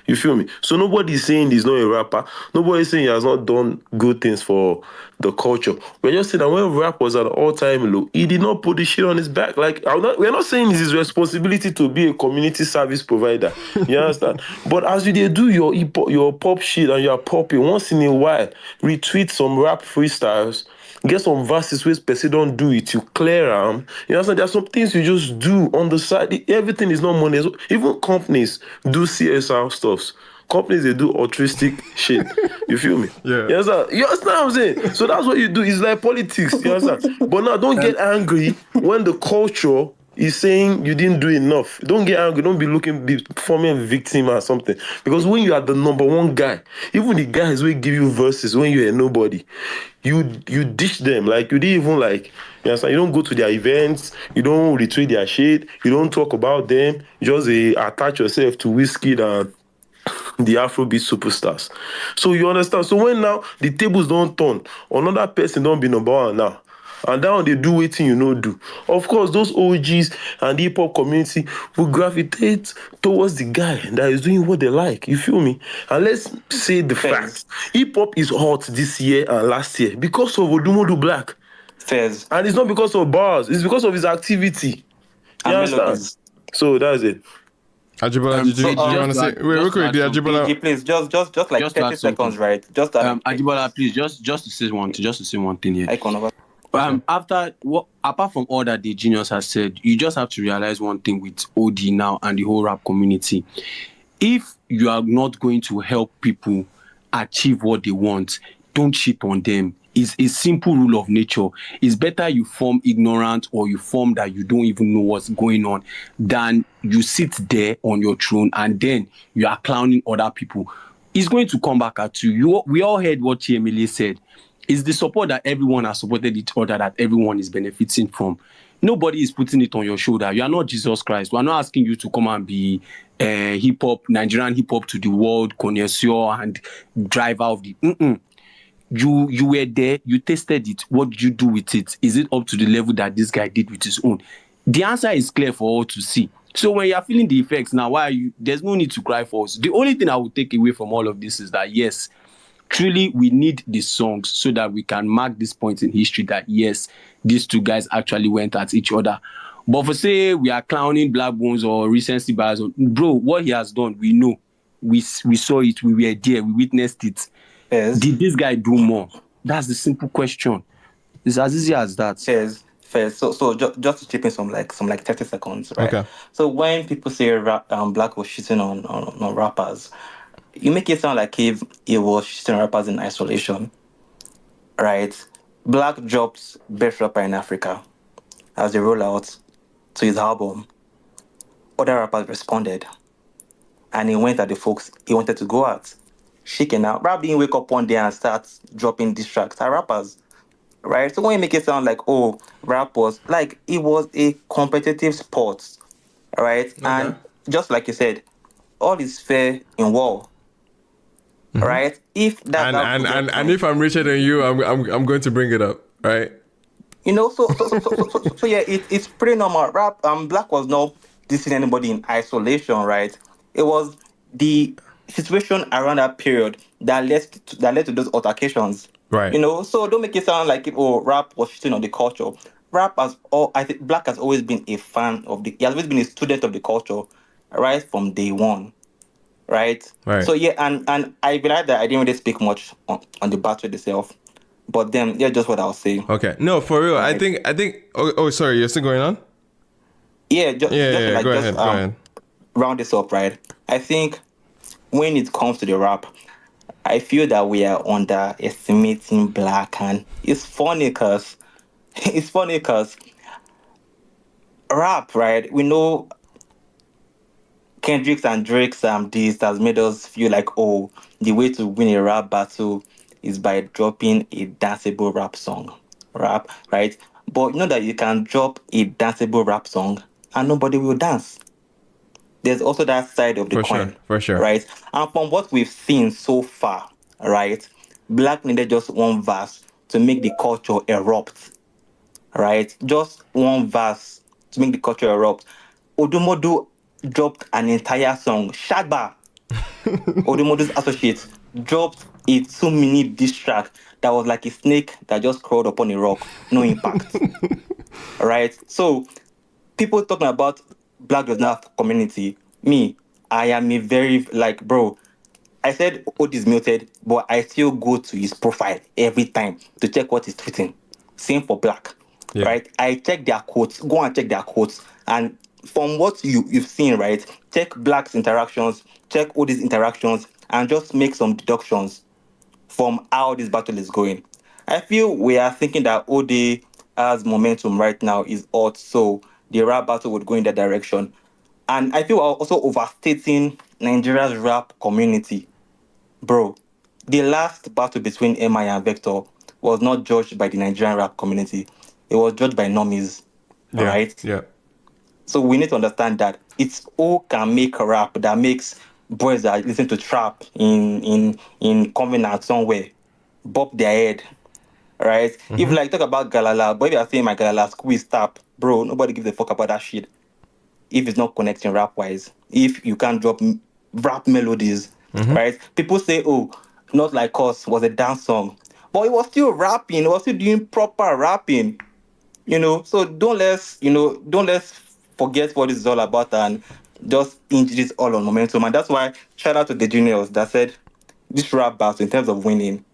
You feel me? So nobody's saying he's not a rapper. Nobody's saying he has not done good things for the culture. We're just saying that when rap was at an all-time low, he did not put the shit on his back. Like, we're not saying it's his responsibility to be a community service provider. You understand? But as you do your pop shit and you're popping once in a while, retweet some rap freestyles, get some verses where person don't do it, you clear them. You understand? There are some things you just do on the side. Everything is not money. So even companies do CSR stuffs. Companies, they do altruistic shit. You feel me? Yeah. You understand? You understand what I'm saying? So that's what you do. It's like politics. You understand? But now, don't get angry when the culture is saying you didn't do enough. Don't get angry. Don't be performing a victim or something. Because when you are the number one guy, even the guys will give you verses when you're a nobody. You dish them. Like, you didn't even like, you understand? You don't go to their events. You don't retweet their shit. You don't talk about them. You just attach yourself to Wizkid and the Afrobeat superstars. So you understand? So when now the tables don't turn, another person don't be number one now. And now they do waiting you know do. Of course, those OGs and the hip-hop community will gravitate towards the guy that is doing what they like. You feel me? And let's say the facts. Hip-hop is hot this year and last year because of ODUMODUBLVCK. Fairs. And it's not because of bars, it's because of his activity. You And understand? melodies. So that's it. Ajibola, did you want to say? Wait, real quick, Ajibola. PG, please, just like 30 seconds, right? Just Ajibola, please, just to say one thing here. Apart from all that the genius has said, you just have to realize one thing with OD now and the whole rap community. If you are not going to help people achieve what they want, don't cheat on them. It's a simple rule of nature. It's better you form ignorant or you form that you don't even know what's going on than you sit there on your throne and then you are clowning other people. It's going to come back at you. We all heard what Chiemele said. It's the support that everyone has supported each other that everyone is benefiting from. Nobody is putting it on your shoulder. You are not Jesus Christ. We are not asking you to come and be Nigerian hip-hop to the world, connoisseur and driver of the... You were there, you tasted it. What did you do with it? Is it up to the level that this guy did with his own? The answer is clear for all to see. So when you are feeling the effects now, why are you? There's no need to cry for us. The only thing I would take away from all of this is that yes, truly we need these songs so that we can mark this point in history that yes, these two guys actually went at each other. But for say we are clowning Blaqbonez or recency bias, bro, what he has done, we know. We saw it, we were there, we witnessed it. Yes. Did this guy do more? That's the simple question. It's as easy as that. Fair. So just to chip in some 30 seconds, right? Okay. So when people say Black was shitting on rappers, you make it sound like if he was shitting on rappers in isolation, right? Black dropped Best Rapper in Africa as they roll out to his album. Other rappers responded, and he went at the folks he wanted to go at. Shaking out. Rap didn't wake up one day and start dropping diss tracks at rappers. Right? So when you make it sound like, oh, rap was like it was a competitive sport. Right? Okay. And just like you said, all is fair in war. Mm-hmm. Right? If that and if I'm richer than you, I'm going to bring it up, right? You know, so yeah, it's pretty normal. Rap Black was not dissing anybody in isolation, right? It was the situation around that period that led to those altercations. Right. You know, so don't make it sound like rap was shitting on the culture. I think Black has always been a fan of he has always been a student of the culture, right from day one. Right. So yeah, and I realized that I didn't really speak much on the battle itself. But then yeah, just what I was saying. Okay. No, for real. Right. I think oh sorry, you're still going on? Yeah, go ahead. Round this up, right? I think when it comes to the rap, I feel that we are underestimating Black, and it's funny because rap, right? We know Kendrick's and Drake's diss has made us feel like, oh, the way to win a rap battle is by dropping a danceable rap song. Right? But you know that you can drop a danceable rap song and nobody will dance. There's also that side of the coin. For sure. Right? And from what we've seen so far, right, Black needed just one verse to make the culture erupt. Right? Just one verse to make the culture erupt. Odumodu dropped an entire song. Shagba, Odumodu's associate, dropped a 2-minute diss track that was like a snake that just crawled upon a rock. No impact. Right? So, people talking about Black does not have community. Me, I am a very, bro, I said OD is muted, but I still go to his profile every time to check what he's tweeting. Same for Black, right? I check their quotes. Go and check their quotes. And from what you've seen, right? Check Black's interactions, check all these interactions, and just make some deductions from how this battle is going. I feel we are thinking that OD has momentum right now is hot, so the rap battle would go in that direction. And I feel we're also overstating Nigeria's rap community. Bro, the last battle between MI and Vector was not judged by the Nigerian rap community. It was judged by normies. All right? Yeah. So we need to understand that it's who can make a rap that makes boys that listen to trap in Covenant somewhere bop their head. Right? If like talk about Galala, but if you're saying my Galala squeeze tap, bro, nobody gives a fuck about that shit. If it's not connecting rap wise, if you can't drop rap melodies, right? People say, oh, Not Like Us was a dance song, but it was still rapping, it was still doing proper rapping, So don't let's forget what this is all about and just hinge this all on momentum. And that's why shout out to the juniors that said this rap battle in terms of winning,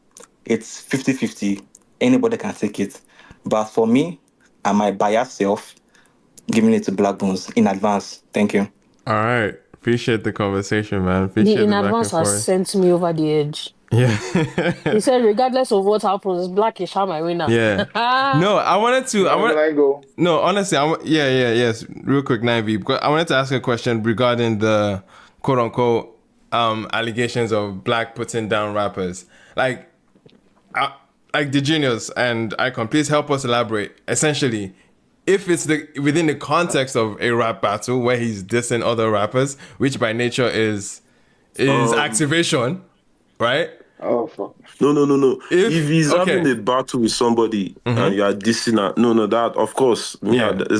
it's 50-50. Anybody can take it. But for me and my biased self, giving it to Blaqbonez in advance. Thank you. All right. Appreciate the conversation, man. The Appreciate in the back advance and has forth. sent me over the edge. Yeah. He said, regardless of what happens, Black is my winner. Yeah. No, I wanted to. Go. No, honestly, yes. Real quick, 9V, because I wanted to ask a question regarding the quote unquote allegations of Black putting down rappers. Like the juniors and Icon, please help us elaborate. Essentially, if it's within the context of a rap battle where he's dissing other rappers, which by nature is activation, right? Oh fuck. No. If he's having a battle with somebody and you are dissing, that of course, it's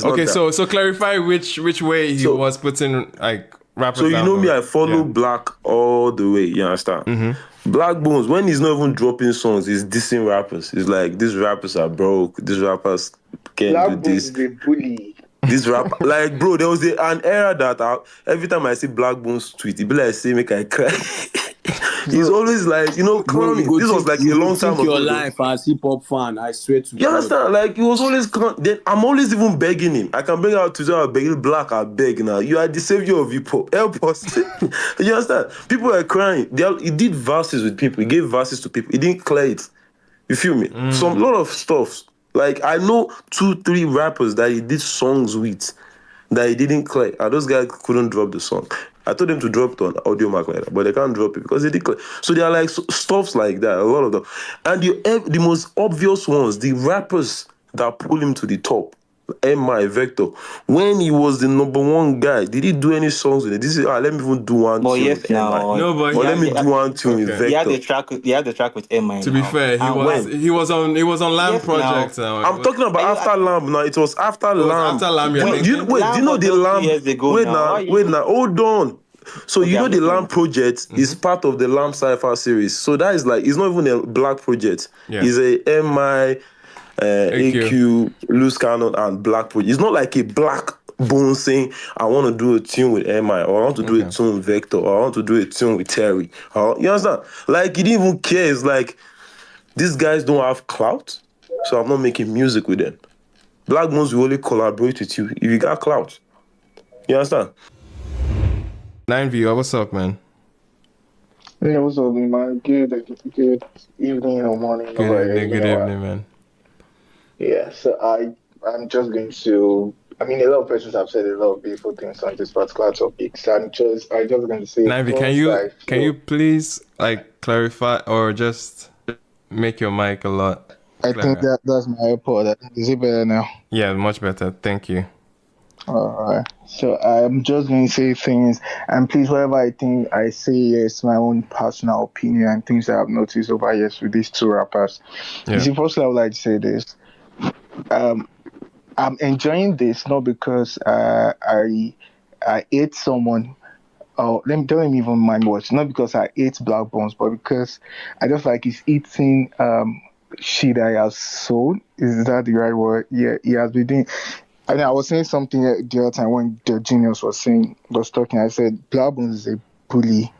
not okay. that. So clarify which way he was putting like rappers. So you know me, I follow Yeah. Black all the way. You understand? Blaqbonez, when he's not even dropping songs, he's dissing rappers. He's like, these rappers are broke. These rappers can't do this. Is a bully. This rap, like, bro, there was an era that every time I see Blaqbonez tweet, it be like, say, make I cry. He's always like, clowning. This was like a long time ago. Your life as hip-hop fan, I swear to You understand? Like, he was always then I'm always even begging him. I can bring out Twitter, I'm begging Black, I beg now. You are the savior of hip-hop. Help us. You understand? People are crying. He did verses with people. He gave verses to people. He didn't clear it. You feel me? A lot of stuff. Like, I know 2-3 rappers that he did songs with that he didn't clear. And those guys couldn't drop the song. I told them to drop it on AudioMac later, but they can't drop it because they did clear. So there are like stuffs like that, a lot of them. And the most obvious ones, the rappers that pull him to the top, MI, Vector, when he was the #1 guy, did he do any songs with it? This is let me even do one tune with MI. No, but let me do one tune with Vector. He had the track with MI. To be fair, he was on Lamb Project. I'm talking about after Lamb now. It was after Lamb. After Lamb, do you know the Lamb? Wait now, hold on. So you know the Lamb project is part of the Lamb Cypher series. So that is like, it's not even a Black project. Yeah. It's a MI, AQ, Loose Cannon, and Black project. It's not like a Blaqbonez saying, I want to do a tune with MI, or I want to do a tune with Vector, or I want to do a tune with Terry. You understand? Like, he didn't even care. It's like, these guys don't have clout, so I'm not making music with them. Blaqbonez will only collaborate with you if you got clout. You understand? 9V, what's up, man? Yeah, what's up, man? Good evening or morning. Good evening, man. Yeah, so I'm just going to. I mean, a lot of persons have said a lot of beautiful things on this particular topic. So I'm just going to say. 9V, can you please clarify or just make your mic a lot clearer? I think that's my AirPod. Is it better now? Yeah, much better. Thank you. Alright, so I'm just going to say things, and please, whatever I think I say is my own personal opinion and things that I've noticed over years with these two rappers. Yeah. You see, firstly, I would like to say this. I'm enjoying this not because I hate someone, or don't even mind words, not because I hate Blaqbonez, but because I just like he's eating shit I have sold. Is that the right word? Yeah, he has been doing. I mean, I was saying something the other time when the genius was talking. I said, Blaqbonez is a bully.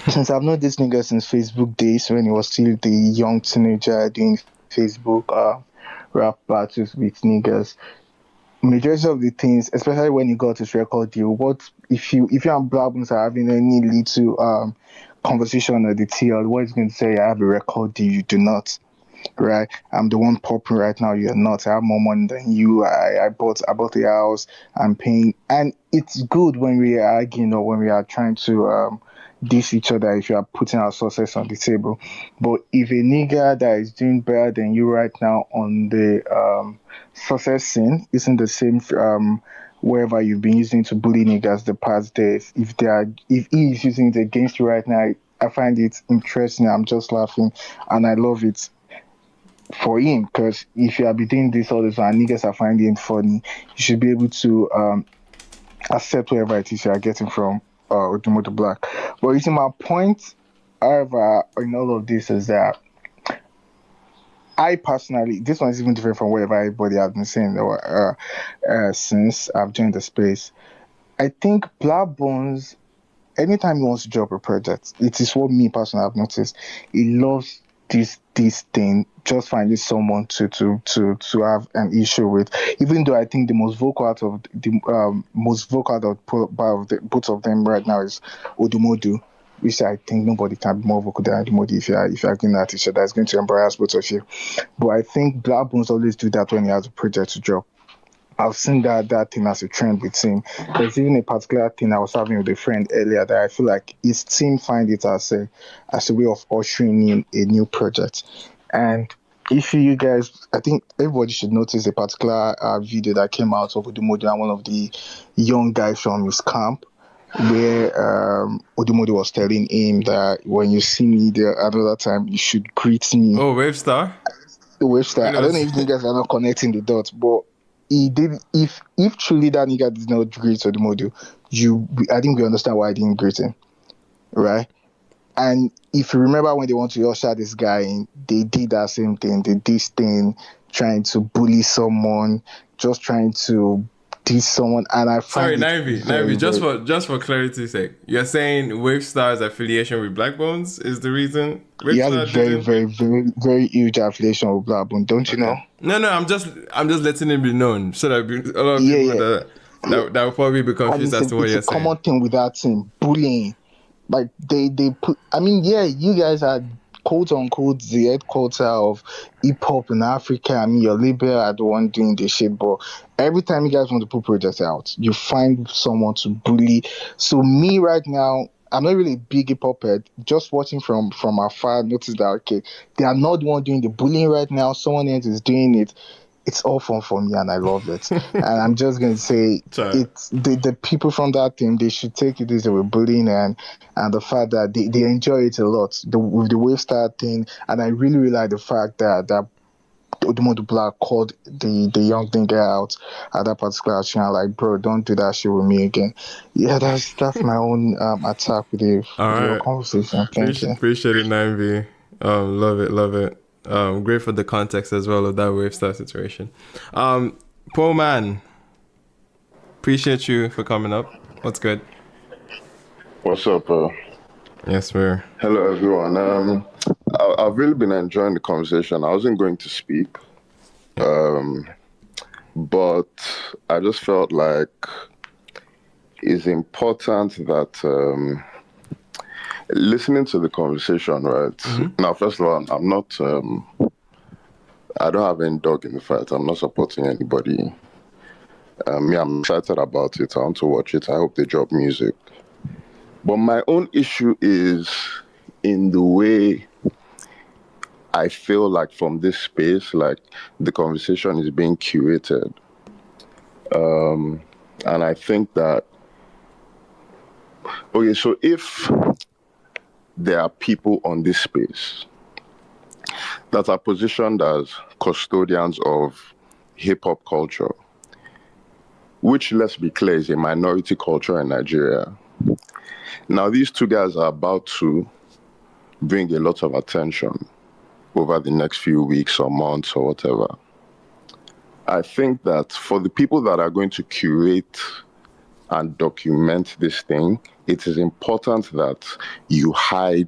Since I've known this nigga since Facebook days when he was still the young teenager doing Facebook, rap battles with niggas. Majority of the things, especially when you got his record deal, what if you and Blaqbonez are having any little conversation at the TL, what is going to say? I have a record deal, you do not. Right, I'm the one popping right now. You're not. I have more money than you. I bought a house. I'm paying, and it's good when we are arguing or when we are trying to diss each other. If you are putting our success on the table, but if a nigga that is doing better than you right now on the success scene isn't the same wherever you've been using to bully niggas the past days, if he is using it against you right now, I find it interesting. I'm just laughing, and I love it for him, because if you are be doing this all the time, niggas are finding it funny, you should be able to accept whatever it is you are getting from ODUMODUBLVCK. But you see, my point, however, in all of this is that I personally, this one is even different from whatever everybody has been saying since I've joined the space. I think Blaqbonez, anytime he wants to drop a project, it is what me personally have noticed. He loves this thing, just finding someone to have an issue with. Even though I think the most vocal out of both of them right now is Odumodu, which I think nobody can be more vocal than Odumodu. If you're going at each other, it's going to embarrass both of you. But I think Blaqbonez always do that when he has a project to drop. I've seen that thing as a trend with him. There's even a particular thing I was having with a friend earlier that I feel like his team find it as a way of ushering in a new project. And if you guys, I think everybody should notice a particular video that came out of Odumodu and one of the young guys from his camp, where Odumodu was telling him that when you see me there another time, you should greet me. Oh, Wavestar? Wavestar. I don't know if you guys are not connecting the dots, but he did. If truly that nigga did not greet Odumodu, I think we understand why I didn't greet him, right? And if you remember when they want to usher this guy in, they did that same thing. They did this thing, trying to bully someone, just trying to diss someone. And I find Naivi, just for clarity's sake, you're saying Wavestar's affiliation with Blaqbonez is the reason? He has a very, very, very, very huge affiliation with Blaqbonez, don't you know? No, I'm just letting it be known so that a lot of people that will probably be confused as to what you're saying. It's a common thing with that team, bullying. Like they put. I mean, yeah, you guys are quote unquote the headquarters of hip hop in Africa. I mean, your label are the one doing this shit, but every time you guys want to put projects out, you find someone to bully. So me right now, I'm not really a big hip hop head. Just watching from afar, notice that okay, they are not the one doing the bullying right now. Someone else is doing it. It's all fun for me and I love it. And I'm just going to say, it's the people from that team, they should take it easy with bullying and the fact that they enjoy it a lot. With the Wavestar thing, and I really, really like the fact that ODUMODUBLVCK called the young thing out at that particular show. I'm like, bro, don't do that shit with me again. Yeah, that's my own attack with your conversation. Thank you. Appreciate it, 9V. Love it. Great for the context as well of that Wavestar situation. Poor man, appreciate you for coming up. What's good? What's up? Yes, sir. Hello, everyone. I've really been enjoying the conversation. I wasn't going to speak, but I just felt like it's important that listening to the conversation, right? Mm-hmm. Now, first of all, I'm not, I don't have any dog in the fight. I'm not supporting anybody. I'm excited about it. I want to watch it. I hope they drop music. But my own issue is in the way I feel like from this space, like the conversation is being curated. And I think that, okay, so if there are people on this space that are positioned as custodians of hip-hop culture, which, let's be clear, is a minority culture in Nigeria. Now, these two guys are about to bring a lot of attention over the next few weeks or months or whatever. I think that for the people that are going to curate and document this thing, it is important that you hide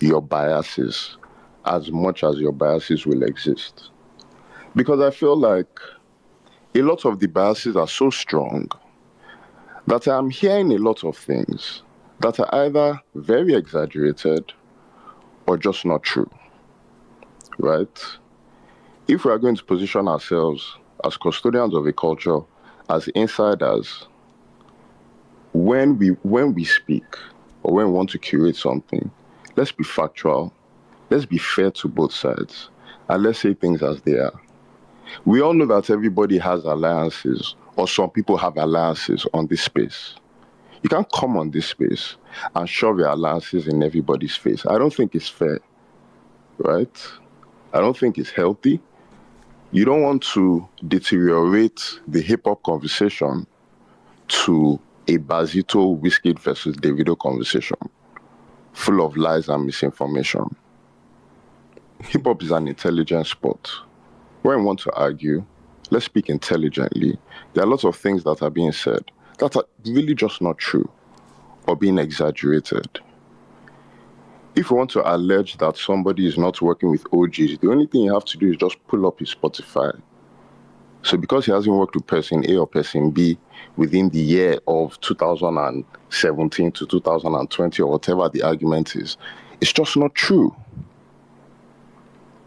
your biases as much as your biases will exist. Because I feel like a lot of the biases are so strong that I'm hearing a lot of things that are either very exaggerated or just not true, right? If we are going to position ourselves as custodians of a culture, as insiders, when we speak or when we want to curate something, let's be factual, let's be fair to both sides, and let's say things as they are. We all know that everybody has alliances, or some people have alliances on this space. You can't come on this space and shove your alliances in everybody's face. I don't think it's fair, right? I don't think it's healthy. You don't want to deteriorate the hip-hop conversation to a Bazito, Wizkid versus Davido conversation full of lies and misinformation. Hip-hop is an intelligent sport. When we want to argue, let's speak intelligently. There are lots of things that are being said that are really just not true or being exaggerated. If you want to allege that somebody is not working with OGs, the only thing you have to do is just pull up his Spotify. So because he hasn't worked with person A or person B within the year of 2017 to 2020 or whatever the argument is, it's just not true.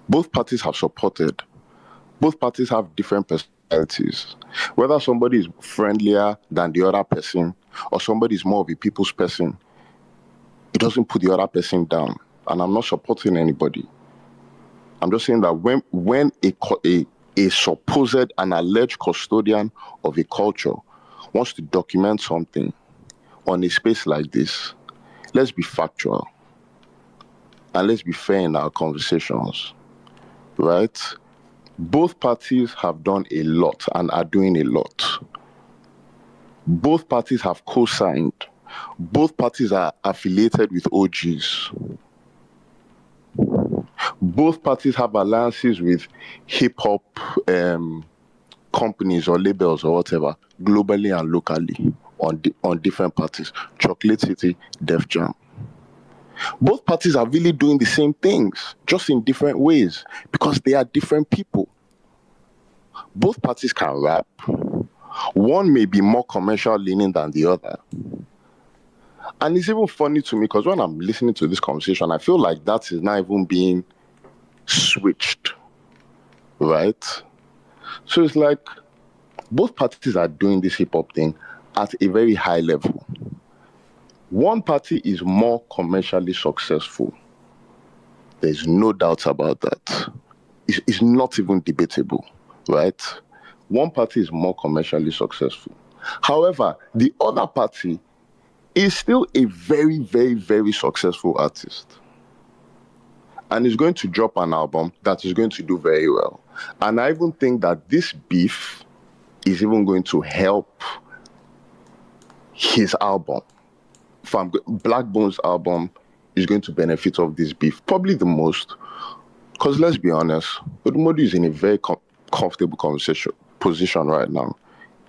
Both parties have supported. Both parties have different personalities. Whether somebody is friendlier than the other person or somebody is more of a people's person, it doesn't put the other person down. And I'm not supporting anybody. I'm just saying that when a supposed and alleged custodian of a culture wants to document something on a space like this, let's be factual and let's be fair in our conversations, right? Both parties have done a lot and are doing a lot. Both parties have co-signed. Both parties are affiliated with OGs. Both parties have alliances with hip-hop companies or labels or whatever, globally and locally, on different parties. Chocolate City, Def Jam. Both parties are really doing the same things, just in different ways, because they are different people. Both parties can rap. One may be more commercial leaning than the other. And it's even funny to me because when I'm listening to this conversation, I feel like that is not even being switched, right? So it's like both parties are doing this hip-hop thing at a very high level. One party is more commercially successful. There's no doubt about that. It's not even debatable, right? One party is more commercially successful. However, the other party is still a very, very, very successful artist. And is going to drop an album that is going to do very well. And I even think that this beef is even going to help his album. Blaqbonez album is going to benefit of this beef, probably the most. Because let's be honest, Odumodu is in a very comfortable position right now.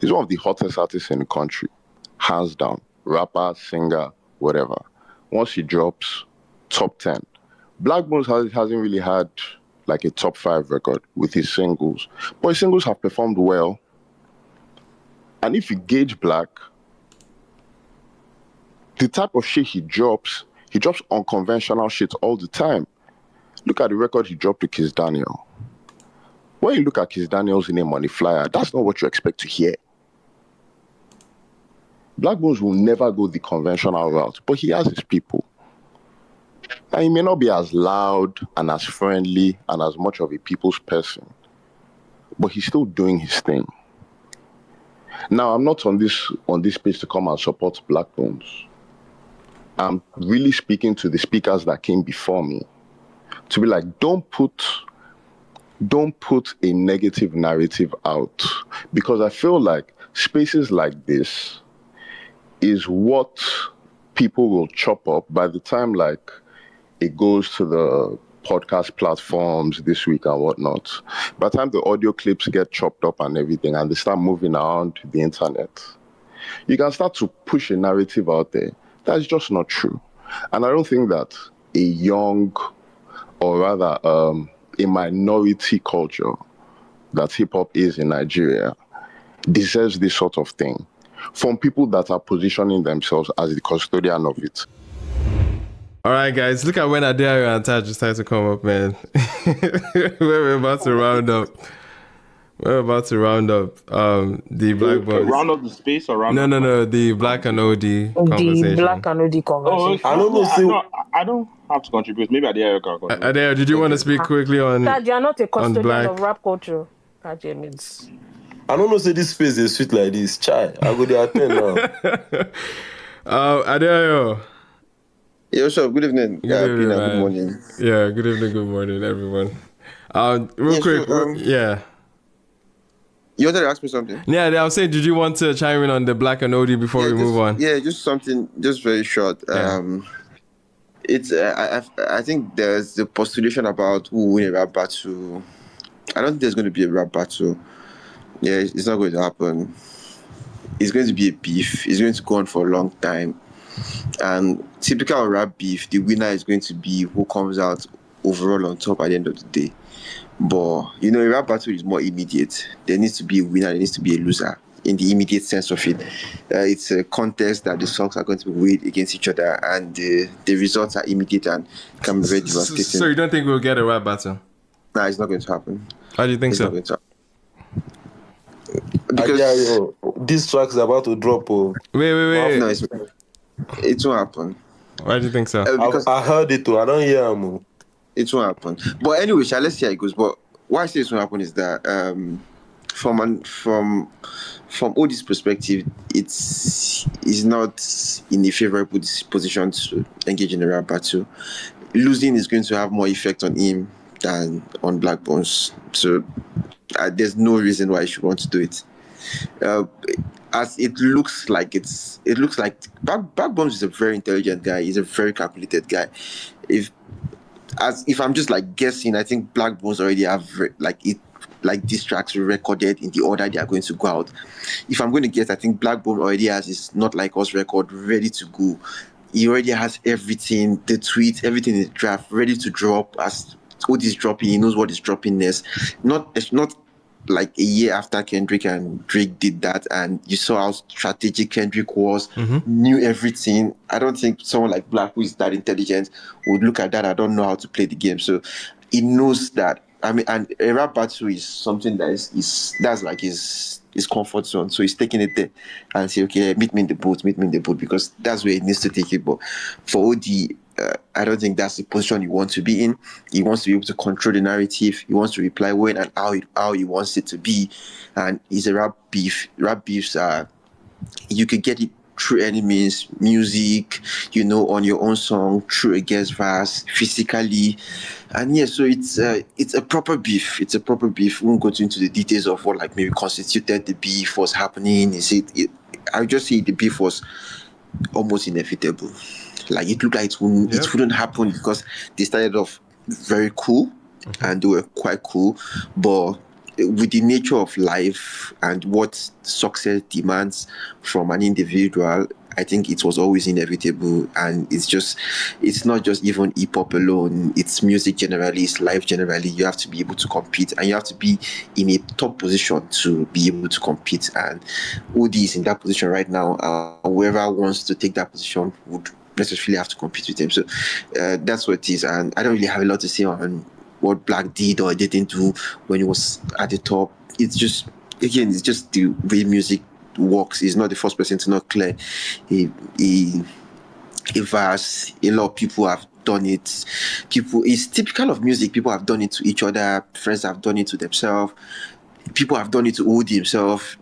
He's one of the hottest artists in the country, hands down. Rapper, singer, whatever. Once he drops, top 10. Blaqbonez hasn't really had like a top 5 record with his singles. But his singles have performed well. And if you gauge Black, the type of shit he drops unconventional shit all the time. Look at the record he dropped to Kiss Daniel. When you look at Kiss Daniel's name on the flyer, that's not what you expect to hear. Blaqbonez will never go the conventional route, but he has his people. And he may not be as loud and as friendly and as much of a people's person, but he's still doing his thing. Now, I'm not on this page to come and support Blaqbonez. I'm really speaking to the speakers that came before me to be like, don't put a negative narrative out, because I feel like spaces like this is what people will chop up by the time like it goes to the podcast platforms this week and whatnot. By the time the audio clips get chopped up and everything and they start moving around the internet, you can start to push a narrative out there that's just not true. And I don't think that a young, or rather a minority culture that hip hop is in Nigeria deserves this sort of thing from people that are positioning themselves as the custodian of it. All right, guys, look at when Adeayo and Taj decided to come up, man. We're about to round up. We're about to round up the Blaqbonez. Round up the space or round up? No, the Black and OD conversation. The Black and OD conversation. I don't know. I don't have to contribute. Maybe Adeayo can contribute. Adeayo, did you want to speak quickly on Taj, you're not a custodian Black of rap culture. Taj means. I don't know, say this space is sweet like this. Chai, I go there attend now. Adeayo. Yo, sure. Good evening. Good morning. Yeah, good evening, good morning, everyone. Real quick, yeah. You wanted to ask me something? Yeah, I was saying, did you want to chime in on the Black and OD before we move on? Yeah, just something, just very short. Yeah. It's I think there's the postulation about who will win a rap battle. I don't think there's going to be a rap battle. Yeah, it's not going to happen. It's going to be a beef. It's going to go on for a long time. And typical rap beef, the winner is going to be who comes out overall on top at the end of the day. But, you know, a rap battle is more immediate. There needs to be a winner, there needs to be a loser in the immediate sense of it. It's a contest that the songs are going to be weighed against each other, and the results are immediate and can be very devastating. So you don't think we'll get a rap battle? Nah, it's not going to happen. How do you think it's so? Not going to happen. Because this track's about to drop. Wait. No, it won't happen. Why do you think so? Because I heard it too. I don't hear him. It won't happen. But anyway, let's see how it goes. But why I say it won't happen is that from OD's perspective, it's not in a favorable position to engage in a rap battle. Losing is going to have more effect on him than on Blaqbonez. So there's no reason why he should want to do it. As it looks like Blaqbonez is a very intelligent guy. He's a very calculated guy. If I'm just like guessing, I think Blaqbonez already have these tracks recorded in the order they are going to go out. If I'm going to guess, I think Blaqbonez already has his Not Like Us record ready to go. He already has everything, the tweets, everything in the draft ready to drop. As OD's dropping, he knows what is dropping next. It's not like a year after Kendrick and Drake did that, and you saw how strategic Kendrick was, knew everything. I don't think someone like Black, who is that intelligent, would look at that. I don't know how to play the game. So he knows that. I mean, and a rap battle is something that's like his comfort zone. So he's taking it there and say, okay, meet me in the booth, because that's where he needs to take it. But for OD, I don't think that's the position you want to be in. He wants to be able to control the narrative. He wants to reply when and how he wants it to be. And he's a rap beef. Rap beefs are, you could get it through any means, music, on your own song, through a guest verse, physically. And yeah, so it's a proper beef. It's a proper beef. We won't go into the details of what maybe constituted the beef, what's happening. I would just say the beef was almost inevitable. Like it looked like it wouldn't happen because they started off very cool and they were quite cool, but with the nature of life and what success demands from an individual, I think it was always inevitable. And it's not just even hip hop alone, it's music generally, it's life generally. You have to be able to compete, and you have to be in a top position to be able to compete. And OD is in that position right now. Whoever wants to take that position would necessarily have to compete with him. So that's what it is. And I don't really have a lot to say on what Black did or didn't do when he was at the top. It's just the way music works. He's not the first person to not clear a verse. A lot of people have done it. It's typical of music. People have done it to each other. Friends have done it to themselves. People have done it to OD himself.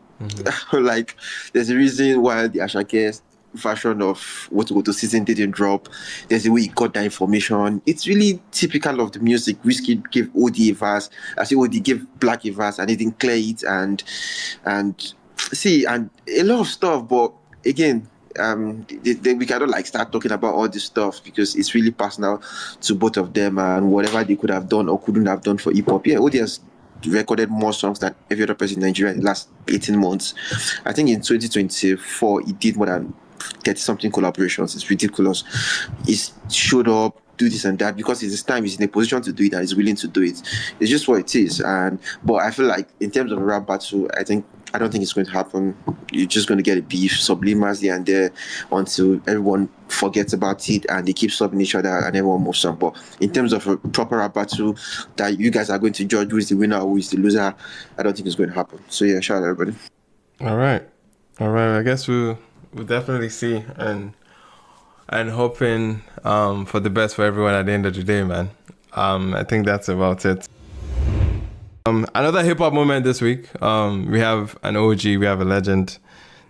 Like, there's a reason why the Ashake version of What to Go to Season didn't drop. There's a way he got that information. It's really typical of the music. Wizkid gave OD a verse. I say OD gave Black a verse and he didn't clear it and a lot of stuff. But again, we cannot start talking about all this stuff because it's really personal to both of them and whatever they could have done or couldn't have done for hip hop. Yeah, OD has recorded more songs than every other person in Nigeria in the last 18 months. I think in 2024 he did more than 30-something collaborations. It's ridiculous. He showed up do this and that because it's his time, he's in a position to do it and he's willing to do it. It's just what it is. But I feel like in terms of a rap battle, I don't think it's going to happen. You're just going to get a beef subliminally and there until everyone forgets about it and they keep stopping each other and everyone moves on. But in terms of a proper rap battle that you guys are going to judge who is the winner or who is the loser, I don't think it's going to happen. So yeah, shout out everybody. All right. I guess we'll definitely see and hoping for the best for everyone at the end of the day, man. I think that's about it. Another hip hop moment this week. We have an OG, we have a legend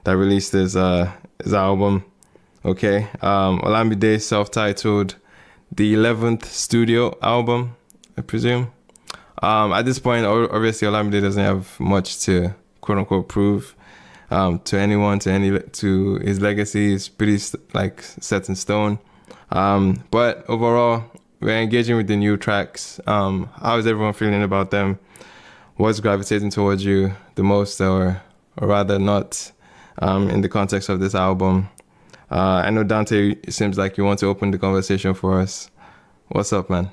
that released his album. Okay. OLAMIDE'S self-titled the 11th studio album, I presume. At this point, obviously Olamide doesn't have much to quote unquote prove to anyone, to his legacy is pretty set in stone. But overall, we're engaging with the new tracks. How is everyone feeling about them? What's gravitating towards you the most, or rather not, in the context of this album? I know Dante, it seems like you want to open the conversation for us. What's up, man?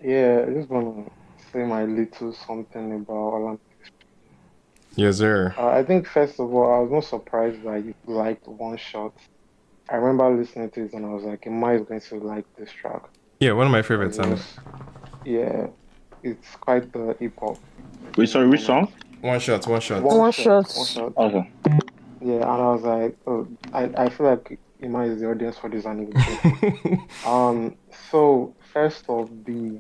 Yeah, I just want to say my little something about OLAMIDE. Yes, sir. I think first of all, I was not surprised that you liked One Shot. I remember listening to it and I was like, Emma is going to like this track. Yeah, one of my favorite songs. Yeah, it's quite the hip hop. Wait, sorry, which song? One Shot. One Shot. Okay. Yeah, and I was like, oh, I feel like Emma is the audience for this anime. So first off, the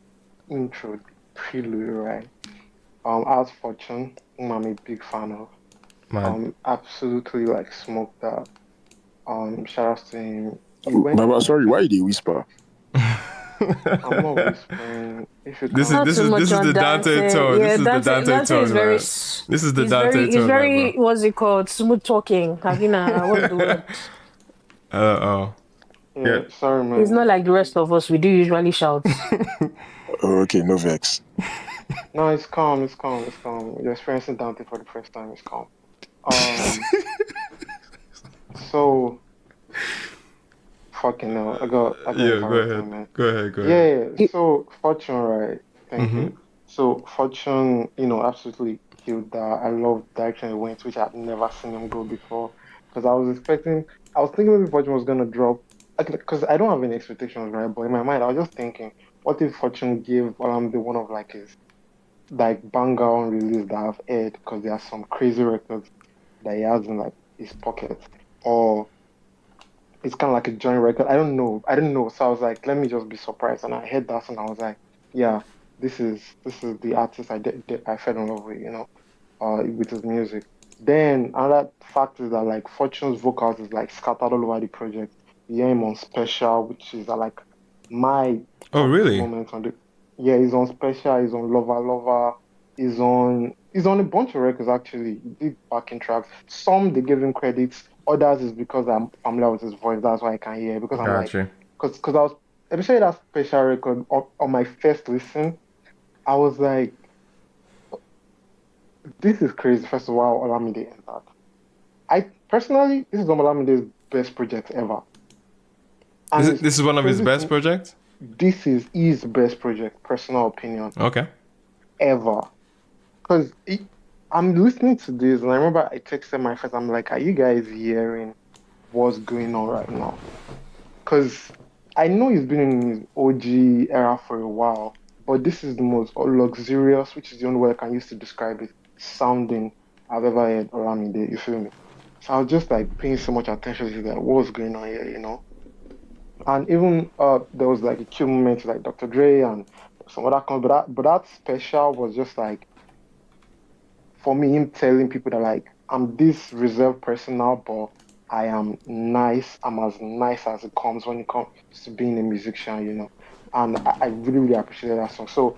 intro, the prelude, right? As Fortune, whom I'm a big fan of. Man. Absolutely smoked that. Shout out to him. Baba, sorry, why did you whisper? I'm not whispering. This is the Dante tone. Yeah, this is the Dante tone. This is the Dante tone. He's very what's it called? Smooth talking. What's the word? Yeah, sorry, man. He's not like the rest of us. We do usually shout. Okay, no vex. No, it's calm. You're experiencing Dante for the first time. It's calm. So, fucking hell. I got go ahead. Man. Go ahead. Yeah. So, Fortune, right? Thank you. So, Fortune, absolutely killed that. I love the direction it went, which I've never seen him go before. Because I was thinking maybe Fortune was going to drop. Because I don't have any expectations, right? But in my mind, I was just thinking, what if Fortune gave Olamide one of his banger unreleased that I've heard, because there are some crazy records that he has in his pocket, or it's kind of like a joint record. I don't know. So I was like, let me just be surprised, and I heard that, and I was like, yeah, this is the artist I fell in love with, with his music. Then another fact is that Fortune's vocals is scattered all over the project. You hear him on Special, which is my moment on the. Yeah, he's on Special, he's on Lover, he's on a bunch of records actually. He did backing tracks. Some they give him credits, others is because I'm familiar with his voice, that's why I can hear, because I'm because I was, especially that Special record on my first listen, I was like, this is crazy. First of all, Olamide entered. I personally, this is one of Olamide's best projects ever. This is one of his best projects? This is his best project, personal opinion. Okay. Ever. Because I'm listening to this, and I remember I texted my friends, I'm like, are you guys hearing what's going on right now? Because I know he's been in his OG era for a while, but this is the most luxurious, which is the only way I can use to describe it, sounding I've ever heard Olamide, you feel me? So I was just paying so much attention to what's going on here, And even there was a cute moment like Dr. Dre and some other kind, but that Special was just for me, him telling people that I'm this reserved person now, but I am nice. I'm as nice as it comes when it comes to being a musician, And I really, really appreciated that song. So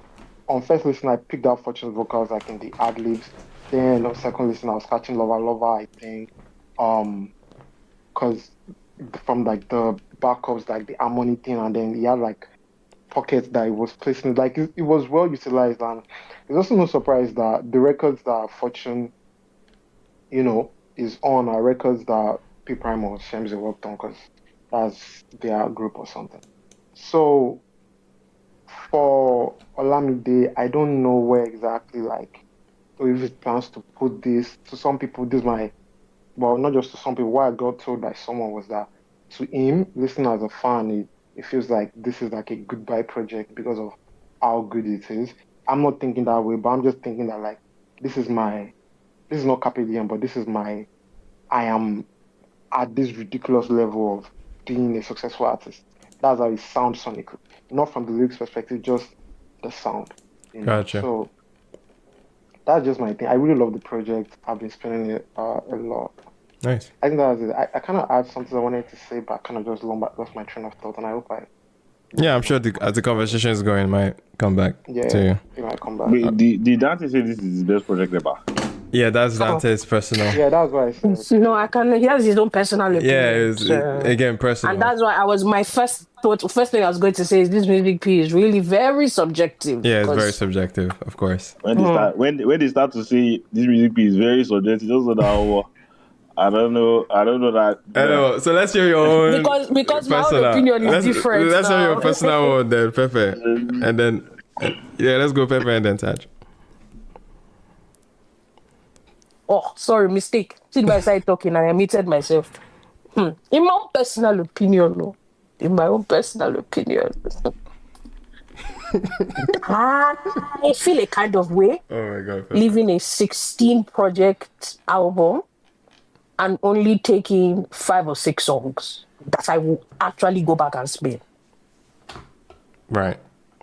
on first listen, I picked out Fortune's vocals in the ad libs. Then on second listen, I was catching Lover, I think, because from the backups, the harmony thing, and then he had pockets that he was placing. It was well utilized, and it's also no surprise that the records that Fortune, is on are records that P Prime or Shamsi worked on, because that's their group or something. So for Olamide, I don't know where exactly, like, or if it plans to put this. To some people, this might, well, not just to some people. What I got told by someone was that to him, listening as a fan, it feels like this is like a goodbye project because of how good it is. I'm not thinking that way, but I'm just thinking that, like, this is not Carpe Diem, but I am at this ridiculous level of being a successful artist. That's how it sounds sonically. Not from the lyrics perspective, just the sound. Gotcha. So that's just my thing. I really love the project. I've been spending it a lot. Nice. I think that was it. I kind of had something I wanted to say, but I kind of just lost my train of thought, and I hope I. Yeah, I'm sure as the conversation is going, it might come back to you. It might come back. Wait, did Dante say this is his best project ever? Yeah, that's Dante's personal. Yeah, that's what I said. No, I can. He has his own personal opinion. Yeah, it's again personal. And that's why my first thing I was going to say is this music piece is really very subjective. Yeah, it's very subjective, of course. When they start to say this music piece is very subjective, also that I don't know that. I know. So let's hear your own. Because my own opinion is different. Let's hear your personal one then, Pepe, and then let's go Pepe and then Taj. Oh, sorry, mistake. See, I started talking and I muted myself. In my own personal opinion, I feel a kind of way. Oh my God. Leaving a 16 project album and only taking 5 or 6 songs that I will actually go back and spin. Right.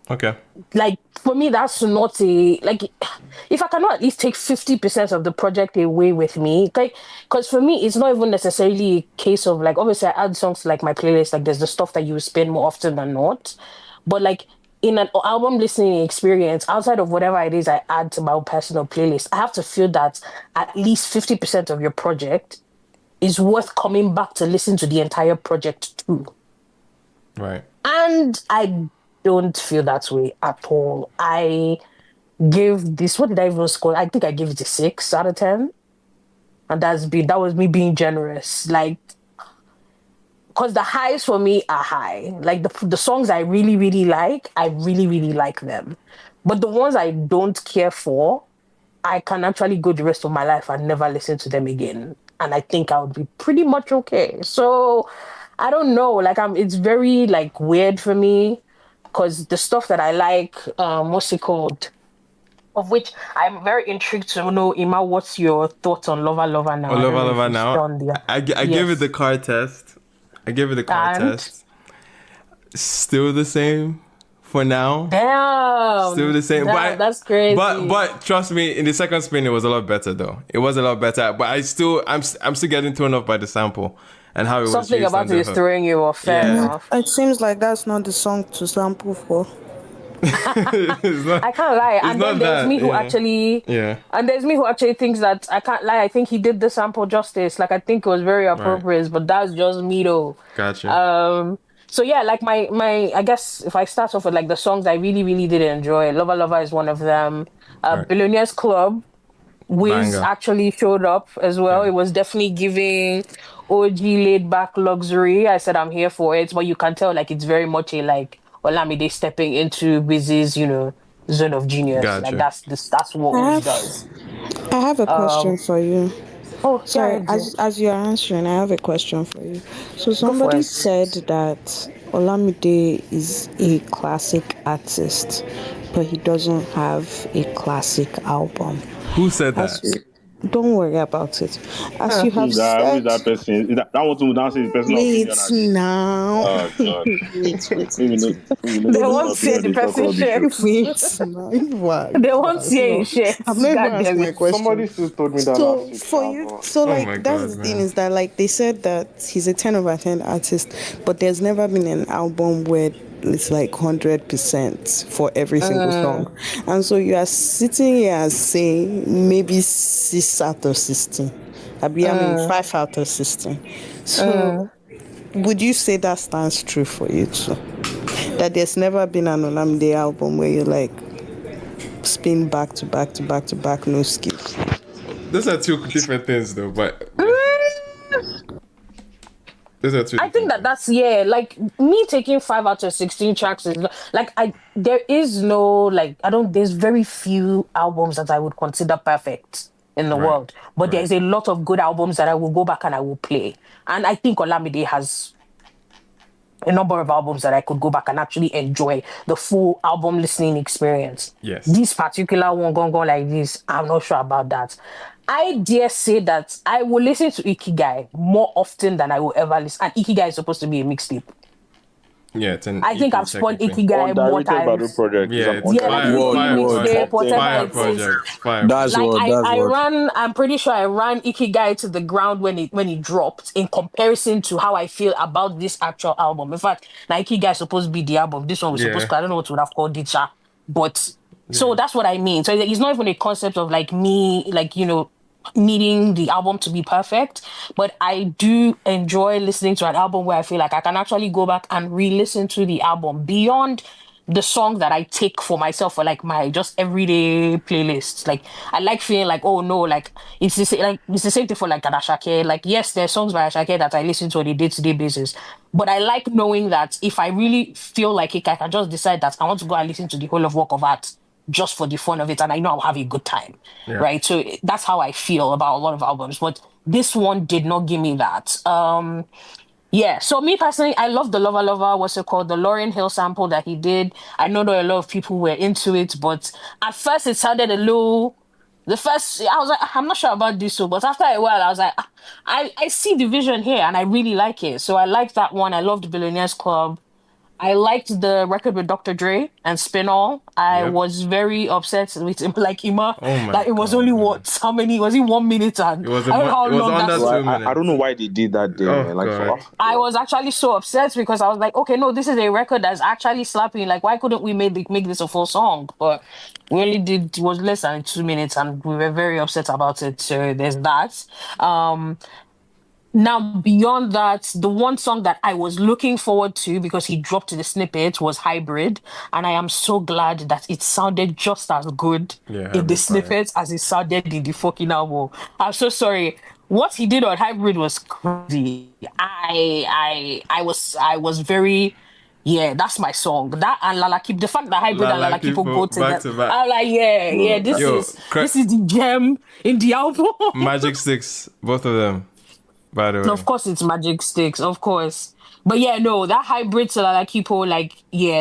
Okay. Like, for me, that's not if I cannot at least take 50% of the project away with me, because for me, it's not even necessarily a case of, like, obviously I add songs to, like, my playlist, like, there's the stuff that you spin more often than not, but, like, in an album listening experience, outside of whatever it is I add to my own personal playlist, I have to feel that at least 50% of your project is worth coming back to listen to the entire project too. Right. And I don't feel that way at all. I gave this, what did I even score? I think I gave it a 6 out of 10. And that was me being generous. Like, because the highs for me are high. Like, the songs I really, really like, I really, really like them. But the ones I don't care for, I can actually go the rest of my life and never listen to them again. And I think I would be pretty much okay. So, I don't know. Like, it's very, like, weird for me. Because the stuff that I like, what's it called? Of which I'm very intrigued to know, Ima, what's your thoughts on Lover Lover Now? Lover Now. I gave it the car test. Still the same for now. Damn. Still the same. Damn, that's crazy. But trust me, in the second spin, it was a lot better though. It was a lot better. But I'm still getting thrown off by the sample. And how it something was about it is throwing you off. Fair enough. It seems like that's not the song to sample for. I can't lie. And then there's me who actually and there's me who actually thinks that I can't lie. I think he did the sample justice. Like, I think it was very appropriate, but that's just me though. Gotcha. So yeah, like my I guess if I start off with, like, the songs I really, really did enjoy, Lover Lover is one of them. Billionaires Club, Wiz actually showed up as well. It was definitely giving OG laid back luxury. I said I'm here for it, but you can tell, like, it's very much a, like, Olamide stepping into Wiz's, zone of genius. Gotcha. Like, that's what Wiz does. I have a question for you. Oh, sorry. As you're answering, I have a question for you. So somebody said that Olamide is a classic artist, but he doesn't have a classic album. Who said that? Don't worry about it. As you have said... Who is that person? That one to dance is personal opinion. Wait now. Oh, God. Wait. They won't say the person share. Wait. They won't say share. I've never asked my question. Somebody still told me that last week. For you, so, like, that's the thing is that, like, they said that he's a 10 over 10 artist, but there's never been an album where it's like 100% for every single song. And so you are sitting here and saying maybe 6 out of 16. I mean 5 out of 16. So would you say that stands true for you too? That there's never been an Olamide album where you, like, spin back to back to back to back, no skips? Those are 2 different things though, but I think that's like me taking 5 out of 16 tracks is like there is no like there's very few albums that I would consider perfect in the world, but there's a lot of good albums that I will go back and I will play, and I think Olamide has a number of albums that I could go back and actually enjoy the full album listening experience. Yes. This particular one going like this, I'm not sure about that. I dare say that I will listen to Ikigai more often than I will ever listen. And Ikigai is supposed to be a mixtape. Yeah, it's an I think I've spun Ikigai more times. Project. Yeah, it's fire project. That's like what. I ran. I'm pretty sure I ran Ikigai to the ground when it dropped. In comparison to how I feel about this actual album. In fact, now Ikigai is supposed to be the album. This one was supposed to. I don't know what would have called it, but so that's what I mean. So it's not even a concept of like me, like needing the album to be perfect, but I do enjoy listening to an album where I feel like I can actually go back and re-listen to the album beyond the song that I take for myself for like my just everyday playlists. Like I like feeling like, oh no, like it's the same thing for like an Ashake. Like yes, there's songs by Ashake that I listen to on a day-to-day basis, but I like knowing that if I really feel like it, I can just decide that I want to go and listen to the whole of work of art just for the fun of it, and I know I'll have a good time, right? So that's how I feel about a lot of albums, but this one did not give me that. So me personally, I love the Lover Lover, what's it called, the Lauryn Hill sample that he did. I know that a lot of people were into it, but at first it sounded a little... I was like, I'm not sure about this, but after a while, I was like, I see the vision here, and I really like it. So I liked that one. I loved Billionaires Club. I liked the record with Dr. Dre and Spinall. I was very upset with him, like Ima. It was only how many? Was it 1 minute? And it was I don't know how long under 2 minutes. I don't know why they did that day, man. Like, I was actually so upset because I was like, okay, no, this is a record that's actually slapping. Like, why couldn't we make this a full song? But we only did, it was less than 2 minutes, and we were very upset about it. So there's that. Now, beyond that, the one song that I was looking forward to because he dropped the snippet was Hybrid. And I am so glad that it sounded just as good in the snippet as it sounded in the fucking album. I'm so sorry. What he did on Hybrid was crazy. I was very... Yeah, that's my song. That and Lala Keep, the fact that Hybrid and Lala Keep go together. I'm like, this is the gem in the album. Magic Sticks, both of them. By the way. Of course it's Magic Sticks, of course. But yeah, no, that Hybrid to Lala Kipo,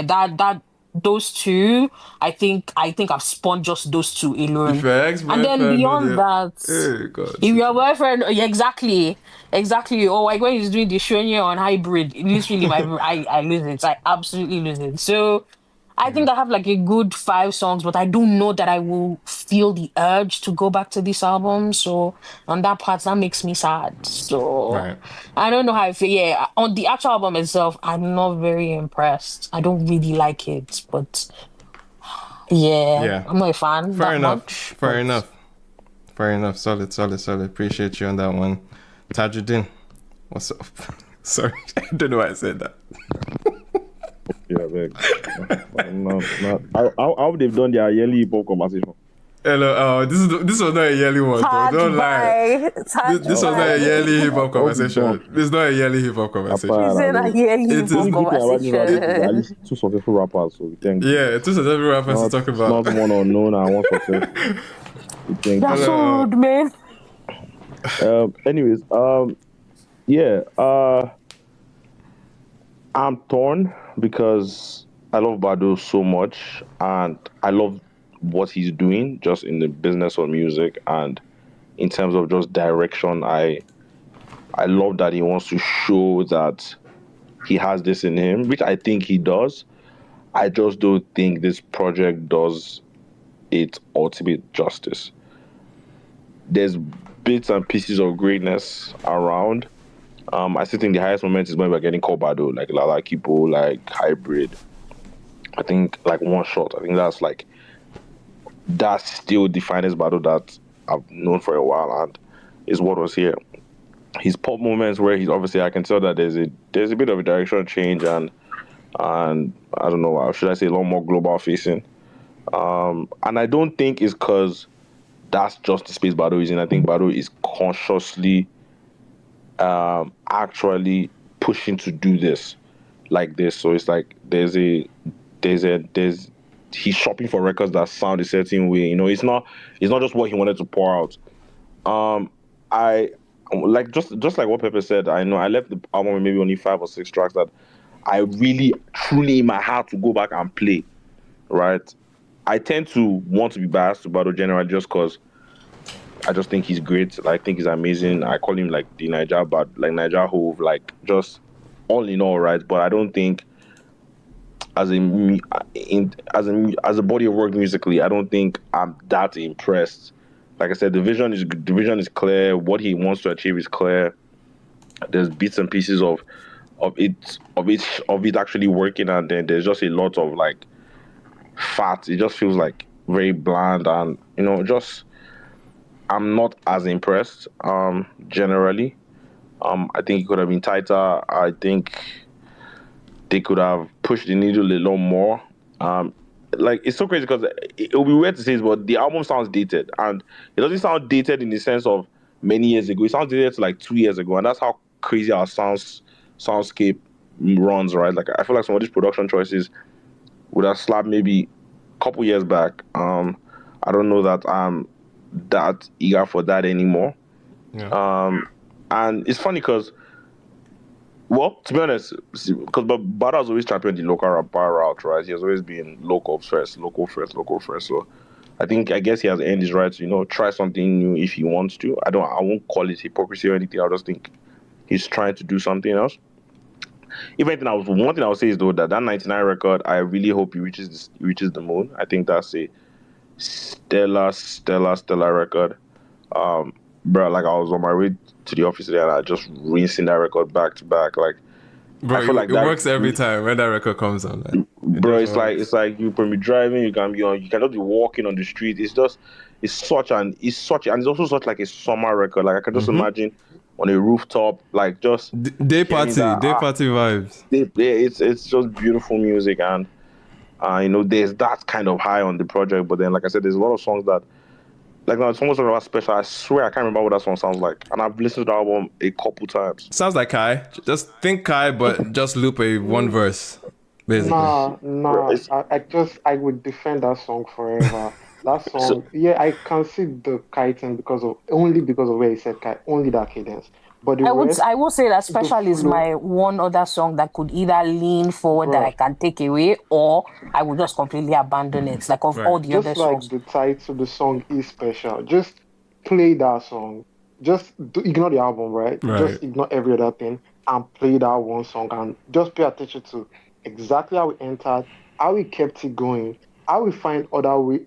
that those two, I think I've spun just those two alone. And then beyond that, if your boyfriend, exactly. Or like when he's doing the Shonye on Hybrid, literally I lose it. I absolutely lose it. So I think I have like a good 5 songs, but I don't know that I will feel the urge to go back to this album. So on that part, that makes me sad. So I don't know how I feel. Yeah, on the actual album itself, I'm not very impressed. I don't really like it, but I'm not a fan. Fair enough. Solid. Appreciate you on that one. Tajuddin, what's up? Sorry, I don't know why I said that. Yeah, big. How they've done their yearly hip hop conversation? Hello, this was not a yearly one. Don't lie. This was not a yearly hip hop conversation. This is not a yearly hip hop conversation. It is at least 2 successful rappers. So we think. Yeah, 2 successful rappers to talk about. Not one unknown and one successful. That's so good, man. Anyways, I'm torn because I love Bado so much and I love what he's doing just in the business of music and in terms of just direction. I love that he wants to show that he has this in him, which I think he does. I just don't think this project does it ultimate justice. There's bits and pieces of greatness around. I still think the highest moment is when we're getting called Bado, like Lala Kipo, like Hybrid. I think like One Shot. I think that's still the finest Bado that I've known for a while and is what was here. His pop moments where he's obviously, I can tell that there's a bit of a direction change and I don't know, should I say a lot more global facing. And I don't think it's because that's just the space Bado is in. I think Bado is consciously actually pushing to do this like this. So it's like there's he's shopping for records that sound a certain way. You know, it's not just what he wanted to pour out. I like just like what Pepe said. I know I left the album with maybe only 5 or 6 tracks that I really truly in my heart to go back and play. Right, I tend to want to be biased to Bado generally just because I just think he's great. I think he's amazing. I call him like the Niger, but like Niger Hove, like just all in all, right. But I don't think as a body of work musically, I don't think I'm that impressed. Like I said, the vision is clear. What he wants to achieve is clear. There's bits and pieces of it actually working, and then there's just a lot of like fat. It just feels like very bland, and just I'm not as impressed. Generally, I think it could have been tighter. I think they could have pushed the needle a lot more. Like it's so crazy because it'll be weird to say this, but the album sounds dated, and it doesn't sound dated in the sense of many years ago. It sounds dated to like 2 years ago, and that's how crazy our soundscape runs, right? Like I feel like some of these production choices would have slapped maybe a couple years back. I don't know that I'm that eager for that anymore. Yeah. And it's funny because, well, to be honest, because Bada has always championed the local rapper route, right? He has always been local first. So I guess he has earned his right to, try something new if he wants to. I won't call it hypocrisy or anything. I just think he's trying to do something else. If anything, one thing I would say is though that 99 record, I really hope he reaches the moon. I think that's a stellar record. Bro, like I was on my way to the office today and I just rinsing that record back to back. Like, bro, I feel like it works every time when that record comes on. Like, bro, it's like you can be driving, you can just be walking on the street. It's also such like a summer record. Like I can just imagine on a rooftop, like just day party vibes. It's just beautiful music, and there's that kind of high on the project. But then, like I said, there's a lot of songs that, like now, it's almost about special. I swear I can't remember what that song sounds like, and I've listened to the album a couple times. Sounds like Kai. Just think Kai, but just loop one verse, basically. Nah. I would defend that song forever. That song, I can see the Kai thing only because of where he said Kai, only that cadence. But I will say that Special is my one other song that could either lean forward that I can take away, or I would just completely abandon it. Like of all the other songs. Just like the title, the song is Special. Just play that song. Just ignore the album, right? Just ignore every other thing and play that one song and just pay attention to exactly how we entered, how we kept it going, how we found other ways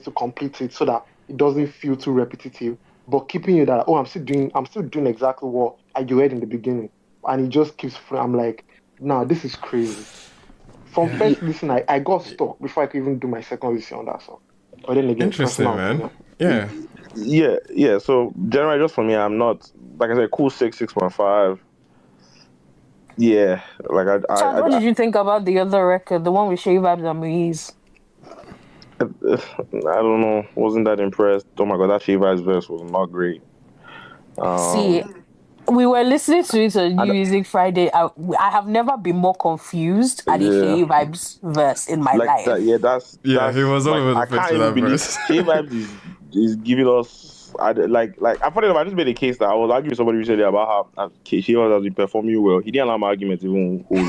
to complete it so that it doesn't feel too repetitive. But keeping you that, I'm still doing exactly what I read in the beginning. And it just keeps I'm like, nah, this is crazy. From first listen, I got stuck before I could even do my second listen on that song. But then again, interesting, man. Yeah. So generally, just for me, I'm not, like I said, cool 6.5. Yeah, like Chad, what did you think about the other record, the one with Shay Vibes and Moise? I don't know. Wasn't that impressed. Oh my god, that Shay Vibes verse was not great. See, we were listening to it on New Music Friday. I have never been more confused at the Shay Vibes verse in my life. That's he was all over the place with that verse. Shay Vibes is giving us. I funny enough, I just made a case that I was arguing with somebody recently about how Shay Vibes has been performing well. He didn't allow my argument to even hold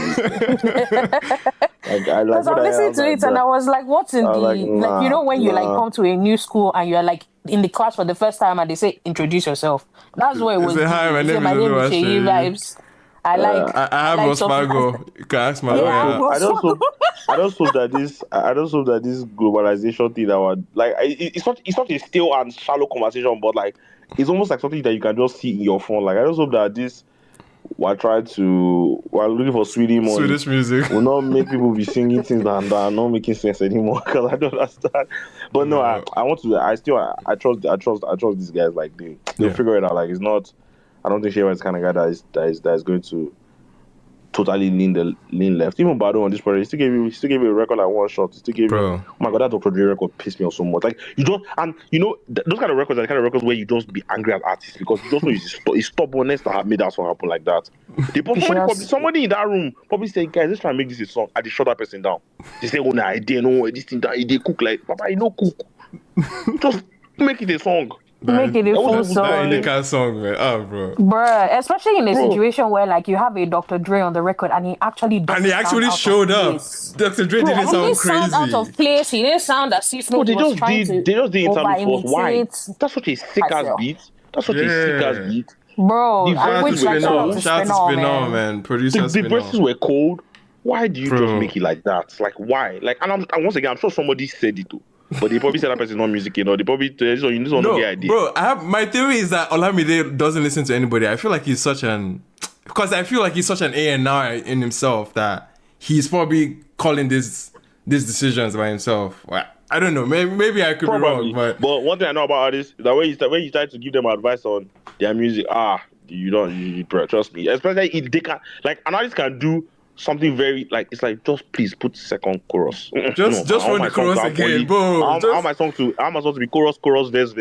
Because I listened to it and I was like, what's in when you come to a new school and you're like in the class for the first time and they say, introduce yourself. That's what it was. Hi, my name is Shay Vibes. I have Osmago. You can ask my I just hope that this globalization thing that it's not a stale and shallow conversation, but like it's almost like something that you can just see in your phone. Like I just hope that this we're looking for Swedish music will not make people be singing things that are not making sense anymore, because I don't understand. But no, I trust these guys. Like they'll figure it out. Like it's not. I don't think Shewa is the kind of guy that is going to totally lean left. Even Bado on this project, he still gave me a record like one shot. He still gave me, oh my god, that Dr. Dre record pissed me off so much. Like you don't, and you know those kind of records are the kind of records where you just be angry at artists because you just know it's stubbornness that have made that song happen like that. Somebody in that room probably say, guys, let's try and make this a song. I just shut that person down. They say, oh nah, I didn't know this thing that they cook like, Papa, you know cook. Just make it a song. Make it a full song. That song, man. Oh, bro. Bruh, especially in a situation where like you have a Dr. Dre on the record and he actually showed up. Dr. Dre didn't sound crazy. He didn't sound out of place. He didn't sound as if he was trying to they just did interlude first. Why? over-imitate. That's such a sick ass beat. That's such a sick ass beat. Bro, I wish like shout out to Spinall, man. Producer the verses were cold. Why do you just make it like that? Like why? Like and once again, I'm sure somebody said it too. But they probably said that person is not music, you know. They probably so you just want to get idea. Bro, my theory is that Olamide doesn't listen to anybody. I feel like he's such an A&R in himself that he's probably calling these decisions by himself. Well, I don't know. Maybe I could be wrong. But one thing I know about artists is that when you try to give them advice on their music, you trust me. Especially if they can, like an artist can do something very like it's like just please put second chorus. Just run the chorus again, bro. I want my song to be chorus, verse.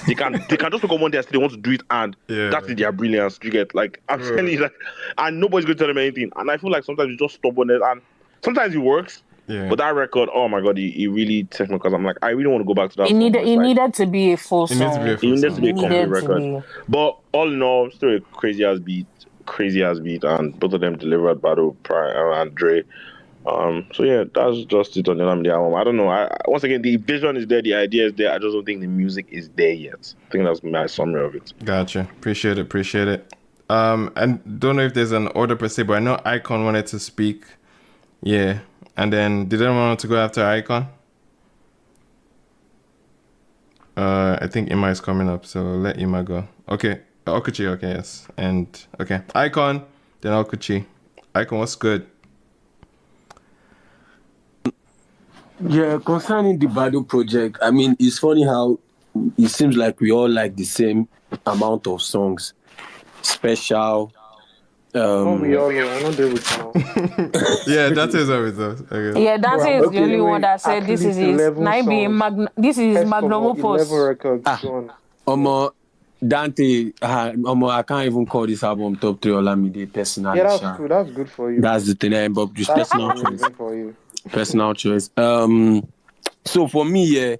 They can just look at one day and say they want to do it, and that's their brilliance. You get like I'm telling you, like, and nobody's going to tell them anything. And I feel like sometimes you just stubbornness, and sometimes it works. Yeah. But that record, oh my god, it really took me because I'm like, I really want to go back to that. It needed to be a full song. It needed to be a complete record. But all in all, still a crazy ass beat, and both of them delivered Bado and Dre. So yeah, that's just it on the OLAMIDE album. I don't know. Once again, the vision is there, the idea is there. I just don't think the music is there yet. I think that's my summary of it. Gotcha. Appreciate it. And don't know if there's an order per se, but I know Icon wanted to speak. Yeah. And then did anyone want to go after Icon? I think Ima is coming up, so let Ima go. Okay. Okuchi, okay, yes. And okay. Icon, then Okuchi. Icon, what's good? Yeah, concerning the Bado project, I mean, it's funny how it seems like we all like the same amount of songs. Special. We all know. I know they would know. Yeah, that is everything. Okay. Yeah, that is the only one that said this is his magnum opus. Dante, I can't even call this album top 3 Olamide personally. Yeah, that's cool. That's good for you. That's the thing, but just personal choice. For you. Personal choice. So for me,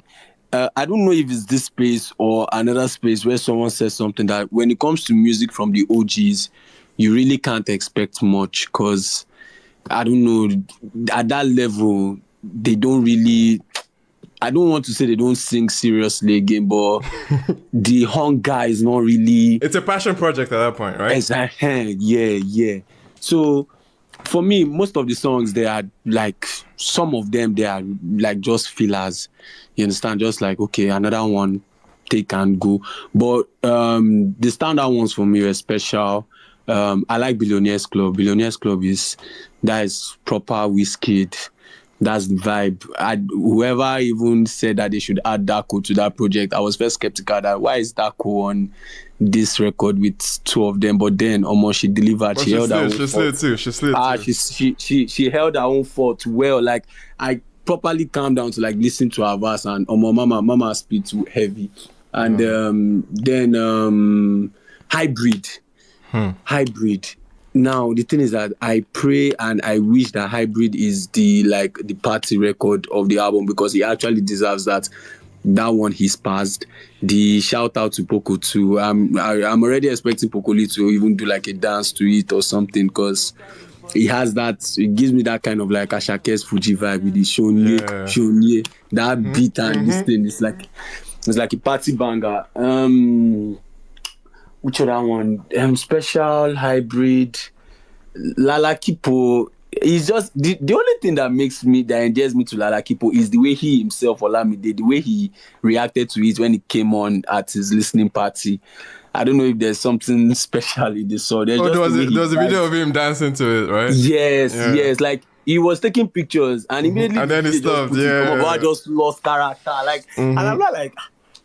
I don't know if it's this space or another space where someone says something that when it comes to music from the OGs, you really can't expect much because, I don't know, at that level, they don't really... I don't want to say they don't sing seriously again, but the hunger is not really... It's a passion project at that point, right? Exactly. Yeah. So, for me, most of the songs, they are like... Some of them, they are like just fillers. You understand? Just like, okay, another one, take and go. But the standout ones for me are special. I like Billionaires Club. Billionaires Club is proper Wizkid. That's the vibe. Whoever even said that they should add Darko to that project, I was first skeptical that why is Darko on this record with 2 of them? But then almost she delivered. But she held her own fort. She held her own fort well. Like I properly calmed down to like listen to her verse and mama speed too heavy. And then Hybrid. Hybrid. Now the thing is that I pray and I wish that Hybrid is the party record of the album because he actually deserves that. That one he's passed. The shout out to Poco too. I'm already expecting Poco Lee to even do like a dance to it or something because he has that. It gives me that kind of like Ashake's Fuji vibe with the Shonye, that beat and this thing. It's like a party banger. Which other one? Special, Hybrid, Lala Kipo. It's just the only thing that endears me to Lala Kipo is the way he himself, Olamide, the way he reacted to it when it came on at his listening party. I don't know if there's something special in the song. There was a video of him dancing to it, right? Yes. Like he was taking pictures and immediately and then he stopped. I just lost character. And I'm not like.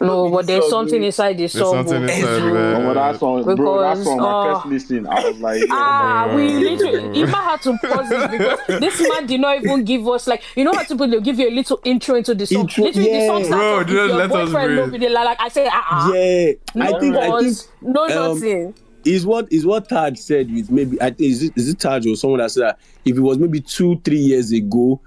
No, but there's something inside the song. Something inside, man. That song, bro, that song, my first listen, I was like, we literally, you might have to pause this because this man did not even give us, like, you know how to they'll give you a little intro into the song. Literally, the song starts off, if your boyfriend know me, like I say, yeah, no I think, no nothing. Is what Taj said with maybe, I think, is it Taj or someone that said that if it was maybe 2-3 years ago,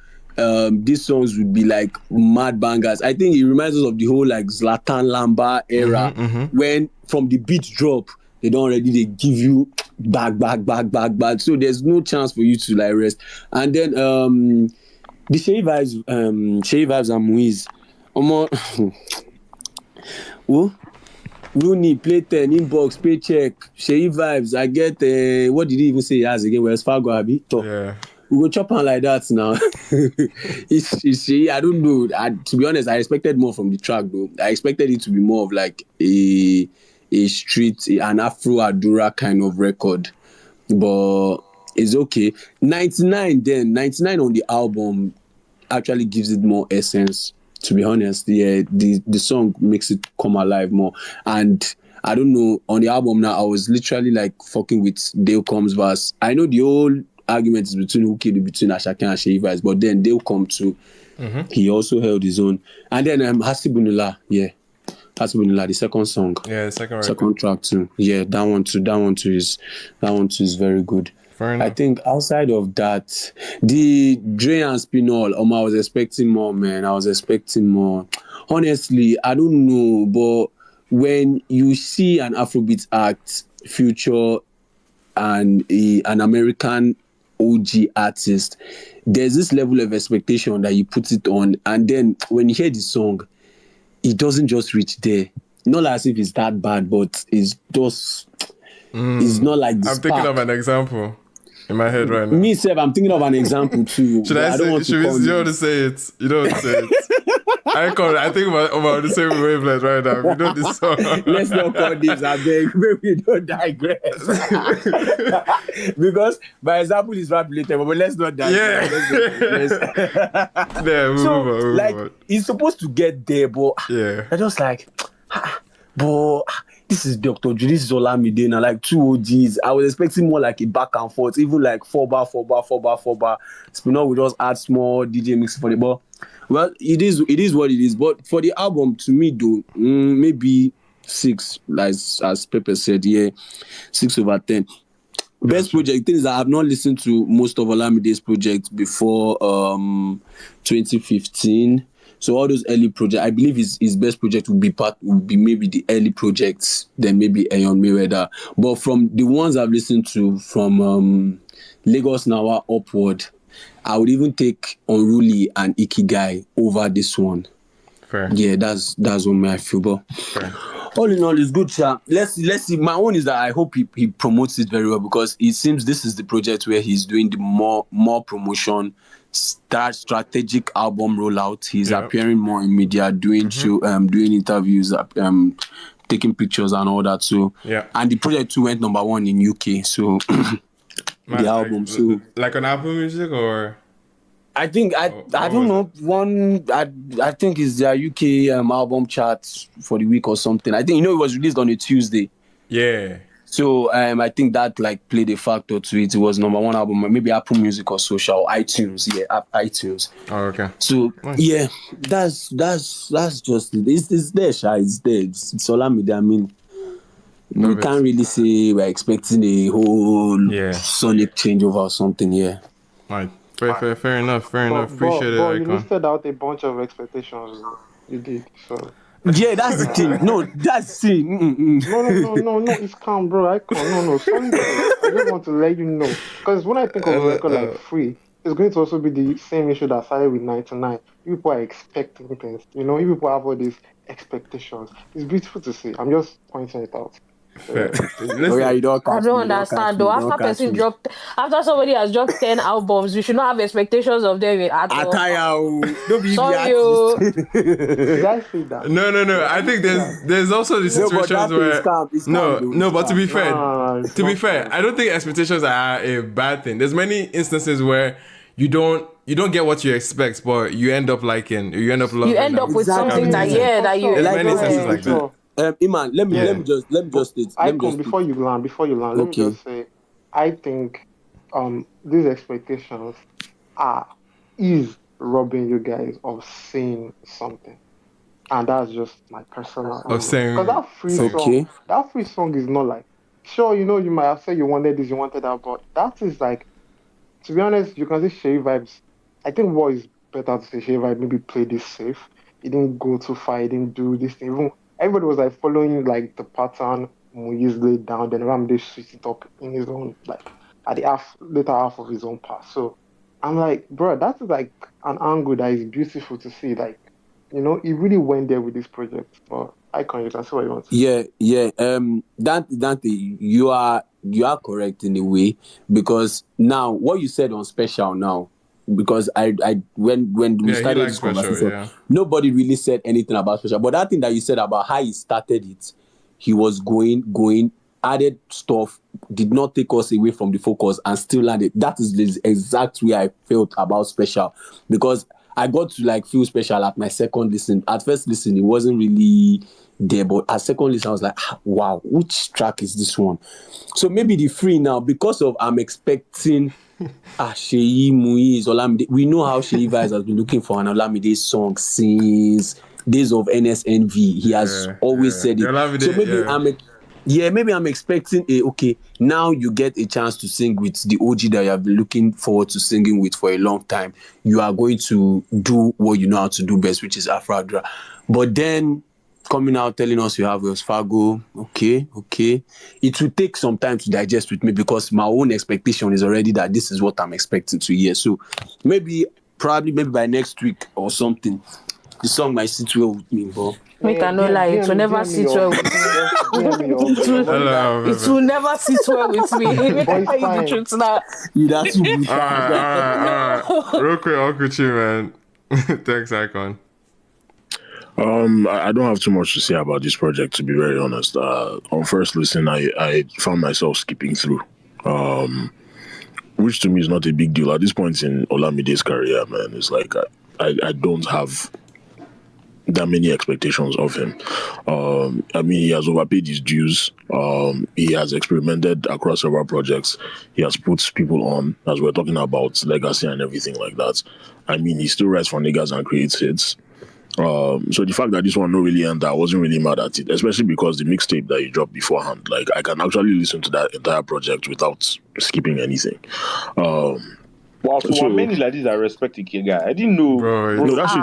these songs would be like mad bangers. I think it reminds us of the whole like Zlatan Lamba era, when from the beat drop they give you back. So there's no chance for you to like rest. And then the Shay Vibes and Muiz, Rooney, play 10, inbox, paycheck, Shay Vibes. I get what did he even say he has again? Wells Fargo, Abi? Yeah. We go chop on like that now. it's I don't know. To be honest, I expected more from the track though. I expected it to be more of like a street, an Afro Adura kind of record. But it's okay. 99 on the album actually gives it more essence. To be honest, the song makes it come alive more. And I don't know, on the album now, I was literally like fucking with Dale Combs verse. I know the old argument is between Asake and Shay Vibes, but then Dale come too. He also held his own. And then Hasibunillah, Hasibunillah, the second song. Yeah, second track too. Yeah, that one too is very good. I think outside of that, the Dre and Spinall, I was expecting more, man. I was expecting more. Honestly, I don't know, but when you see an Afrobeat act, Future, and an American OG artist, there's this level of expectation that you put it on, and then when you hear the song, it doesn't just reach there. Not as if it's that bad, but it's just it's not like the I'm spark. thinking of an example in my head right now. Me, Seb, I'm thinking of an example too. Should I say? You don't want to say it. You don't want to say it. I think about the same wavelength right now. We know this song. Let's not call this. I beg. Maybe don't digress. Because, by example, it's rap related, but let's not digress. Move on. It's supposed to get there, but I just like, but this is Dr. Dre, this is Olamide, and like two OGs. I was expecting more like a back and forth, even like 4-bar. Spinall would just add small DJ mix for the ball. Well, it is what it is. But for the album, to me, though, maybe 6, like as Pepe said, 6/10. Best project thing is that I have not listened to most of Olamide's projects before 2015. So all those early projects, I believe his best project would be maybe the early projects, then maybe Ayon Mayweather. But from the ones I've listened to from Lagos Nawa upward, I would even take Unruly and Ikigai over this one. Fair. Yeah, that's what I feel. But all in all, it's good, Sha. Let's see. My own is that I hope he promotes it very well, because it seems this is the project where he's doing the more promotion, strategic album rollout. He's appearing more in media, doing interviews, taking pictures and all that. So and the project too went number 1 in UK. So the album, so like on Apple Music or. I think I don't know, I think it's their UK album chart for the week or something. I think it was released on a Tuesday. Yeah. So I think that like played a factor to it. It was number 1 album, maybe Apple Music or social, iTunes. Yeah, iTunes. Oh, okay. So yeah, that's just it. It's there, Sha. It's there. It's Olamide. I mean, we can't really say we're expecting a whole sonic changeover or something. Yeah. Right. Fair enough. Appreciate it. You listed out a bunch of expectations. You did. So. Yeah, that's the thing. No, that's the thing. No, it's calm, bro. I can't. No. Sunday, I just want to let you know. Because when I think of a record like Free, it's going to also be the same issue that started with 99. People are expecting things. You people have all these expectations. It's beautiful to see. I'm just pointing it out. You don't I don't understand though. After somebody has dropped 10 albums, we should not have expectations of them at all. Don't be sorry. Did I say that? No. I think there's also the situations where but to be fair, I don't think expectations are a bad thing. There's many instances where you don't you don't get what you expect, but you end up liking, you end up loving. You end up with something that There's many senses like that. Iman, let me just state. Before you land, let me just say, I think these expectations is robbing you guys of saying something. And that's just my personal because that free song is not like, sure, you know, you might have said you wanted this, you wanted that, but that is like, to be honest, you can say Shay Vibes. I think what is better to say, Shay Vibes maybe play this safe. He didn't go too far, he didn't do this thing. Even everybody was like following like the pattern Muyiz laid down, then Ramde switched it up in his own, like at the later half of his own path. So I'm like, bro, that's like an angle that is beautiful to see. Like, you know, he really went there with this project. But Icon, you can see what you want to say. Yeah. Dante, you are correct in a way, because now what you said on Special now, because when we started this conversation, nobody really said anything about Special. But that thing that you said about how he started it, he was going, added stuff, did not take us away from the focus, and still landed. That is the exact way I felt about Special, because I got to like feel Special at my second listen. At first listen, it wasn't really there, but at second listen, I was like, wow, which track is this one? So maybe the free now, because of I'm expecting Sheyi, Muyiz, Olamide. We know how Sheyi Vibes has been looking for an Olamide song since days of NSNV. He has always said it. So maybe maybe I'm expecting now you get a chance to sing with the OG that you have been looking forward to singing with for a long time. You are going to do what you know how to do best, which is Afro-Adra. But then coming out telling us you have Wells Fargo, okay. It will take some time to digest with me, because my own expectation is already that this is what I'm expecting to hear. So maybe by next week or something, the song might sit well with me, but make I no lie, it will never sit well with me. It will never sit well with me. Make I tell you the truth now. That's real quick, Uncle Chi, man. Thanks, Icon. I don't have too much to say about this project, to be very honest. On first listen, I found myself skipping through, which to me is not a big deal at this point in Olamide's career, man. It's like I don't have that many expectations of him. I mean, he has overpaid his dues. He has experimented across several projects. He has put people on, as we're talking about legacy and everything like that. I mean, he still writes for niggas and creates hits. So the fact that this one not really ended, I wasn't really mad at it, especially because the mixtape that he dropped beforehand, like I can actually listen to that entire project without skipping anything. Wow, so many like this I respect the kid guy. I didn't know. Bro, no, that's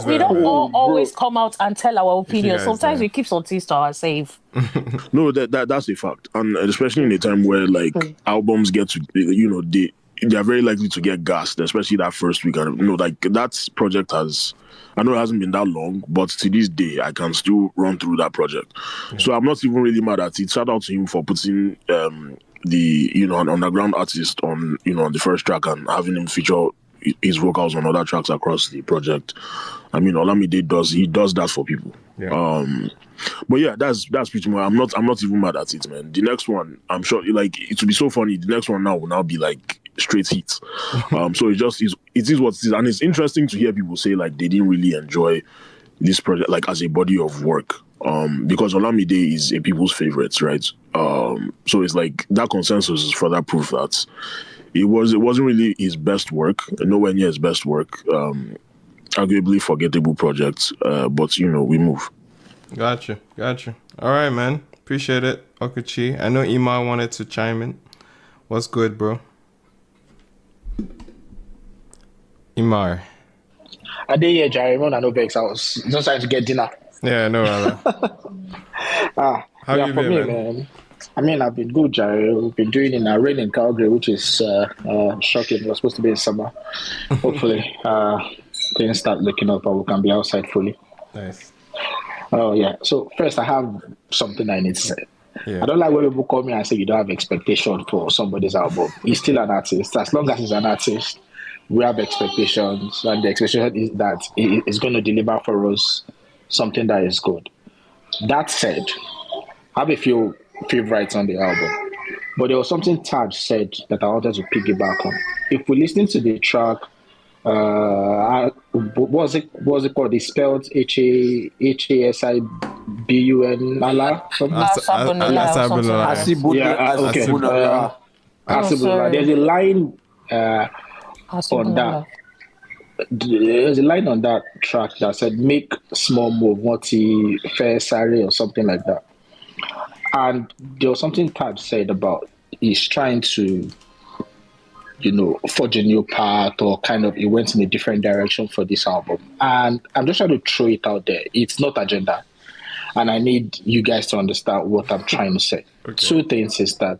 we don't all always come out and tell our opinion. Sometimes we keep some things to ourselves. No, that's a fact, and especially in a time where like albums get to, you know, they are very likely to get gassed, especially that first week. And you know, like that project has, I know it hasn't been that long, but to this day I can still run through that project. So I'm not even really mad at it. Shout out to him for putting the, you know, an underground artist on, you know, on the first track and having him feature his vocals on other tracks across the project. I mean, Olamide does that for people. But yeah, that's pretty much. I'm not even mad at it, man. The next one, I'm sure, like, it will be so funny. The next one now will now be like straight hits. So it is what it is, and it's interesting to hear people say like they didn't really enjoy this project like as a body of work. Because Olamide is a people's favorites, right? So it's like that consensus is further proof that it wasn't really his best work, nowhere near his best work. Arguably forgettable projects, but you know, we move. Gotcha. All right, man. Appreciate it, Okuchi. I know Ima wanted to chime in. What's good, bro? Imar. I did hear Jerry Ron and Obex. I was just trying to get dinner. Yeah, no, How you been, man? I mean, I've been good, Jerry. We've been doing in a rain in Calgary, which is shocking. We're supposed to be in summer. Hopefully, things start looking up and we can be outside fully. Nice. Oh, yeah. So, first, I have something I need to say. Yeah. I don't like when people call me and say you don't have expectation for somebody's album. He's still an artist. As long as he's an artist, we have expectations. And the expectation is that he is going to deliver for us something that is good. That said, I have a few favorites on the album. But there was something Taj said that I wanted to piggyback on. If we listen to the track, what was it called? It's spelled Hasibun Allah something. Hasibun. There's a line on that. There's a line on that track that said "make small move, multi fair sari" or something like that. And there was something Taj said about he's trying to, forge a new path, or kind of he went in a different direction for this album. And I'm just trying to throw it out there. It's not agenda. And I need you guys to understand what I'm trying to say. Okay. Two things is that,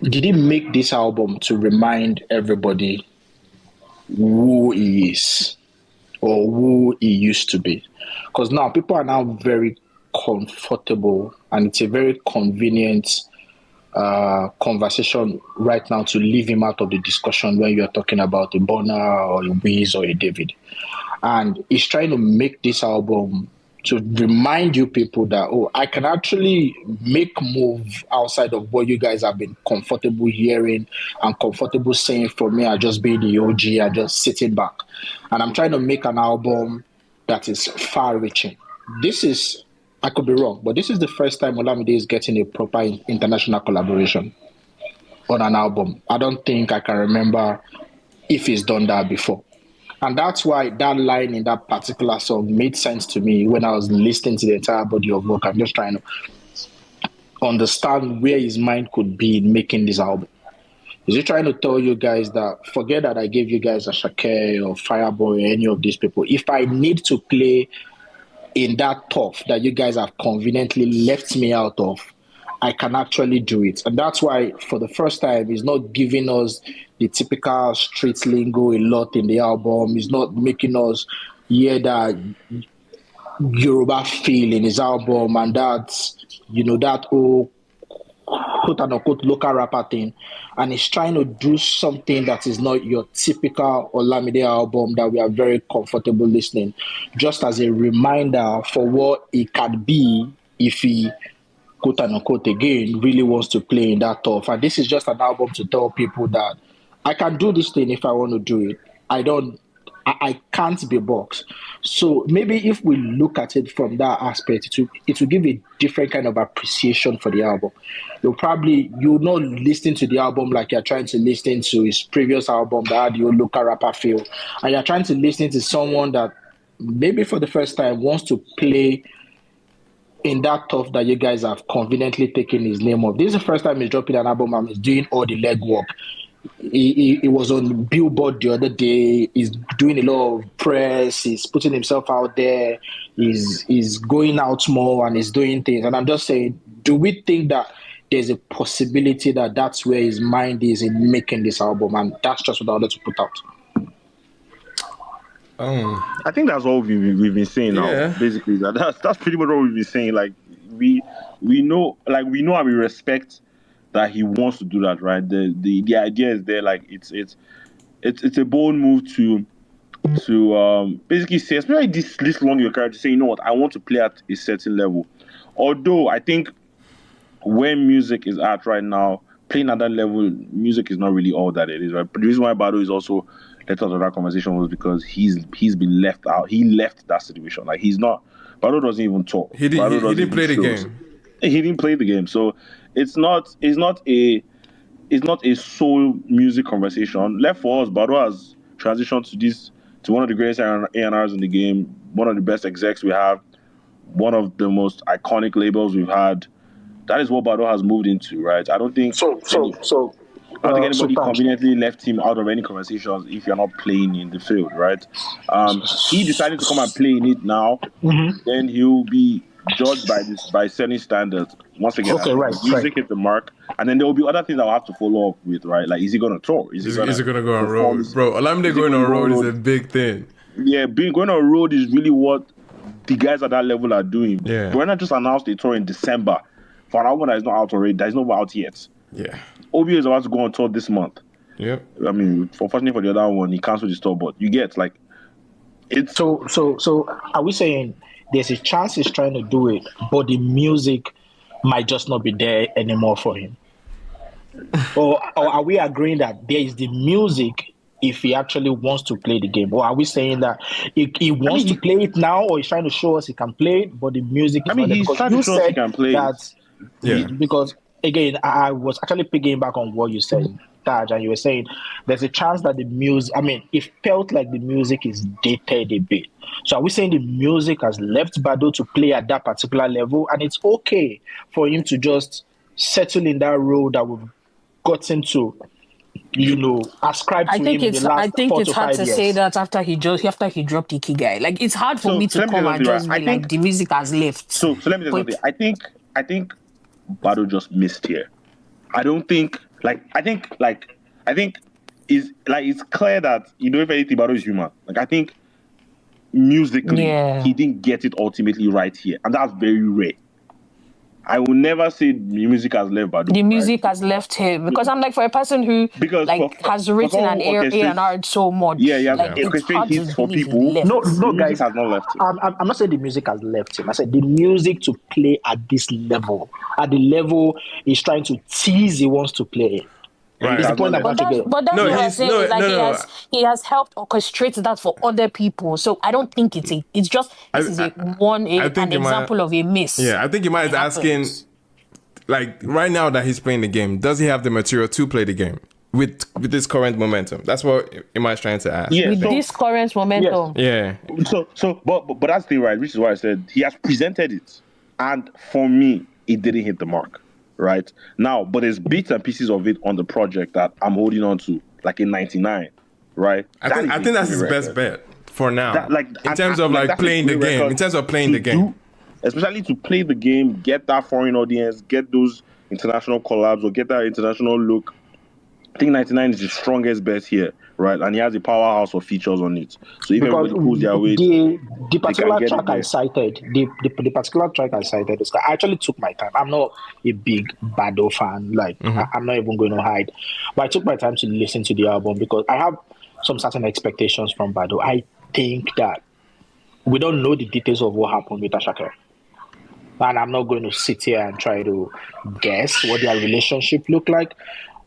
did he make this album to remind everybody who he is or who he used to be? Because now people are now very comfortable, and it's a very convenient conversation right now to leave him out of the discussion when you're talking about a Burna or a Wiz or a David. And he's trying to make this album to remind you people that, I can actually make move outside of what you guys have been comfortable hearing and comfortable saying from me. I just being the OG and just sitting back. And I'm trying to make an album that is far-reaching. I could be wrong, but this is the first time Olamide is getting a proper international collaboration on an album. I don't think I can remember if he's done that before. And that's why that line in that particular song made sense to me when I was listening to the entire body of work. I'm just trying to understand where his mind could be in making this album. Is he trying to tell you guys that, forget that I gave you guys a Shake or Fireboy or any of these people. If I need to play in that turf that you guys have conveniently left me out of, I can actually do it. And that's why, for the first time, he's not giving us the typical street lingo a lot in the album. He's not making us hear that Yoruba feel in his album, and that's, that whole quote-unquote local rapper thing. And he's trying to do something that is not your typical Olamide album that we are very comfortable listening, just as a reminder for what it can be if he, quote-unquote, again, really wants to play in that turf. And this is just an album to tell people that I can do this thing if I want to do it. I can't be boxed. So maybe if we look at it from that aspect, it will give a different kind of appreciation for the album. You'll not listen to the album like you're trying to listen to his previous album that had your local rapper feel. And you're trying to listen to someone that maybe for the first time wants to play in that turf that you guys have conveniently taken his name off. This is the first time he's dropping an album and he's doing all the legwork. He was on Billboard the other day. He's doing a lot of press. He's putting himself out there. He's going out more and he's doing things. And I'm just saying, do we think that there's a possibility that that's where his mind is in making this album? And that's just what I wanted to put out. I think that's all we've been saying now. Basically, that's pretty much what we've been saying. Like we know and we respect that he wants to do that, right? The idea is there. Like it's a bold move to basically say, especially this long in your career, to say, you know what, I want to play at a certain level. Although I think where music is at right now, playing at that level, music is not really all that it is, right? But the reason why Bado is also let out of that conversation was because he's been left out. He left that situation. Like Bado doesn't even talk. He didn't play the game. He didn't play the game. So it's not a sole music conversation. Left for us, Bado has transitioned to one of the greatest A&Rs in the game, one of the best execs we have, one of the most iconic labels we've had. That is what Bado has moved into, right? I don't think anybody conveniently left him out of any conversations if you're not playing in the field, right? He decided to come and play in it now, then he'll be judged by certain standards. Once again, music hit the mark, and then there will be other things I'll have to follow up with, right? Like, is he going to tour? Is he going to go on road? Bro, Olamide going on road is a big thing. Yeah, going on road is really what the guys at that level are doing. Yeah. Burna just announced a tour in December for an album that is not out already, that is not out yet. Yeah. OBO is about to go on tour this month. Yeah. I mean, unfortunately for the other one, he canceled his tour, but you get, like, it's... So are we saying there's a chance he's trying to do it, but the music might just not be there anymore for him? or are we agreeing that there is the music if he actually wants to play the game? Or are we saying that he wants to play it now, or he's trying to show us he can play it, but the music is not there? he's Because trying to you show us he said can play that, it. because again, I was actually picking back on what you said, Taj, and you were saying there's a chance that the music, it felt like the music is dated a bit. So are we saying the music has left Bado to play at that particular level, and it's okay for him to just settle in that role that we've gotten to, ascribe to him in the last I think 4 it's to hard 5 to say years? that after he dropped Ikigai. Like, it's hard for me to let me come say and something, just right? be like, the music has left. So let me say something. I think Bado just missed here. I don't think I think is like it's clear that if anything, Bado is human. Like, I think musically he didn't get it ultimately right here, and that's very rare. I will never say the music has left Bado. The music has left him, because I'm like, for a person who has written an A&R so much, it's hard to for believe people. he left. No, guys, has not left him. I'm not saying the music has left him. I said the music to play at this level, at the level he's trying to tease he wants to play. Right. It's the point I'm trying to get. But that's what I'm saying. Is like he has helped orchestrate that for other people. So I don't think it's just this is an example of a miss. Yeah, I think you might be asking, like, right now that he's playing the game, does he have the material to play the game with this current momentum? That's what Imai's trying to ask. Yeah, with this current momentum. Yes. Yeah. So, but that's the thing, right? Which is why I said he has presented it, and for me, it didn't hit the mark. Right now, but there's bits and pieces of it on the project that I'm holding on to, like in '99, right? I think that's his best bet for now. In terms of playing the game, in terms of playing the game, especially to play the game, get that foreign audience, get those international collabs, or get that international look. I think '99 is the strongest bet here, right? And he has a powerhouse of features on it. So if everybody pulls their weight, the particular track I cited, the particular track I cited, I actually took my time. I'm not a big Bado fan, I'm not even going to hide, but I took my time to listen to the album because I have some certain expectations from Bado. I think that we don't know the details of what happened with Ashake. And I'm not going to sit here and try to guess what their relationship looked like.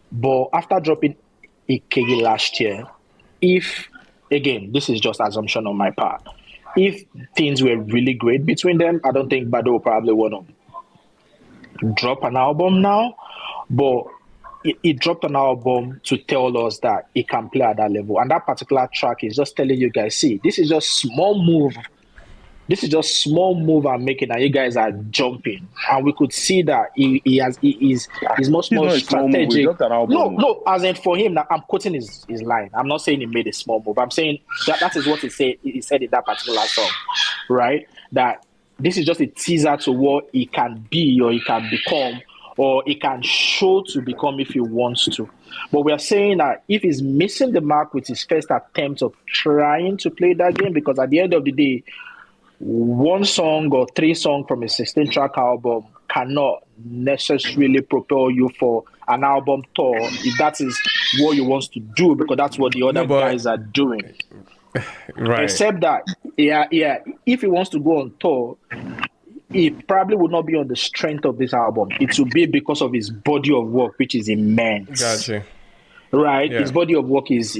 But after dropping Ikege last year, if, again, this is just assumption on my part, if things were really great between them, I don't think Bado will probably want to drop an album now. But he dropped an album to tell us that he can play at that level. And that particular track is just telling you guys, see, this is just small move. This is just small move I'm making, and you guys are jumping, and we could see that he's much more strategic. No, as in for him, now I'm quoting his line. I'm not saying he made a small move. I'm saying that is what he said in that particular song, right? That this is just a teaser to what he can be, or he can become, or he can show to become if he wants to. But we are saying that if he's missing the mark with his first attempt of trying to play that game, because at the end of the day, one song or 3 songs from a 16-track album cannot necessarily propel you for an album tour if that is what he wants to do, because that's what the other guys are doing. Right. Except that, if he wants to go on tour, it probably would not be on the strength of this album. It will be because of his body of work, which is immense. Gotcha. Right? Yeah. His body of work is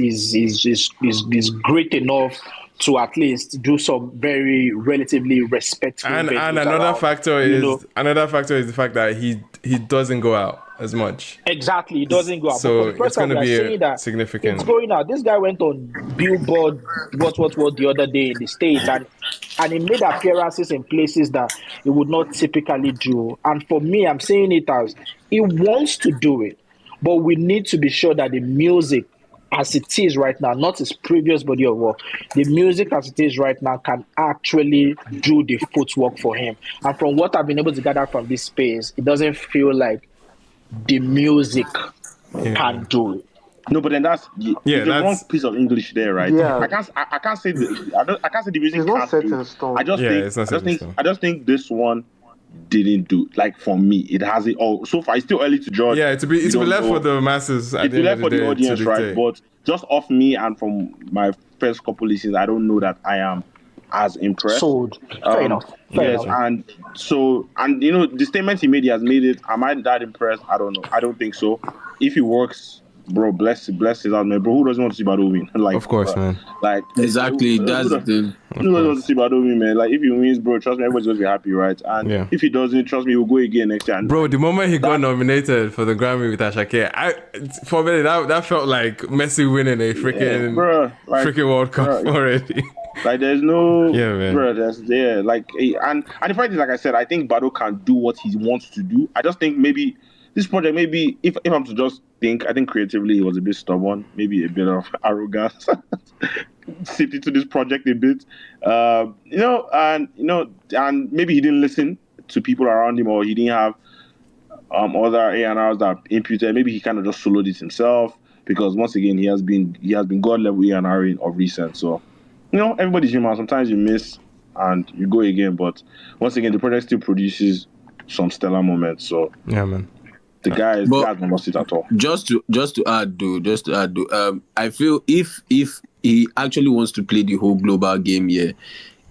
great enough to at least do some very relatively respectful. And another factor is the fact that he doesn't go out as much. Exactly, he doesn't go out. So it's going to be significant. It's going out. This guy went on Billboard, what the other day in the States, and he made appearances in places that he would not typically do. And for me, I'm saying it as he wants to do it, but we need to be sure that the music as it is right now, not his previous body of work, the music as it is right now can actually do the footwork for him. And from what I've been able to gather from this space, it doesn't feel like the music can do it. No, but then that's wrong piece of English there, right? Yeah. I can't say the music not set can't do in stone. I just think this one didn't do, like, for me it has it all so far. It's still early to judge. Yeah, it's to be left for the masses. It's left for the audience, right? But just off me and from my first couple listens, I don't know that I am as impressed. Sold. Fair enough. Fair Yes, enough. and so, and you know, the statement he made, he has made it. Am I that impressed? I don't know. I don't think so. If he works, bro, bless his heart, man. Bro, who doesn't want to see Bado win? Like, of course, bro, man. like Exactly. That's the thing. who doesn't want to see Bado win, man? Like, if he wins, bro, trust me, everybody's gonna be happy, right? And if he doesn't, trust me, he'll go again next year. And bro, the moment he got nominated for the Grammy with Ashake, for a minute that felt like Messi winning a freaking freaking World Cup already. Like, there's no, man. bro, like, and the point is, like I said, I think Bado can do what he wants to do. I just think maybe this project, maybe if I'm to just think, I think creatively he was a bit stubborn, maybe a bit of arrogance seeped into this project a bit, and maybe he didn't listen to people around him, or he didn't have other A&Rs that imputed. Maybe he kind of just soloed it himself, because once again he has been god level A&R of recent. So, you know, everybody's human. Sometimes you miss and you go again, but once again the project still produces some stellar moments. So yeah, man. The guy has not lost it at all. Just to add though, I feel if he actually wants to play the whole global game here,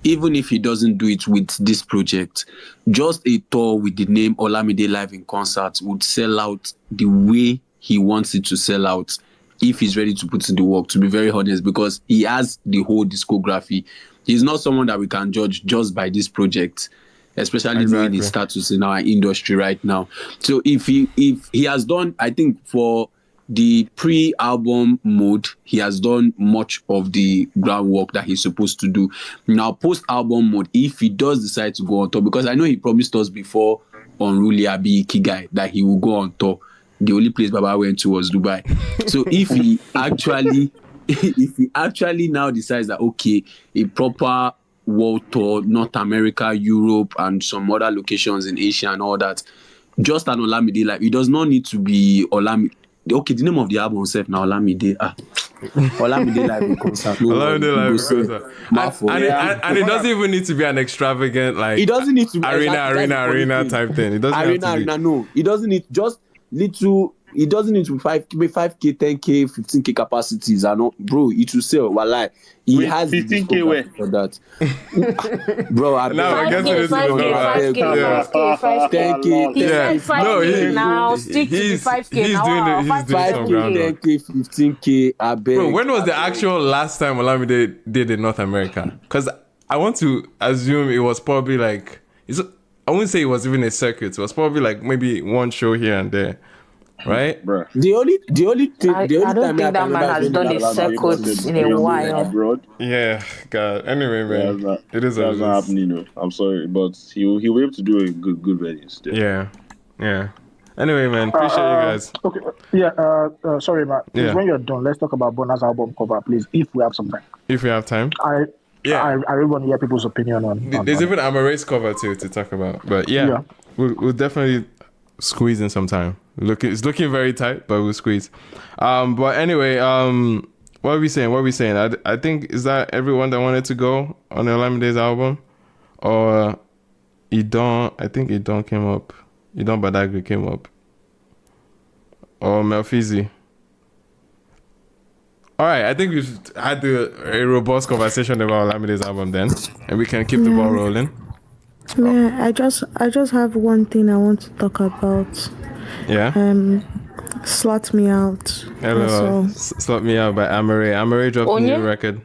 even if he doesn't do it with this project, just a tour with the name Olamide Live in Concert would sell out the way he wants it to sell out, if he's ready to put in the work, to be very honest, because he has the whole discography. He's not someone that we can judge just by this project, especially knowing his status in our industry right now. So if he has done, I think for the pre-album mode, he has done much of the groundwork that he's supposed to do. Now, post-album mode, if he does decide to go on tour, because I know he promised us before on Ruli Abi Ikigai that he will go on tour. The only place Baba went to was Dubai. So if he actually now decides that, okay, a proper world tour, North America, Europe, and some other locations in Asia and all that, just an Olamide Live. It does not need to be Olamide. Okay, the name of the album itself now, Olamide. Olamide Live in Concert. Olamide Live in Concert. And it doesn't even need to be an extravagant, like, it doesn't need to be arena type thing. It doesn't arena. No, it doesn't need just little. It doesn't need to be 5K, 10K, 15K capacities. I know, bro. It will sell. Walai. He has 15K where for that, bro. I now I guess it is 5K. 10K. He said 5K now. Stick to the 5K. He's doing some groundwork. 10K, 15K. I bet. Bro, when was the actual last time Olamide did in North America? Because I want to assume it was probably like, I wouldn't say it was even a circuit. It was probably like maybe one show here and there. Right, bro. The only I don't think that man has done a circuit in a while. Abroad. Yeah, God. Anyway, man, it is not happening. No, I'm sorry, but he'll be able to do a good wedding still. Yeah. Anyway, man, appreciate you guys. Okay, sorry, man. When you're done, let's talk about Burna's album cover, please, if we have some time. If we have time. I really want to hear people's opinion on. There's even Amaare's cover too to talk about, but we'll definitely squeeze in some time. It's looking very tight, but we'll squeeze. But anyway, what are we saying? I think, is that everyone that wanted to go on Olamide's album? Or Idon, I think Idon came up. Idon Badagry came up. Or Melfizi. Alright, I think we've had a robust conversation about Olamide's album then. And we can keep the ball rolling. Yeah, I just have one thing I want to talk about. Yeah. Slut Me Out. Hello. Slut Me Out by Amaarae. Amaarae dropped a new record.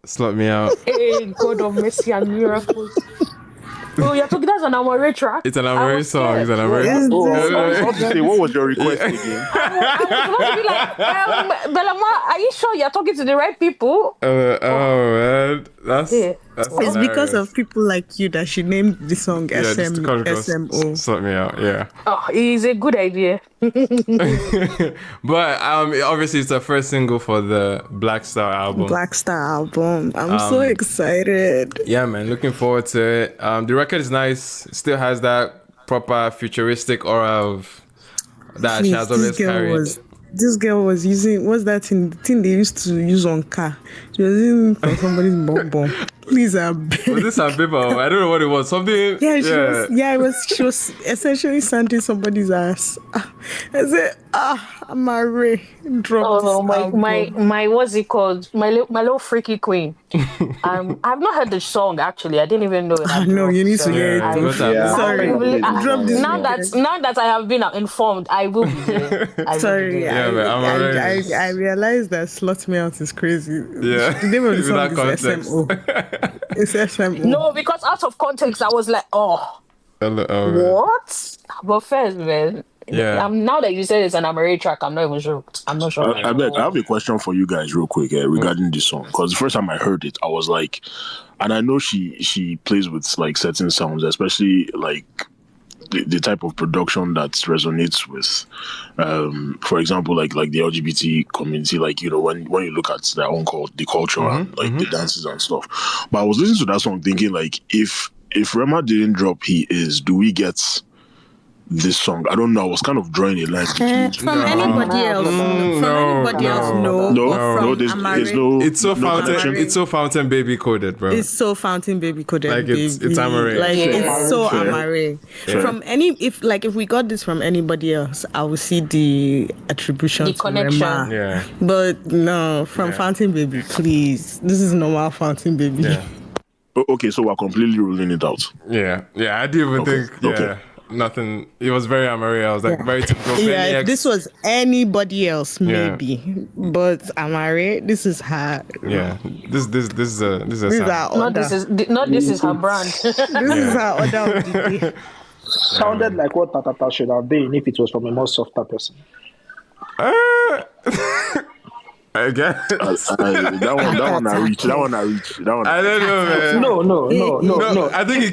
Slut Me Out. Hey, God of mercy and miracles. Oh, you're talking, that's an Amaarae track? It's an Amaarae song. It's an Amaarae song. What was your request again? I was supposed to be like, Belama, are you sure you're talking to the right people? Man. That's it's because of people like you that she named the song SMO. Sort me out, yeah. Oh, it's a good idea. But obviously it's the first single for the Black Star album. I'm so excited. Yeah, man, looking forward to it. The record is nice. It still has that proper futuristic aura of that she has always carried. This girl was using, what's that thing they used to use on car? She was using for somebody's bomb. Please, I beg. Was this a paper? I don't know what it was. Something. She was essentially sanding somebody's ass. I said, Amaarae dropped. Oh, my what's it called? My little freaky queen. I've not heard the song actually. I didn't even know it. No, you need to hear it. Sorry, drop this. Now that I have been informed, I will be there. Sorry, I realized that Slut Me Out is crazy. The name of the song is SMO. It's SMO. No, because out of context, I was like, oh, what? But first, man. Yeah. Now that you said it's an Amaarae track, I'm not even sure. I'm not sure. I have a question for you guys real quick regarding this song, because the first time I heard it, I was like, and I know she plays with like certain sounds, especially like the type of production that resonates with, for example, like the LGBT community, like, you know, when you look at their own the culture and like the dances and stuff. But I was listening to that song thinking like, if Rema didn't drop He Is, do we get this song? I don't know. I was kind of drawing a line between from anybody else. No. There's no. It's so fountain baby coded, bro. It's so fountain baby coded. Like it's Amaarae. Like it's so Amaarae. From if we got this from anybody else, I would see the attribution to connection. Rema. Yeah. But no, from fountain baby, please. This is normal fountain baby. Yeah. Okay, so we're completely ruling it out. Yeah. I didn't even think. Yeah. Okay. Nothing. It was very Amaarae. I was like, very typical. Yeah, if this was anybody else, maybe. But Amaarae, this is her. Yeah, this is a this is her order. This is her brand. This is her order of the day. Sounded like what Tatata should have been if it was from a more softer person. I guess that one I reach. I don't know, man. No. I think he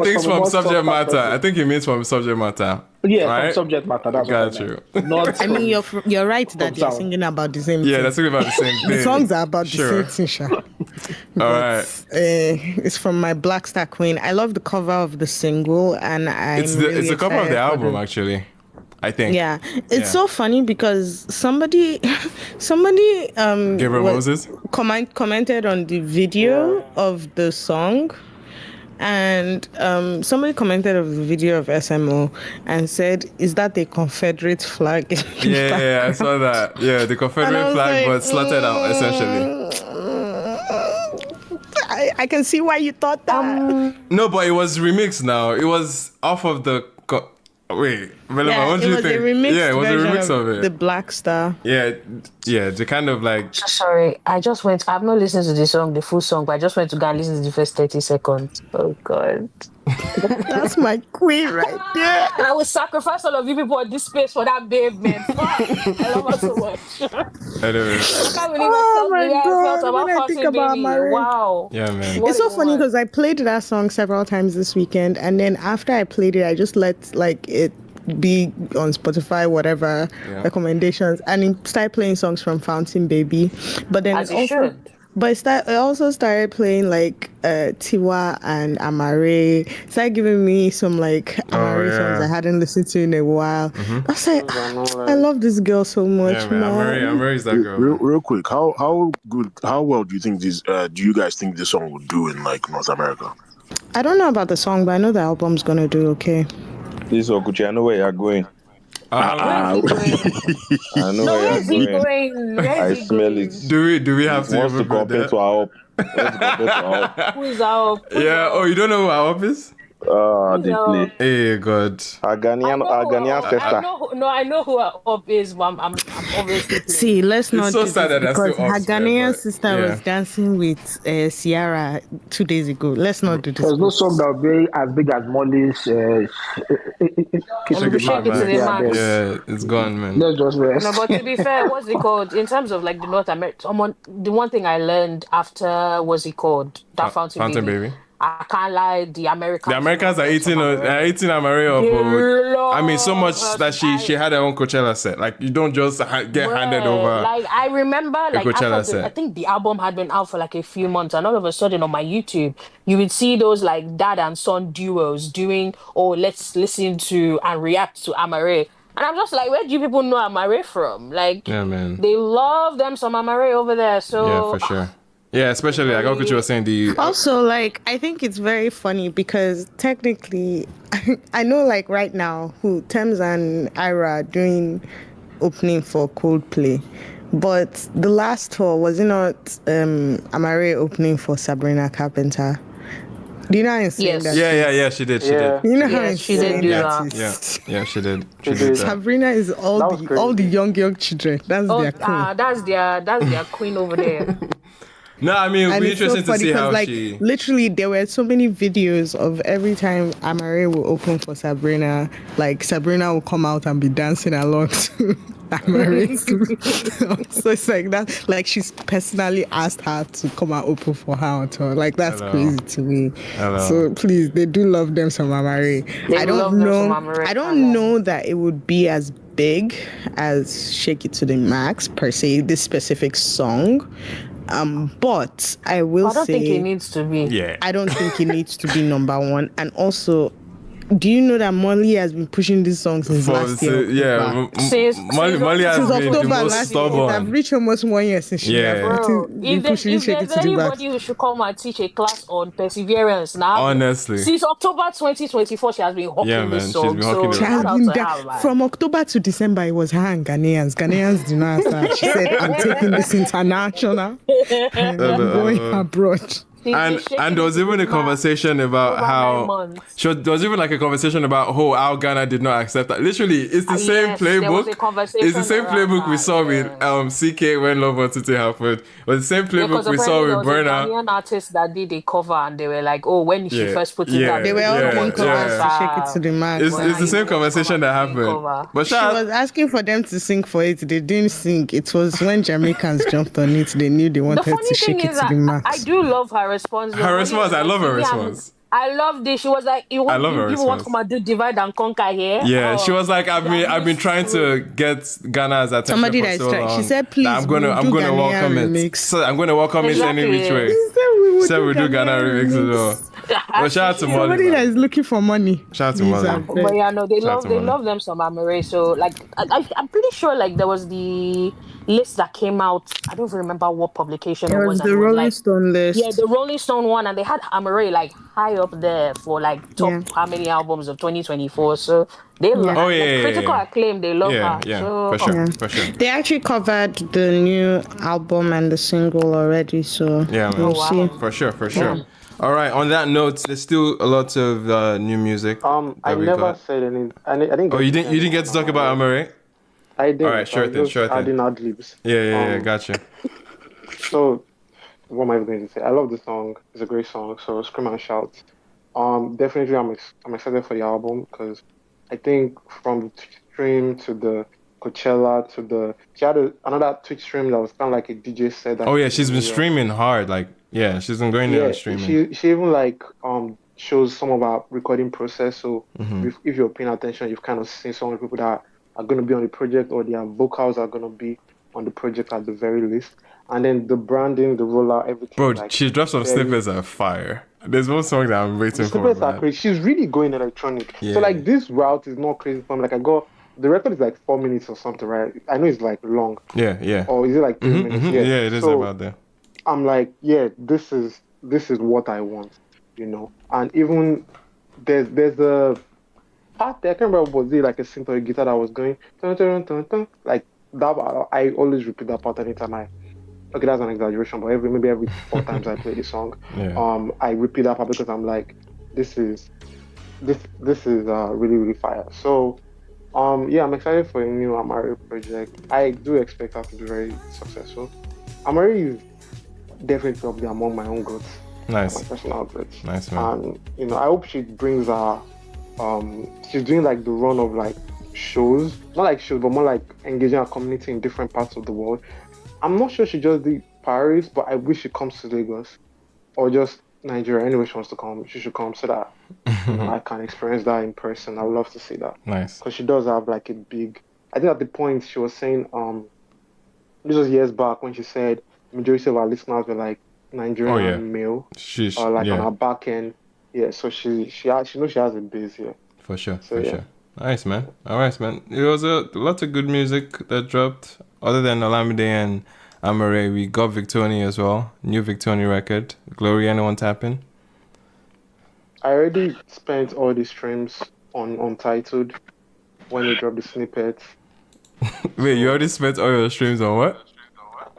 thinks from subject matter. I think he means from subject matter. Yeah, right? From subject matter. That's got you. I mean, you're right that they're singing about the same thing. Yeah, they're singing about the same thing. The songs are about the same thing. All right. It's from my Black Star Queen. I love the cover of the single, and it's the cover of the album actually. I think. Yeah, it's so funny because somebody Gabriel Moses commented on the video of the song, and somebody commented on the video of SMO and said, "Is that a Confederate flag?" Yeah, I saw that. Yeah, the Confederate flag, but slotted out essentially. I can see why you thought that. No, but it was remixed now. It was off of the. Wait, Melema, what do you think? It was a remix of it. The Black Star. Yeah, the kind of like. Sorry, I've not listened to the song, the full song, but I just went to go and listen to the first 30 seconds. Oh God. That's my queen right there. And I will sacrifice all of you people at this space for that babe, man. I love her so much. Anyway. I can't believe I felt about Fountain Baby. Wow. Yeah, man. It's so funny because I played that song several times this weekend, and then after I played it, I just let it be on Spotify, whatever recommendations, and it started playing songs from Fountain Baby. But then I also started playing like Tiwa and Amaarae. Started giving me some like Amaarae songs I hadn't listened to in a while. I was like, I love this girl so much. Yeah, man. Amaarae is that girl. Real quick, how well do you think this? Do you guys think this song would do in like North America? I don't know about the song, but I know the album's gonna do okay. This is Okuchi. I know where you're going. I know where you're going. I smell it. Do we have to? Wants to compare to our Who is our? Yeah. Oh, you don't know who our op is? They play. Hey, God. Our Ghanaian sister. I know who our op is, but I'm obviously playing. See, let's not so do sad this that because still her Ghanaian sister was dancing with Ciara 2 days ago. Let's not do this. There's no song that will be as big as Molly's. Yeah, it's gone, man. Let's just rest. No, but to be fair, what's it called? In terms of like the North America, the one thing I learned after what's it called? That Fountain Baby. I can't lie, the Americans are eating Amaarae up. I mean, so much that she had her own Coachella set. Like, you don't just get handed over. Like, I remember, like, Coachella set. I think the album had been out for like a few months, and all of a sudden on my YouTube, you would see those like dad and son duos doing, let's listen to and react to Amaarae. And I'm just like, where do you people know Amaarae from? Like, yeah, man. They love them some Amaarae over there. So yeah, for sure. Yeah, especially like what you were saying. Also, like, I think it's very funny because technically, I know like right now who Thames and Ira are doing opening for Coldplay, But the last tour, was it not Amaarae opening for Sabrina Carpenter? Do you know how insane Yes. that Yeah, she did. You know how Yes, she insane did do that that. is? Yeah, she did. She did. Sabrina is all the young children. That's their queen. That's their queen over there. No, I mean, it'll be interesting to see how she... Literally, there were so many videos of every time Amaarae will open for Sabrina, like Sabrina will come out and be dancing along to Amaarae. So it's like that, like she's personally asked her to come and open for her on tour. Like, that's crazy to me. So please, they do love them some Amaarae. I don't know that it would be as big as Shake It to the Max per se, this specific song. But I will say, I don't think it needs to be. Yeah. I don't think it needs to be number one. And also, do you know that Molly has been pushing this song since last year? Yeah, Molly has been October the most stubborn. I've reached almost 1 year since she if there's anybody who should come and teach a class on perseverance now, honestly, since October 2024, she has been hawking this song. She has been from October to December. It was her and Ghanaians. Ghanaians do not answer. She said, "I'm taking this international. I'm going abroad." And there was even a conversation about how there was even like a conversation about how Ghana did not accept that. Literally, it's the same playbook. It's the same playbook we saw with CK when Love Until It Happened. It was the same playbook we saw with Burna. Ghanaian artists that did a cover and they were like, "Oh, when she first put it out, they were all doing covers to Shake It to the Max." It's the same conversation that happened. But she was asking for them to sing for it. They didn't sing. It was when Jamaicans jumped on it. They knew they wanted to shake it to the max. I do love her response. I love her response. I love this. She was like, "You want to come and do divide and conquer here?" Yeah, she was like, "I've been trying to get Ghana's attention Somebody for so long. She said, "Please, I'm gonna welcome it. So I'm gonna welcome it any which way." She said we do Ghana remix as well. But shout out to Molly. Somebody that is looking for money. Shout out to Molly. But yeah, no, they love them some Amaarae. So like, I'm pretty sure like there was the list that came out. I don't even remember what publication it was. The Rolling Stone list. Yeah, the Rolling Stone one, and they had Amaarae like high up there for like top how many albums of 2024. So they love critical acclaim. They love her. Yeah, so, for sure. They actually covered the new album and the single already. So we'll see. For sure. Yeah. All right. On that note, there's still a lot of new music. I never said any. I didn't. You didn't get to talk about Amaarae? I did. All right, sure thing. Adding ad-libs. Yeah, gotcha. So, what am I going to say? I love the song. It's a great song. So, scream and shout. Definitely, I'm excited for the album because I think from the Twitch stream to the Coachella to she had another Twitch stream that was kind of like a DJ set. She's been streaming hard. Like, she's been going there and streaming. She even like shows some of our recording process. So, if you're paying attention, you've kind of seen some of the people that are going to be on the project or their vocals are going to be on the project at the very least. And then the branding, the rollout, everything. Bro, she dropped some snippets of fire. There's one song that I'm waiting for. Snippets are crazy. She's really going electronic. Yeah. So like this route is not crazy for me. Like the record is like 4 minutes or something, right? I know it's like long. Yeah. Or is it like 3 minutes? Yeah, it is about there. I'm like, this is what I want, you know. And even there's a part there, I can't remember, was it like a synth or a guitar that was going dun, dun, dun, dun, like that. I always repeat that part anytime okay, that's an exaggeration, but maybe every 4 times I play the song, I repeat that part because I'm like, this is really, really fire. So I'm excited for a new Amaarae project. I do expect her to be very successful. Amaarae is definitely probably among my own goats. Nice. My personal goats. Nice, man. And you know, I hope she brings her she's doing like the run of like shows, not like shows, but more like engaging our community in different parts of the world. I'm not sure she just did Paris, but I wish she comes to Lagos or just Nigeria. Anyway, she wants to come, she should come so that I can experience that in person. I would love to see that. Nice. Because she does have like a big, I think at the point she was saying, this was years back when she said majority of our listeners were like Nigerian male, or like on her back end. Yeah, so she knows she has a base here. For sure. Nice, man. All right, man. It was a lot of good music that dropped. Other than Olamide and Amaarae, we got Victoni as well. New Victoni record. Glory, anyone tapping? I already spent all the streams on Untitled when they dropped the snippets. Wait, you already spent all your streams on what?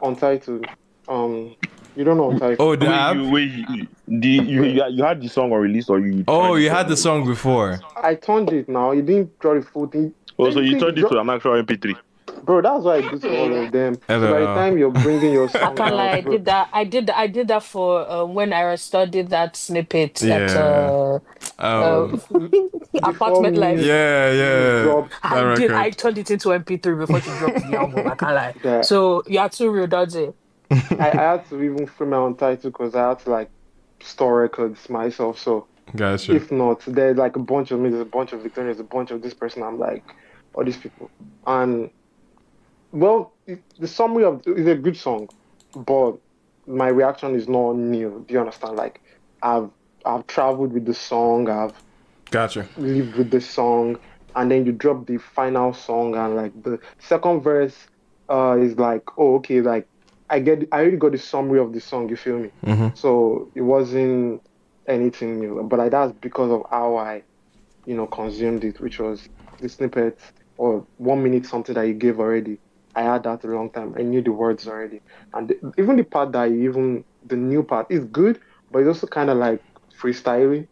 Untitled. You don't know Untitled. Oh, the app. You had the song unreleased, or you? Oh, you had the song before. I turned it now. You didn't draw the full thing. Oh, so you turned it to an actual MP3. Bro, that's what I do to all of them. So by the time you're bringing your song I can't lie. out, bro, I did that for when I studied that snippet at apartment life. Yeah. I turned it into MP3 before she dropped the album. I can't lie. Yeah. So you had to real, that's it. I had to even frame my Untitled because I had to like store records myself. So gotcha. If not, there's like a bunch of me, there's a bunch of Victoria, there's a bunch of this person. I'm like, all these people. And well, the summary of is a good song, but my reaction is not new. Do you understand? Like, I've traveled with the song, I've lived with the song, and then you drop the final song, and like the second verse is like, oh, okay, like I already got the summary of the song. You feel me? Mm-hmm. So it wasn't anything new, but like that's because of how I, consumed it, which was the snippet or 1 minute something that you gave already. I had that a long time. I knew the words already, and even the part the new part is good, but it's also kind of like freestyling,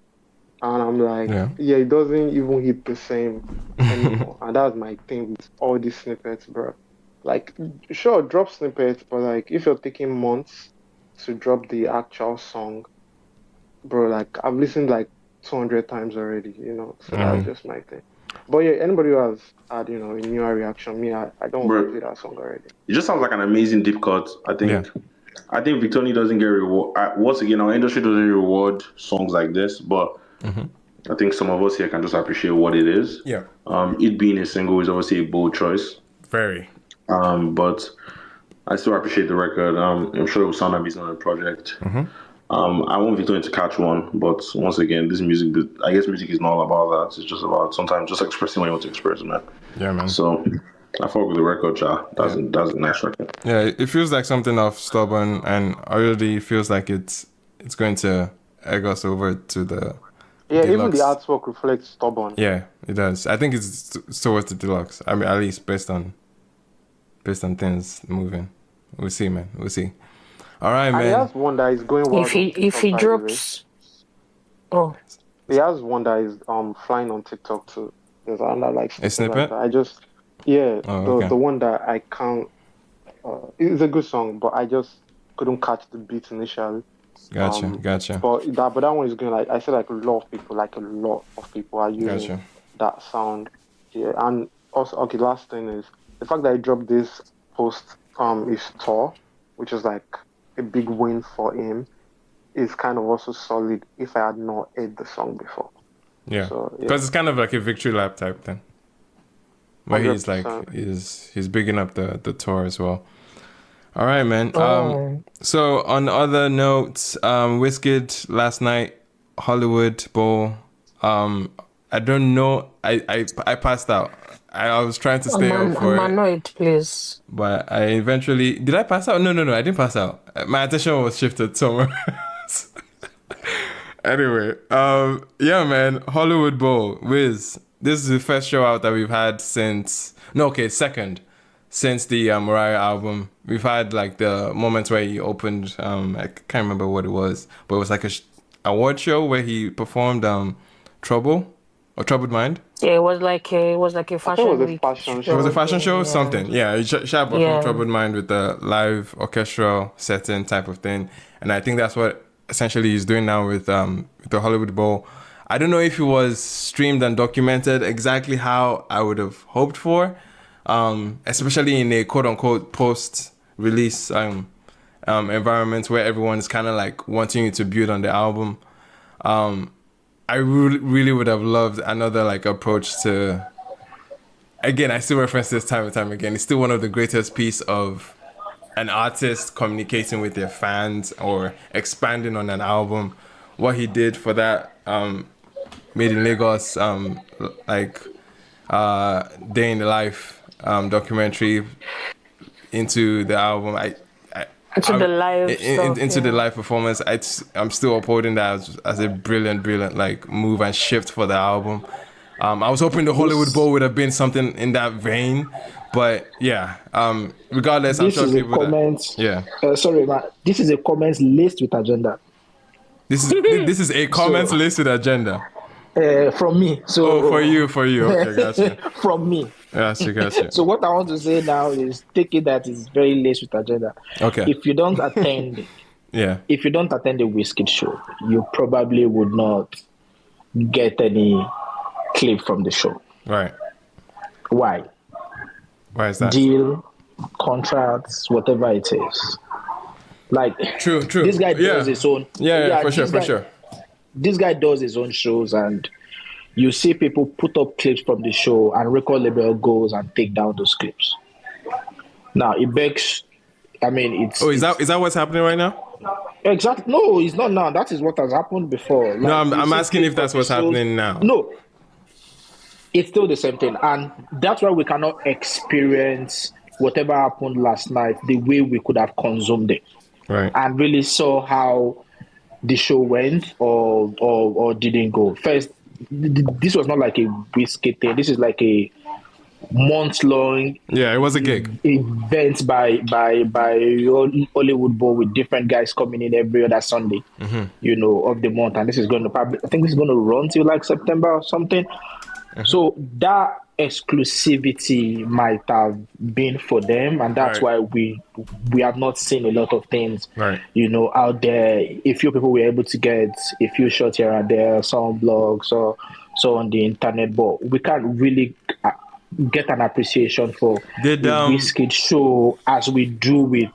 and I'm like, yeah, it doesn't even hit the same anymore, and that's my thing with all these snippets, bro. Like, sure, drop snippets, but like if you're taking months to drop the actual song, bro, like I've listened like 200 times already, so that's just my thing. But yeah, anybody who has had, a newer reaction, me, I don't want to play that song already. It just sounds like an amazing deep cut. I think Victoria doesn't get reward. Once again, our industry doesn't reward songs like this, but I think some of us here can just appreciate what it is. Yeah. It being a single is obviously a bold choice. Very. But I still appreciate the record. I'm sure it will sound amazing on the project. I want Victoria to catch one, but once again, this music, I guess music is not all about that. It's just about sometimes just expressing what you want to express, man. Yeah, man. So I fuck with the record, That's a nice record. Yeah, it feels like something of Stubborn, and already feels like it's going to egg us over to the deluxe. Even the artwork reflects Stubborn. Yeah, it does. I think it's towards the deluxe. I mean, at least based on things moving. We'll see, man. We'll see. All right, man. And he has one that is going wild. If he drops, he has one that is flying on TikTok too. There's another like a snippet. Like the one that I can't. It's a good song, but I just couldn't catch the beat initially. Gotcha. But that one is going like I said, like a lot of people are using that sound. Yeah, and also last thing is the fact that I dropped this post his tour, which is like a big win for him, is kind of also solid if I had not heard the song before. Yeah, because it's kind of like a victory lap type thing. Where 100%. He's like he's bigging up the tour as well. All right, man. So on other notes, Wizkid last night, Hollywood Bowl. I don't know. I passed out. I was trying to stay up for it. I'm annoyed, please. But I eventually... Did I pass out? No, I didn't pass out. My attention was shifted somewhere else. Anyway, yeah, man. Hollywood Bowl. Wiz. This is the first show out that we've had since... second. Since the Amaarae album. We've had like the moments where he opened... I can't remember what it was. But it was like a award show where he performed Trouble. Or Troubled Mind? Yeah, it was like a fashion week. It was a fashion show or something. Yeah, Shab from Troubled Mind with the live orchestral setting type of thing. And I think that's what essentially he's doing now with the Hollywood Bowl. I don't know if it was streamed and documented exactly how I would have hoped for, especially in a quote-unquote post-release environment where everyone's kind of like wanting you to build on the album. I really would have loved another like approach to. Again, I still reference this time and time again. It's still one of the greatest piece of an artist communicating with their fans or expanding on an album. What he did for that Made in Lagos Day in the Life documentary into the album. Into the live performance. I'm still upholding that as a brilliant like move and shift for the album. I was hoping the Hollywood Bowl would have been something in that vein, but yeah. Regardless, I'm sure people. Sorry, man. This is a comments list with agenda. This is a comments list with agenda. From me. So for you. Okay, gotcha. From me. Gotcha. So what I want to say now is take it that is very laced with agenda. Okay. If you don't attend if you don't attend the Wizkid show, you probably would not get any clip from the show. Right. Why? Why is that? Deal, contracts, whatever it is. Like true. This guy does his own. Yeah, for sure. This guy does his own shows, and you see people put up clips from the show, and record label goes and take down those clips. Now it begs. I mean, it's. Oh, is that what's happening right now? Exactly. No, it's not now. That is what has happened before. Like, no, I'm asking if that's what's happening now. No, it's still the same thing, and that's why we cannot experience whatever happened last night the way we could have consumed it, right? And really saw how the show went or didn't go. First, this was not like a Wizkid thing. This is like a month-long. Yeah, it was a gig event by Hollywood Bowl with different guys coming in every other Sunday, of the month. And this is going to I think this is going to run till like September or something. So that exclusivity might have been for them, and that's why we have not seen a lot of things, out there. A few people were able to get a few shots here and there, some blogs or so on the internet, but we can't really get an appreciation for the Wizkid show as we do with,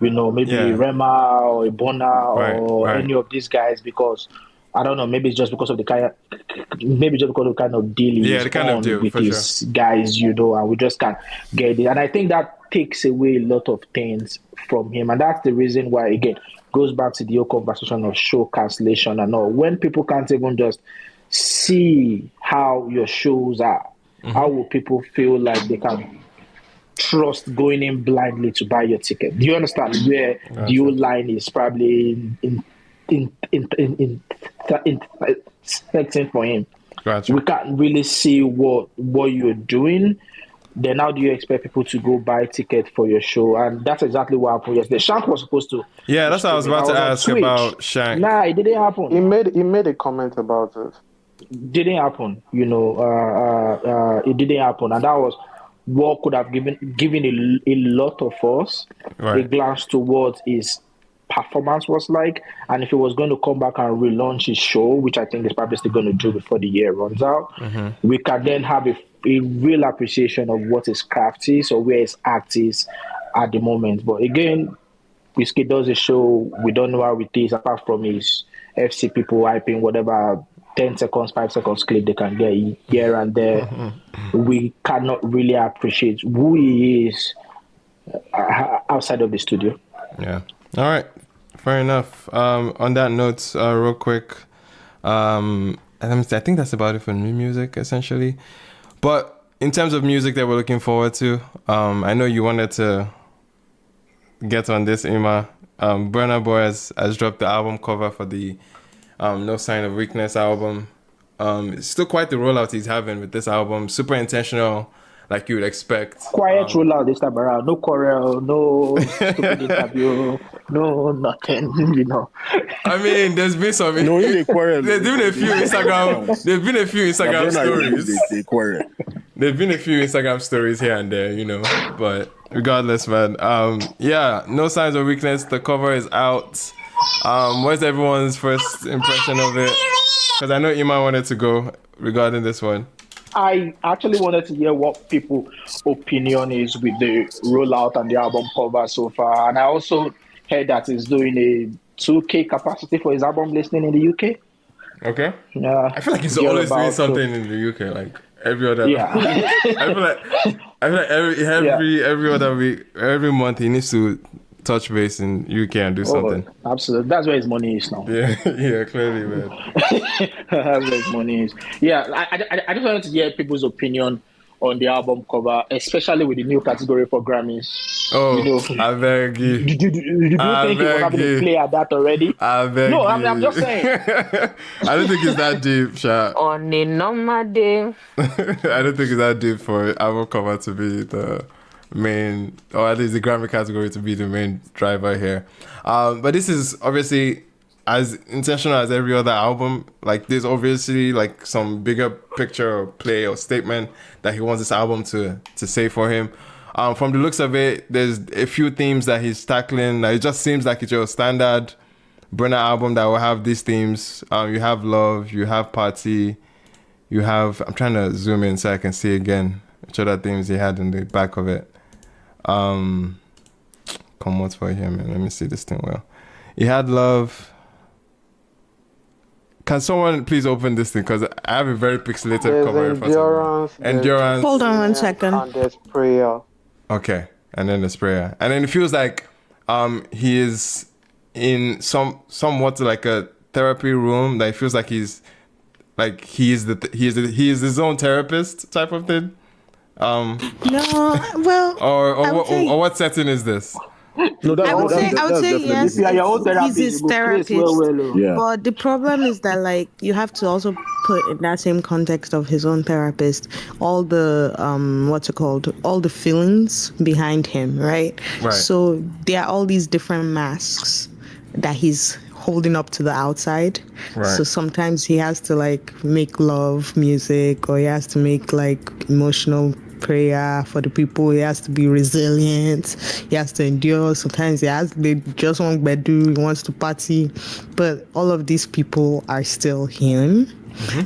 maybe Rema or Burna or any of these guys, because I don't know, maybe it's just because of the kind of deal he's on with these guys, and we just can't get it. And I think that takes away a lot of things from him, and that's the reason why, again, goes back to the whole conversation of show cancellation and all. When people can't even just see how your shows are, how will people feel like they can trust going in blindly to buy your ticket? Do you understand where the whole line is probably expecting for him? Gotcha. We can't really see what you're doing. Then how do you expect people to go buy tickets for your show? And that's exactly what happened yesterday. Shank was supposed to. Yeah, that's what I was about to ask about Shank. Nah, it didn't happen. He made a comment about it. Didn't happen, it didn't happen, and that was what could have given a lot of us a glance to what his performance was like, and if he was going to come back and relaunch his show, which I think he's probably still going to do before the year runs out, we can then have a real appreciation of what his craft is or where his act is at the moment. But again, Wizkid does a show, we don't know how it is, apart from his FC people hyping whatever 10 seconds, 5 seconds clip they can get here and there. We cannot really appreciate who he is outside of the studio. Yeah. All right. Fair enough. On that note, real quick, I think that's about it for new music, essentially. But in terms of music that we're looking forward to, I know you wanted to get on this, Ima. Burna Boy has dropped the album cover for the No Sign of Weakness album. It's still quite the rollout he's having with this album. Super intentional, like you would expect. Quiet rollout this time around. No quarrel, no stupid interview, no nothing, I mean, there's been some. No, they quarrel. There's been a few Instagram. There's been a few Instagram stories. They quarrel. There's been a few Instagram stories here and there, But regardless, man. No Signs of Weakness. The cover is out. What's everyone's first impression of it? Because I know Ima wanted to go regarding this one. I actually wanted to hear what people's opinion is with the rollout and the album cover so far. And I also heard that he's doing a 2K capacity for his album listening in the UK. Okay. Yeah. I feel like he's always doing something in the UK, like every other. Yeah. I feel like every other week, every month he needs to touch base in UK and do something. Absolutely. That's where his money is now. Yeah, clearly, man. That's where his money is. Yeah, I just wanted to hear people's opinion on the album cover, especially with the new category for Grammys. Oh, you know, I beg you. do you think he was having a play at that already? I beg no, you. I'm just saying. I don't think it's that deep, Sha. On a normal day. I don't think it's that deep for album cover to be the main, or at least the Grammy category to be the main driver here. But this is obviously as intentional as every other album. Like, there's obviously like some bigger picture or play or statement that he wants this album to say for him. From the looks of it, there's a few themes that he's tackling. It just seems like it's your standard Burna album that will have these themes. You have love, you have party, you have, I'm trying to zoom in so I can see again which other themes he had in the back of it. Come what's for here, man? Let me see this thing well. He had love. Can someone please open this thing? Because I have a very pixelated cover. Endurance. Hold on 1 second. And there's prayer. Okay. And then there's prayer. And then it feels like he is in somewhat like a therapy room. That it feels like he is his own therapist type of thing. No, well, or what setting is this? No, I would say yes. He's his therapist. But the problem is that, like, you have to also put in that same context of his own therapist all the all the feelings behind him, right? So there are all these different masks that he's holding up to the outside. So sometimes he has to like make love music, or he has to make like emotional prayer for the people. He has to be resilient. He has to endure. Sometimes they just want bedu. He wants to party, but all of these people are still him.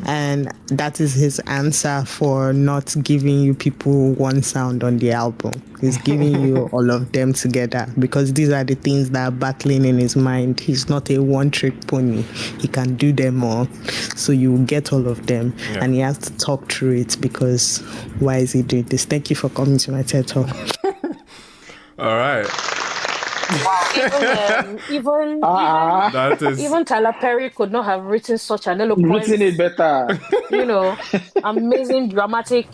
And that is his answer for not giving you people one sound on the album. He's giving you all of them together, because these are the things that are battling in his mind. He's not a one-trick pony. He can do them all. So you will get all of them. And he has to talk through it, because why is he doing this? Thank you for coming to my TED Talk. All right. Even Tyler Perry could not have written such an eloquent, written it better. Amazing dramatic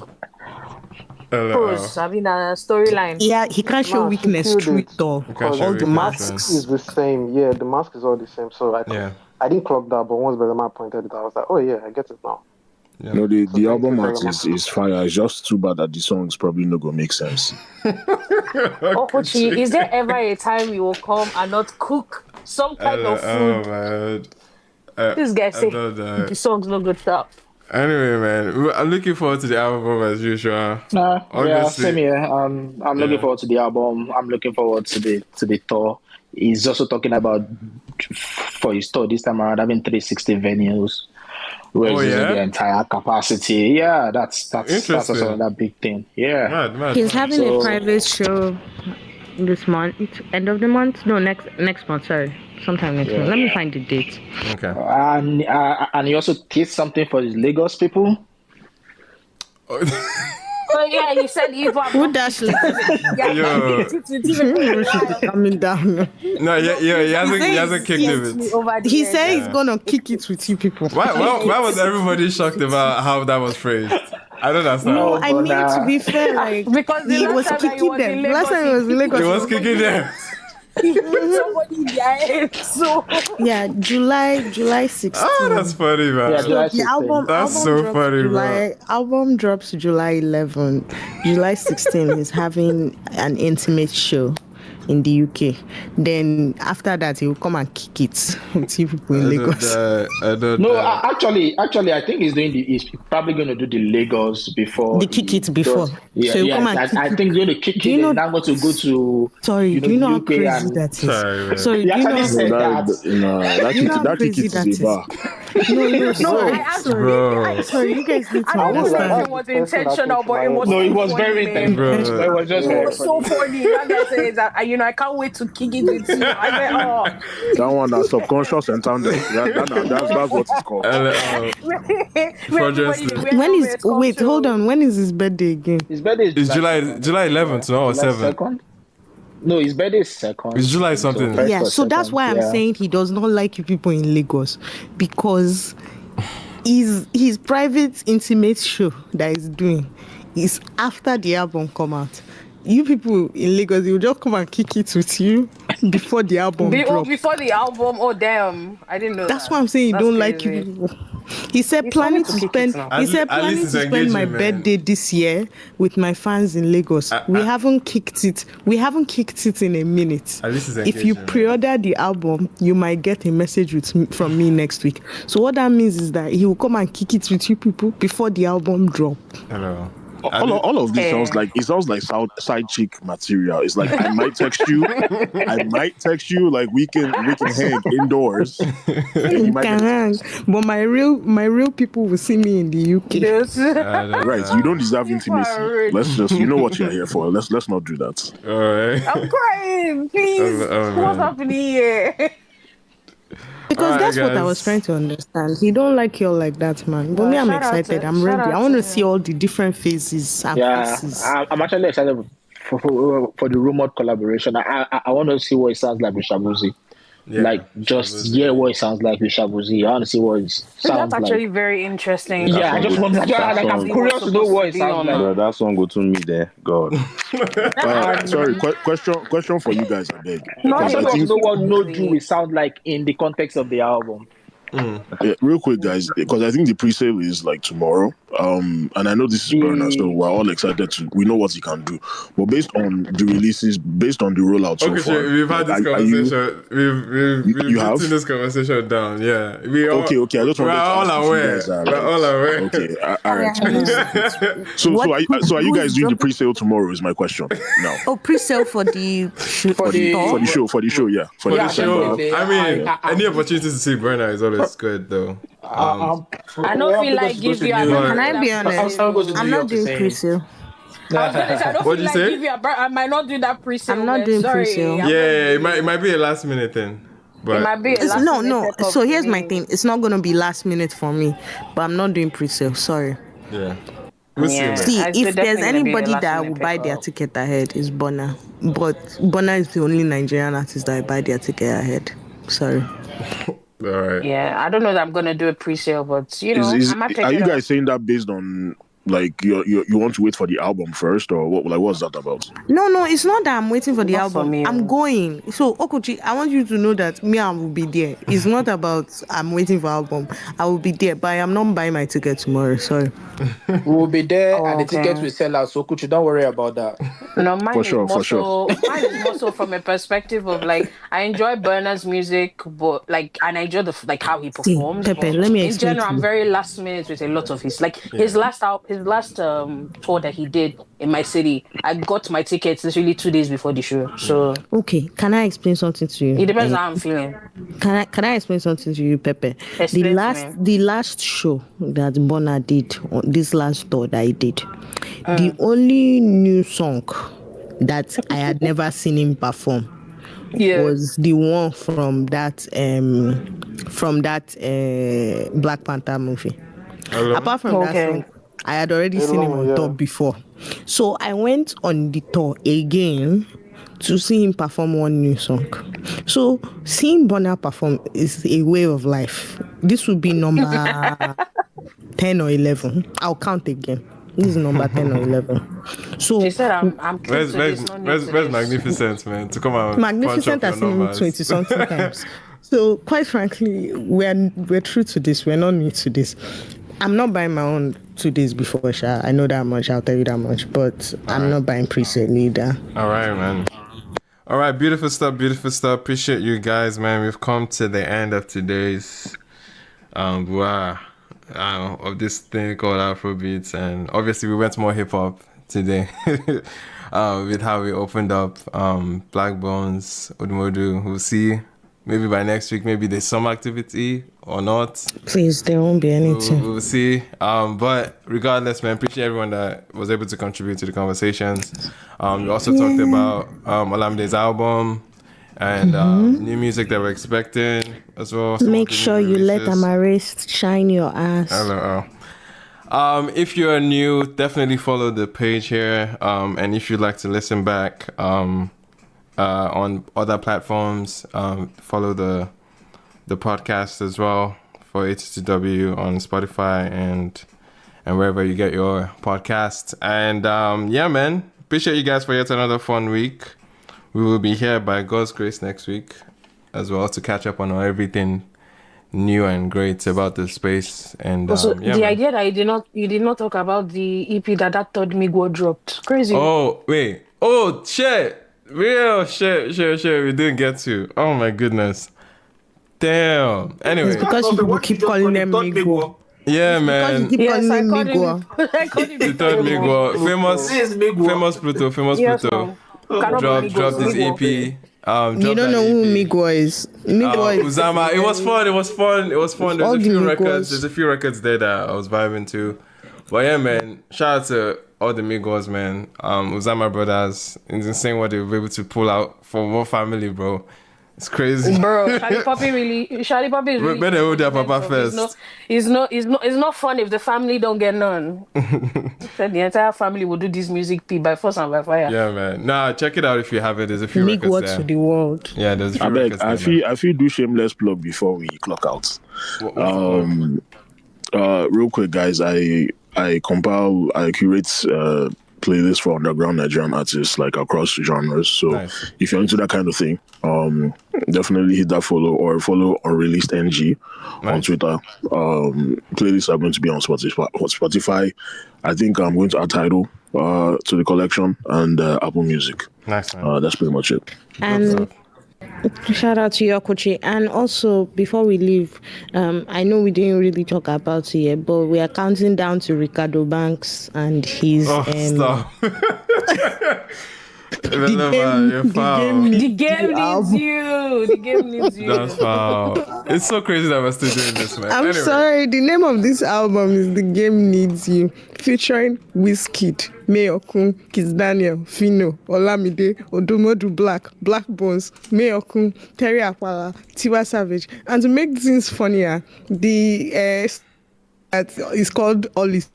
prose. I mean, a storyline. Yeah, he can't show weakness through it though. All the masks is the same. Yeah, the mask is all the same. So I didn't clock that, but once Belema pointed it out, I was like, oh yeah, I get it now. Yeah. No, the album art is fire. It's just too bad that the songs probably not gonna make sense. Okuchi, is there ever a time you will come and not cook some kind of food? Oh man. This guy say the song's not good stuff. Anyway, man, I'm looking forward to the album as usual. Yeah, same here. I'm looking forward to the album. I'm looking forward to the tour. He's also talking about, for his tour this time around, having 360 venues. Where he's using the entire capacity. Yeah, that's also another big thing. Yeah. Mad. He's having a private show this month, end of the month? No, next month, sorry. Sometime next month. Let me find the date. Okay. And he also teased something for his Lagos people. Well, yeah, he said who dashed coming down. No, he hasn't kicked it. He said he's gonna kick it with you people. Why was everybody shocked about how that was phrased? I don't understand. No, I mean, to be fair, like, because he was kicking them. Last time he was in Lagos. He was kicking them. Somebody in their head. So yeah, July 16th. Oh, that's funny, man. Yeah, July 16th. The album. That's so funny, bro. Album drops July 11th. July 16th is having an intimate show in the UK. Then after that, he will come and kick it with you people in Lagos. Actually, I think he's probably going to do the Lagos before. The kick it before. Yeah, so come and I think he's going to kick it. And I'm going to go to. Sorry, do you know how crazy that is? Sorry, he actually said that. That kick it is a bar. No, sorry, you guys need to understand. It was intentional, but it was it was very intentional. It was just very so funny. I can't wait to kick it with you. That one, that's subconscious entendre. That's what it's called. Hold on. When is his birthday again? His birthday is July 11th, no, or 7th. No, his birthday is 2nd. It's July something. Yeah, so that's why I'm saying he does not like you people in Lagos, because his private intimate show that he's doing is after the album come out. You people in Lagos, you just come and kick it with you before the album drop. Before the album, oh damn, I didn't know. That's why I'm saying you don't like you people. He said planning to spend. He said planning to spend my birthday this year with my fans in Lagos. We haven't kicked it. We haven't kicked it in a minute. If you pre-order the album, you might get a message from me next week. So what that means is that he will come and kick it with you people before the album drop. Hello. All of this sounds like side chick material. It's like I might text you like we can hang indoors. You can hang, but my real people will see me in the UK. Yes. Right, you don't deserve intimacy. Let's just, you know what you're here for. Let's not do that. All right. I'm crying, please. What's happening here? Because that's what I was trying to understand. He don't like you all like that, man. But me, I'm excited. I'm ready. I want to see all the different faces and faces. I'm actually excited for the rumored collaboration. I want to see what it sounds like with Shabuzi. Yeah, just hear what it sounds like with Shabuzi. I want to see what it sounds like. That's actually very interesting. Yeah, I just want to. I'm curious to know what it sounds like. Bro, that song go to me there. God. Sorry. Question for you guys. I beg. I want to know what No Do will sound like in the context of the album. Yeah, real quick, guys, because I think the pre-sale is like tomorrow. And I know this is Burna, so we're all excited we know what he can do. But based on the releases, based on the rollout so far, we've had this conversation. We've written this conversation down. Yeah. Okay. I just we're all aware. We're all aware. Okay. All right. So are you guys doing the pre-sale tomorrow? Is my question now. Oh, pre-sale for the show. For the show, yeah. For the show. I mean, any opportunity to see Burna is always good, though. I don't feel like give you. Can I be honest? I'm not doing pre-sale. What did you say? I might not do that pre-sale. I'm not doing pre-sale. Yeah, it might be a last minute thing. But it might be a last minute. No. So here's my thing. It's not gonna be last minute for me, but I'm not doing pre-sale. Sorry. Yeah. See, if there's anybody that will buy their ticket ahead, it's Burna. But Burna is the only Nigerian artist that will buy their ticket ahead. Sorry. All right. Yeah, I don't know that I'm gonna do a pre-sale, but I might pick it up. Are you guys saying that based on like you want to wait for the album first, or what? Like, what's that about? No, it's not that I'm waiting for the album. I'm going. So Okuchi, I want you to know that I will be there. It's not about I'm waiting for album. I will be there, but I am not buying my ticket tomorrow. Sorry. We will be there, and the tickets will sell out. So Okuchi, don't worry about that. No, mine for sure. Mine is more so from a perspective of like I enjoy Burna's music, but like and I enjoy how he performs. Pepe, let me explain. In general, I'm very last minute with a lot of his his last tour that he did in my city. I got my tickets literally 2 days before the show. So okay, can I explain something to you? It depends on how I'm feeling. Can I explain something to you, Pepe? The last show that Burna did on this last tour that he did, the only new song that I had never seen him perform was the one from that Black Panther movie. Apart from that song, I had already seen him on tour before. So I went on the tour again to see him perform one new song. So seeing Burna perform is a way of life. This will be number 10 or 11. I'll count again. This is number 10 or 11. So she said I'm where's Magnificent, man, to come out. Magnificent has seen him 20 something times. So quite frankly, we're true to this. We're not new to this. I'm not buying my own 2 days before Sha. I know that much. I'll tell you that much. But I'm not buying pre-sale either. All right, man. All right, beautiful stuff. Appreciate you guys, man. We've come to the end of today's of this thing called Afrobeats, and obviously we went more hip hop today with how we opened up Blaqbonez, Odumodu. We'll see. Maybe by next week, maybe there's some activity or not. Please, there won't be anything. We'll see. But regardless, man, appreciate everyone that was able to contribute to the conversations. We also talked about OLAMIDE'S album and new music that we're expecting as well. Make sure you let Amaarae shine your ass. Hello. If you're new, definitely follow the page here. And if you'd like to listen back, on other platforms, follow the podcast as well for ATTW on Spotify and and wherever you get your podcast. And yeah, man, appreciate you guys for yet another fun week. We will be here by God's grace next week as well to catch up on everything new and great about the space. And Also, yeah, the man. idea that you did not talk about the EP that third Migwo dropped. Crazy. Oh, wait. Oh, shit. Real shit. We didn't get to. Oh, my goodness. Damn. Anyway. It's because people keep calling them Migwo. Yeah, man. Yes, I called him. The third Migwo. Famous Pluto. Yes, Pluto. Cannot be Dropped this Migwo. EP. You don't know who Migwo is. Migwo is Uzama. It was fun. There's All a the few Migwos. records. There's a few records there that I was vibing to. But yeah, man. Shout out to all the Migos, man. Uzama brothers. It's insane what they were able to pull out for one family, bro. It's crazy. Bro, Shadi Papi is really Better hold their papa first. It's not fun if the family don't get none. Said the entire family will do this music P by force and by fire. Yeah, man. Nah, check it out if you have it. There's a few Migwo records there. to the world. Yeah, there's a few records I there. feel do shameless plug before we clock out. Real quick, guys. I curate playlists for underground Nigerian artists like across genres. So if you're into that kind of thing, definitely hit that follow Unreleased NG on Twitter. Playlists are going to be on Spotify. I think I'm going to add Tidal to the collection and Apple Music. Nice, man. That's pretty much it. And shout out to Yokochi. And also, before we leave, I know we didn't really talk about it yet, but we are counting down to Ricardo Banks and his. Stop. The game needs you. That's foul. It's so crazy that we're still doing this, man. I'm sorry. The name of this album is The Game Needs You, featuring Wizkid, Mayokun, Kiss Daniel, Fino, Olamide, ODUMODUBLVCK, Blaqbonez, Mayokun, Terry Aquala, Tiwa Savage. And to make things funnier, the it's called Ollis.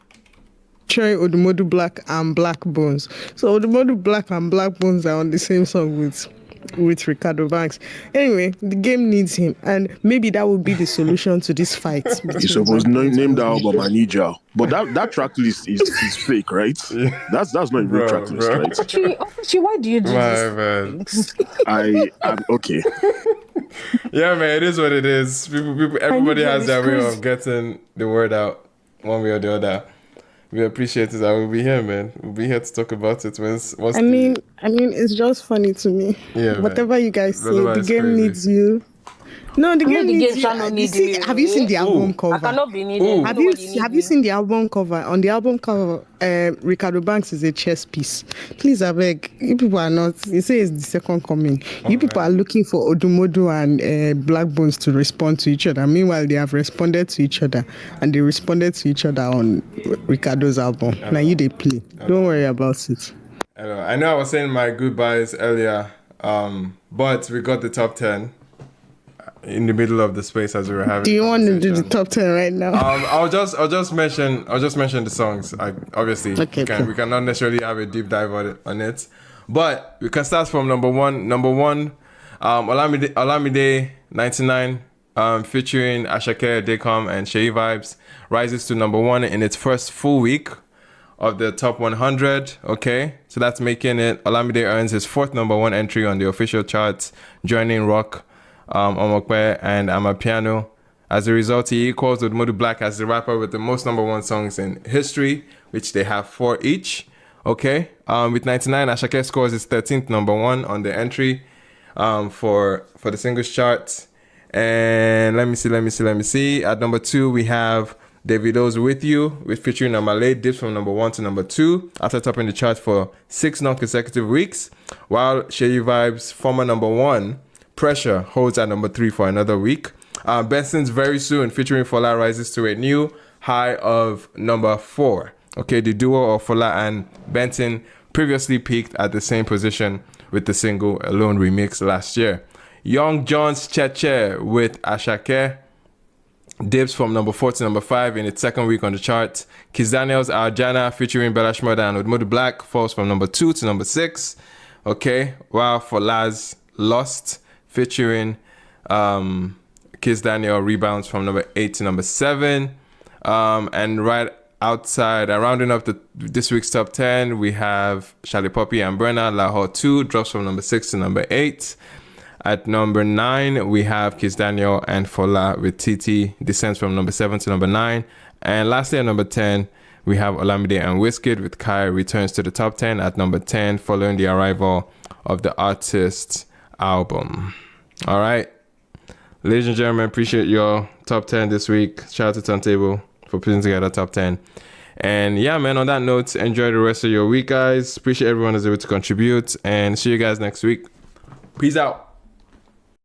ODUMODUBLVCK and Blaqbonez. So ODUMODUBLVCK and Blaqbonez are on the same song with Ricardo Banks. Anyway, the game needs him, and maybe that would be the solution to this fight. You're supposed to name the album Anija, but that track list is fake, right? That's not a real track list, right? Actually, why do you do this? Man. I'm okay. Yeah, man, it is what it is. Everybody has their way of getting the word out, one way or the other. We appreciate it. I will be here, man. We'll be here to talk about it. I mean, it's just funny to me. Yeah, whatever man. you guys say, The game needs you. No, the game needs you. Have you seen the album cover? I cannot be needed. Have you seen the album cover? On the album cover, Ricardo Banks is a chess piece. Please, I beg. You people are not. You say it's the second coming. You people are looking for Odumodu and Blaqbonez to respond to each other. Meanwhile, they have responded to each other, and they responded to each other on Ricardo's album. Now you they play. Don't worry about it. I know I was saying my goodbyes earlier, but we got the top 10. In the middle of the space as we were having. Do you want to do the top 10 right now? I'll just mention the songs. Obviously, we cannot necessarily have a deep dive on it, but we can start from number one. Olamide 99, featuring Ashake, Dekam, and Sheyi Vibes, rises to number 1 in its first full week of the top 100. Okay, so that's making it. Olamide earns his 4th number 1 entry on the official charts, joining Rock, Omokwe, and Amapiano. As a result, he equals ODUMODUBLVCK as the rapper with the most number 1 songs in history, which they have 4 each. Okay, with 99, Ashake scores his 13th number 1 on the entry for the singles chart. And let me see. At number 2, we have Davido's With You, with featuring Amaarae, dips from number 1 to number 2 after topping the chart for 6 non-consecutive weeks, while Sheyi Vibes' former number 1, Pressure, holds at number 3 for another week. Benson's Very Soon, featuring Fola, rises to a new high of number 4. Okay, the duo of Fola and Benson previously peaked at the same position with the single Alone remix last year. Young John's Cheche with Ashake dips from number 4 to number 5 in its 2nd week on the chart. Kiss Daniel's Arjana, featuring Bella Shmurda and ODUMODUBLVCK, falls from number 2 to number 6. Okay, while Fola's Lost, featuring Kiss Daniel, rebounds from number 8 to number 7. And right rounding up this week's top 10, we have Charlie Poppy and Burna, Lahore 2, drops from number 6 to number 8. At number 9, we have Kiss Daniel and Fola with TT, descends from number 7 to number 9. And lastly, at number 10, we have Olamide and Wizkid with Kai returns to the top 10 at number 10, following the arrival of the Artist's album. All right. Ladies and gentlemen, appreciate your top 10 this week. Shout out to Turntable for putting together top 10. And yeah, man, on that note, enjoy the rest of your week, guys. Appreciate everyone who's able to contribute. And see you guys next week. Peace out.